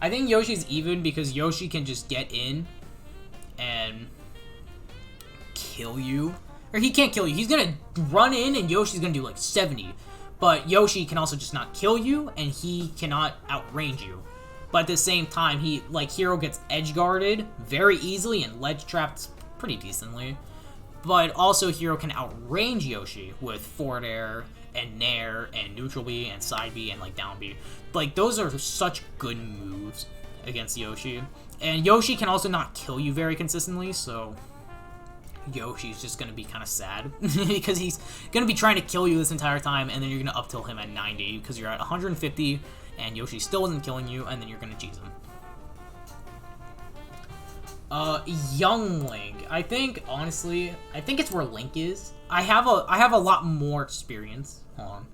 I think Yoshi's even because Yoshi can just get in and kill you. Or he can't kill you. He's gonna run in and Yoshi's gonna do like 70. But Yoshi can also just not kill you and he cannot outrange you. But at the same time, Hero gets edge guarded very easily and ledge trapped pretty decently. But also Hero can outrange Yoshi with forward air and nair and neutral B and side B and like down B. Like, those are such good moves against Yoshi. And Yoshi can also not kill you very consistently, so Yoshi's just gonna be kind of sad because he's gonna be trying to kill you this entire time, and then you're gonna up tilt him at 90 because you're at 150, and Yoshi still isn't killing you, and then you're gonna cheese him. Young Link. I think, honestly, I think it's where Link is. I have a lot more experience. Hold on.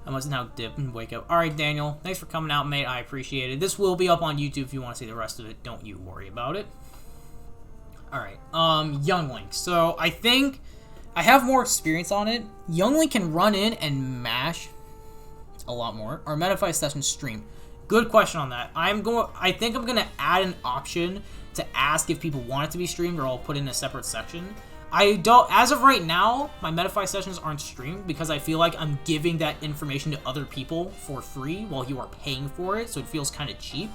I must now dip and wake up. Alright, Daniel. Thanks for coming out, mate. I appreciate it. This will be up on YouTube if you want to see the rest of it. Don't you worry about it. Alright. Young Link. So, I think I have more experience on it. Young Link can run in and mash a lot more. Our Metafy session stream. Good question on that. I think I'm gonna add an option to ask if people want it to be streamed, or I'll put in a separate section. I don't, as of right now, my Metafy sessions aren't streamed because I feel like I'm giving that information to other people for free while you are paying for it, so it feels kind of cheap.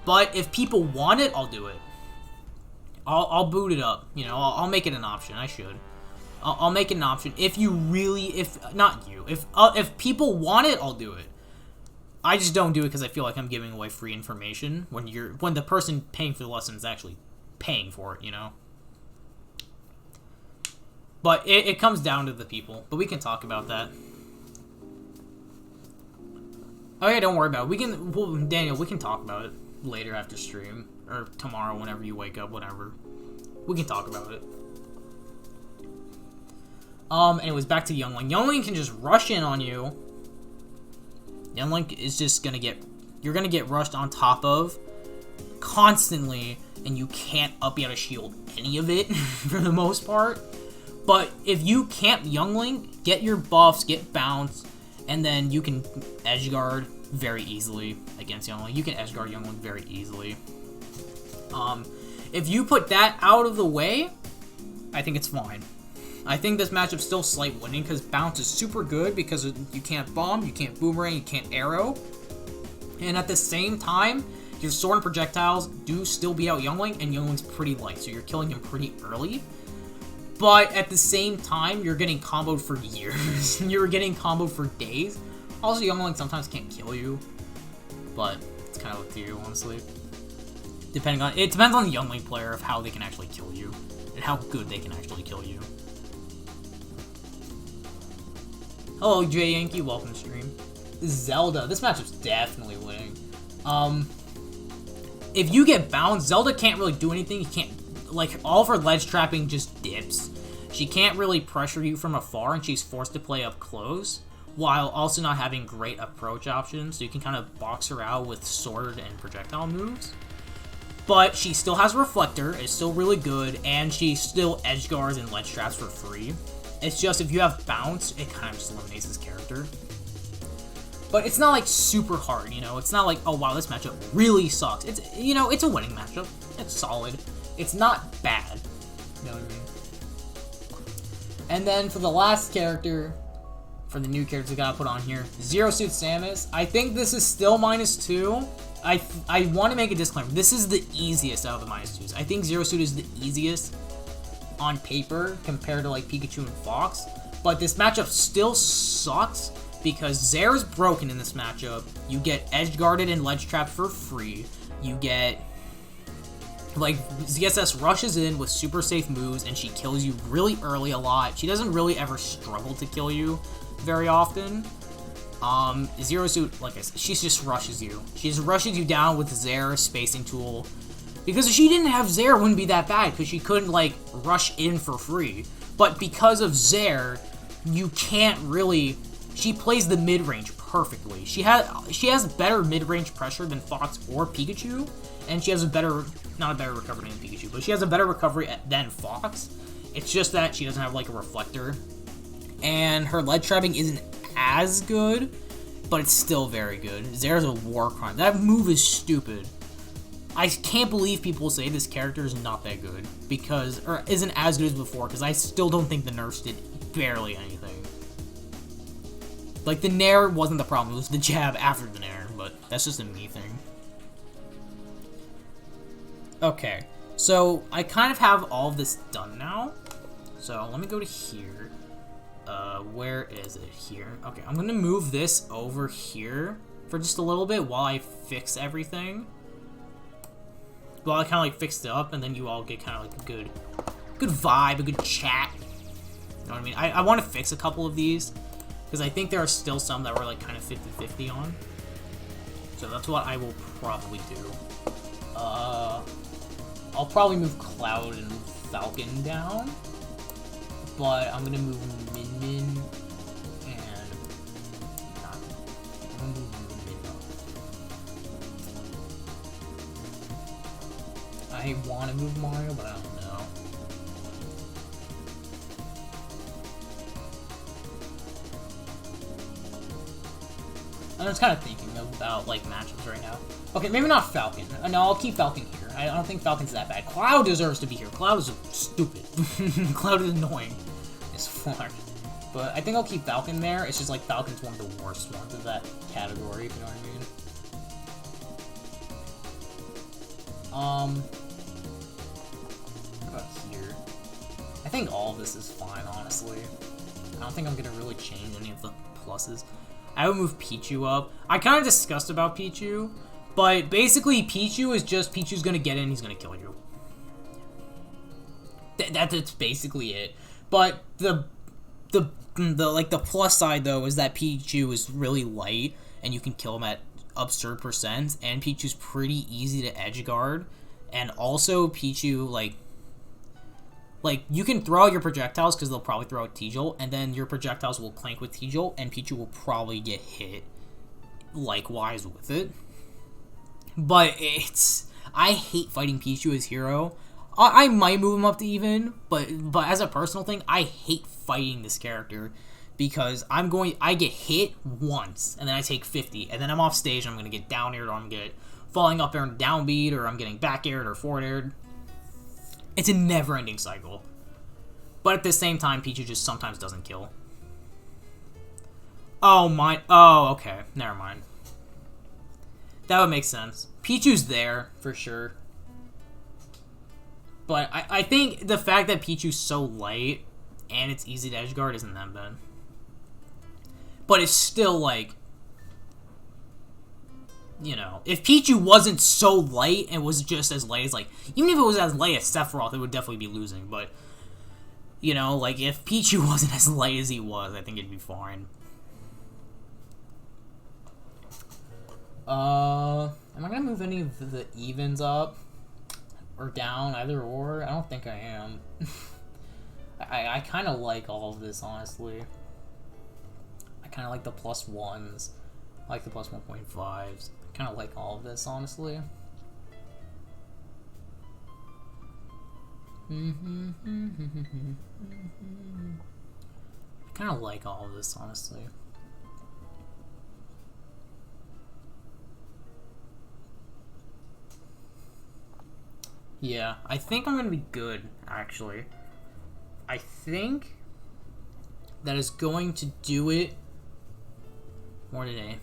But if people want it, I'll do it. I'll boot it up, you know, I'll make it an option. I should. I'll make it an option. If you really, if people want it, I'll do it. I just don't do it because I feel like I'm giving away free information when the person paying for the lesson is actually paying for it, you know? But it comes down to the people. But we can talk about that. Oh yeah, don't worry about it. Daniel, we can talk about it later after stream. Or tomorrow, whenever you wake up, whatever. We can talk about it. Anyways, back to Young Link. Young Link can just rush in on you. Young Link is just gonna you're gonna get rushed on top of constantly, and you can't up out of shield any of it for the most part. But if you camp Young Link, get your buffs, get bounce, and then you can edge guard very easily against Young Link. You can edge guard Young Link very easily. If you put that out of the way, I think it's fine. I think this matchup's still slight winning because bounce is super good because you can't bomb, you can't boomerang, you can't arrow. And at the same time, your sword and projectiles do still beat out Young Link, and Young Link's pretty light, so you're killing him pretty early. But at the same time, you're getting comboed for years. You're getting comboed for days. Also, Young Link sometimes can't kill you, but it's kind of up to you, honestly. It depends on the Young Link player of how they can actually kill you and how good they can actually kill you. Hello, Jay Yankee. Welcome to stream. Zelda. This matchup's definitely winning. If you get bounced, Zelda can't really do anything. You can't, like, all of her ledge trapping just dips. She can't really pressure you from afar, and she's forced to play up close, while also not having great approach options, so you can kind of box her out with sword and projectile moves. But she still has Reflector, it's still really good, and she still edge guards and ledge traps for free. It's just, if you have bounce, it kind of just eliminates this character. But it's not, like, super hard, you know? It's not like, oh, wow, this matchup really sucks. It's, you know, it's a winning matchup. It's solid. It's not bad. You know what I mean? And then for the last character, for the new characters we gotta put on here, Zero Suit Samus. I think this is still -2. I want to make a disclaimer. This is the easiest out of the -2s. I think Zero Suit is the easiest on paper compared to, like, Pikachu and Fox. But this matchup still sucks because Zare's broken in this matchup. You get edge guarded and ledge trapped for free. You get, like, ZSS rushes in with super safe moves and she kills you really early a lot. She doesn't really ever struggle to kill you very often. Zero Suit, like I said, she just rushes you. She just rushes you down with Zare's spacing tool. Because if she didn't have Zare, it wouldn't be that bad, because she couldn't, like, rush in for free. But because of Zare, you can't really... She plays the mid-range perfectly. She has better mid-range pressure than Fox or Pikachu, and she has a better... Not a better recovery than Pikachu, but she has a better recovery than Fox. It's just that she doesn't have, like, a Reflector. And her ledge trapping isn't as good, but it's still very good. Zare's a war crime. That move is stupid. I can't believe people say this character is not that good, or isn't as good as before, because I still don't think the nerfs did barely anything. Like, the nair wasn't the problem, it was the jab after the nair, but that's just a me thing. Okay, so I kind of have all of this done now. So let me go to here. Where is it? Here. Okay, I'm gonna move this over here for just a little bit while I fix everything. Well, I kind of like fixed it up, and then you all get kind of like a good good vibe, a good chat. You know what I mean? I want to fix a couple of these, because I think there are still some that were, like, kind of 50-50 on. So that's what I will probably do. I'll probably move Cloud and Falcon down, but I'm gonna move Min and I'm gonna move Min up. I want to move Mario, but I don't know. I'm just kind of thinking about, like, matchups right now. Okay, maybe not Falcon. No, I'll keep Falcon here. I don't think Falcon's that bad. Cloud deserves to be here. Cloud is stupid. Cloud is annoying. It's fun. But I think I'll keep Falcon there. It's just, like, Falcon's one of the worst ones of that category, if you know what I mean. What about here? I think all of this is fine, honestly. I don't think I'm gonna really change any of the pluses. I would move Pichu up. I kind of discussed about Pichu, but basically Pichu is just Pichu's gonna get in, he's gonna kill you. That's basically it. But the plus side though is that Pichu is really light and you can kill him at absurd percents, and Pichu's pretty easy to edge guard, and also Pichu like you can throw out your projectiles because they'll probably throw out T-Jolt, and then your projectiles will clank with T-Jolt, and Pichu will probably get hit likewise with it. But I hate fighting Pichu as hero. I might move him up to even, but as a personal thing, I hate fighting this character because I get hit once, and then I take 50, and then I'm off stage, and I'm going to get down aired, or I'm going to get falling up air and down beat, or I'm getting back aired or forward aired. It's a never-ending cycle. But at the same time, Pichu just sometimes doesn't kill. Oh, okay. Never mind. That would make sense. Pichu's there, for sure. But I think the fact that Pichu's so light, and it's easy to edgeguard, isn't that bad. But it's still, like... You know, if Pichu wasn't so light and was just as light as, like, even if it was as light as Sephiroth, it would definitely be losing, but, you know, like, if Pichu wasn't as light as he was, I think it'd be fine. Am I gonna move any of the evens up? Or down, either or? I don't think I am. I kind of like all of this, honestly. I kind of like the plus ones. I like the plus 1.5s. Kind of like all of this, honestly. I kind of like all of this, honestly. Yeah, I think I'm gonna be good, actually. I think that is going to do it for today.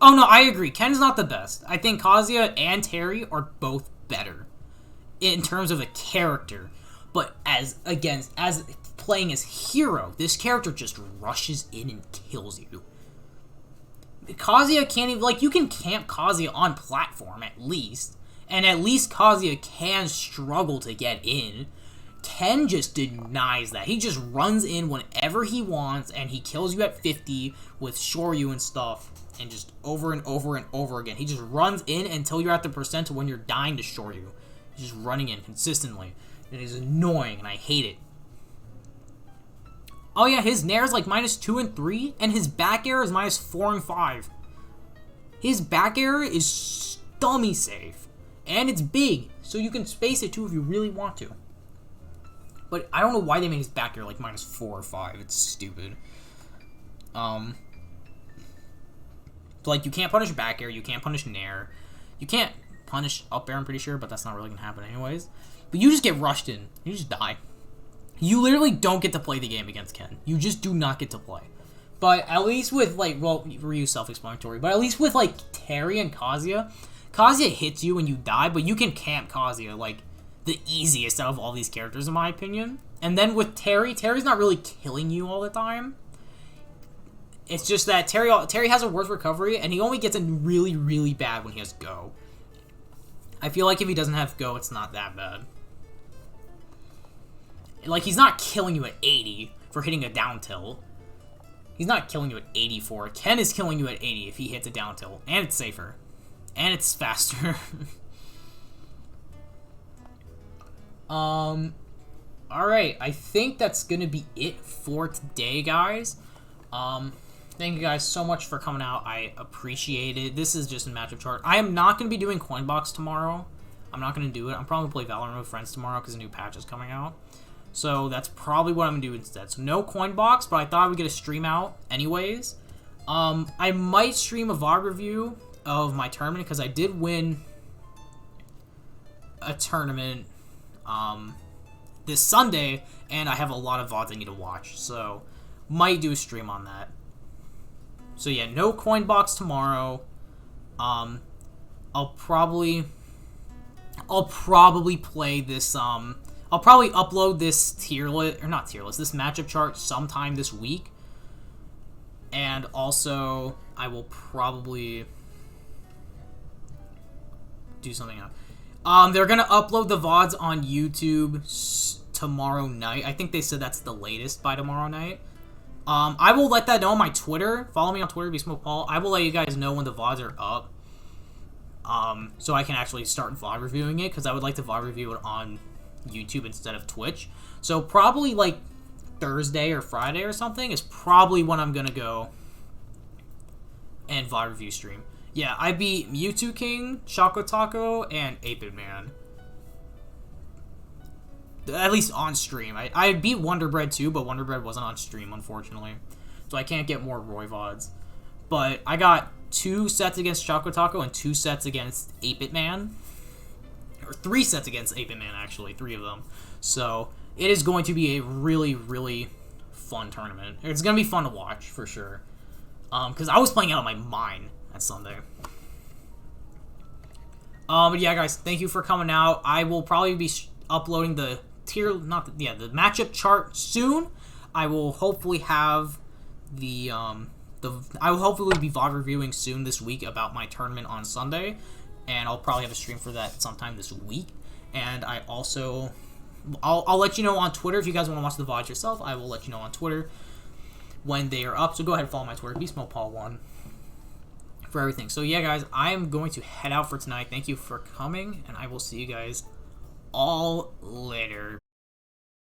Oh no, I agree. Ken's not the best. I think Kazuya and Terry are both better in terms of a character. But as playing as hero, this character just rushes in and kills you. Kazuya can't even, like, you can camp Kazuya on platform at least. And at least Kazuya can struggle to get in. Ken just denies that. He just runs in whenever he wants, and he kills you at 50 with Shoryu and stuff. And just over and over and over again. He just runs in until you're at the percent to when you're dying to Shoryu. He's just running in consistently. It is annoying, and I hate it. Oh yeah, his Nair is like -2 and 3, and his back air is -4 and 5. His back air is dummy safe. And it's big, so you can space it too if you really want to. But I don't know why they made his back air like -4 or 5. It's stupid. So, like, you can't punish back air, you can't punish Nair. You can't punish up air, I'm pretty sure, but that's not really gonna happen anyways. But you just get rushed in. You just die. You literally don't get to play the game against Ken. You just do not get to play. But at least with, like, well, Ryu's self-explanatory, but at least with, like, Terry and Kazuya hits you when you die, but you can camp Kazuya, like, the easiest out of all these characters, in my opinion. And then with Terry's not really killing you all the time. It's just that Terry has a worse recovery, and he only gets in really, really bad when he has Go. I feel like if he doesn't have Go, it's not that bad. Like, he's not killing you at 80 for hitting a down tilt. He's not killing you at 84. Ken is killing you at 80 if he hits a down tilt. And it's safer. And it's faster. Alright, I think that's gonna be it for today, guys. Thank you guys so much for coming out. I appreciate it. This is just a matchup chart. I am not gonna be doing Coinbox tomorrow. I'm not gonna do it. I'm probably gonna play Valorant with friends tomorrow because a new patch is coming out. So that's probably what I'm gonna do instead. So no Coinbox, but I thought I would get a stream out anyways. I might stream a VOD review of my tournament because I did win a tournament this Sunday, and I have a lot of VODs I need to watch, so might do a stream on that. So yeah, no Coinbox tomorrow. I'll probably play this, I'll probably upload this tier list, or not tier list, this matchup chart sometime this week. And also, I will probably do something else. They're gonna upload the VODs on YouTube tomorrow night. I think they said that's the latest by tomorrow night. I will let that know on my Twitter. Follow me on Twitter, BeastMokePaul. I will let you guys know when the VODs are up. So I can actually start VOD reviewing it, because I would like to VOD review it on YouTube instead of Twitch. So probably like Thursday or Friday or something is probably when I'm gonna go and VOD review stream. Yeah, I beat Mewtwo King, Choco Taco, and 8-Bit Man. At least on stream. I beat Wonder Bread too, but Wonder Bread wasn't on stream, unfortunately. So I can't get more Roy VODs. But I got 2 sets against Choco Taco and 2 sets against 8-Bit Man. Or 3 sets against 8-Bit Man, actually. 3 of them. So it is going to be a really, really fun tournament. It's going to be fun to watch, for sure. Because I was playing out of my mind at Sunday. But yeah, guys, thank you for coming out. I will probably be uploading the the matchup chart soon. I will hopefully have I will hopefully be VOD reviewing soon this week about my tournament on Sunday, and I'll probably have a stream for that sometime this week. And I also, I'll let you know on Twitter if you guys want to watch the VODs yourself. I will let you know on Twitter when they are up. So go ahead and follow my Twitter, BeastMokePaul1, for everything. So yeah, guys, I am going to head out for tonight. Thank you for coming, and I will see you guys all later.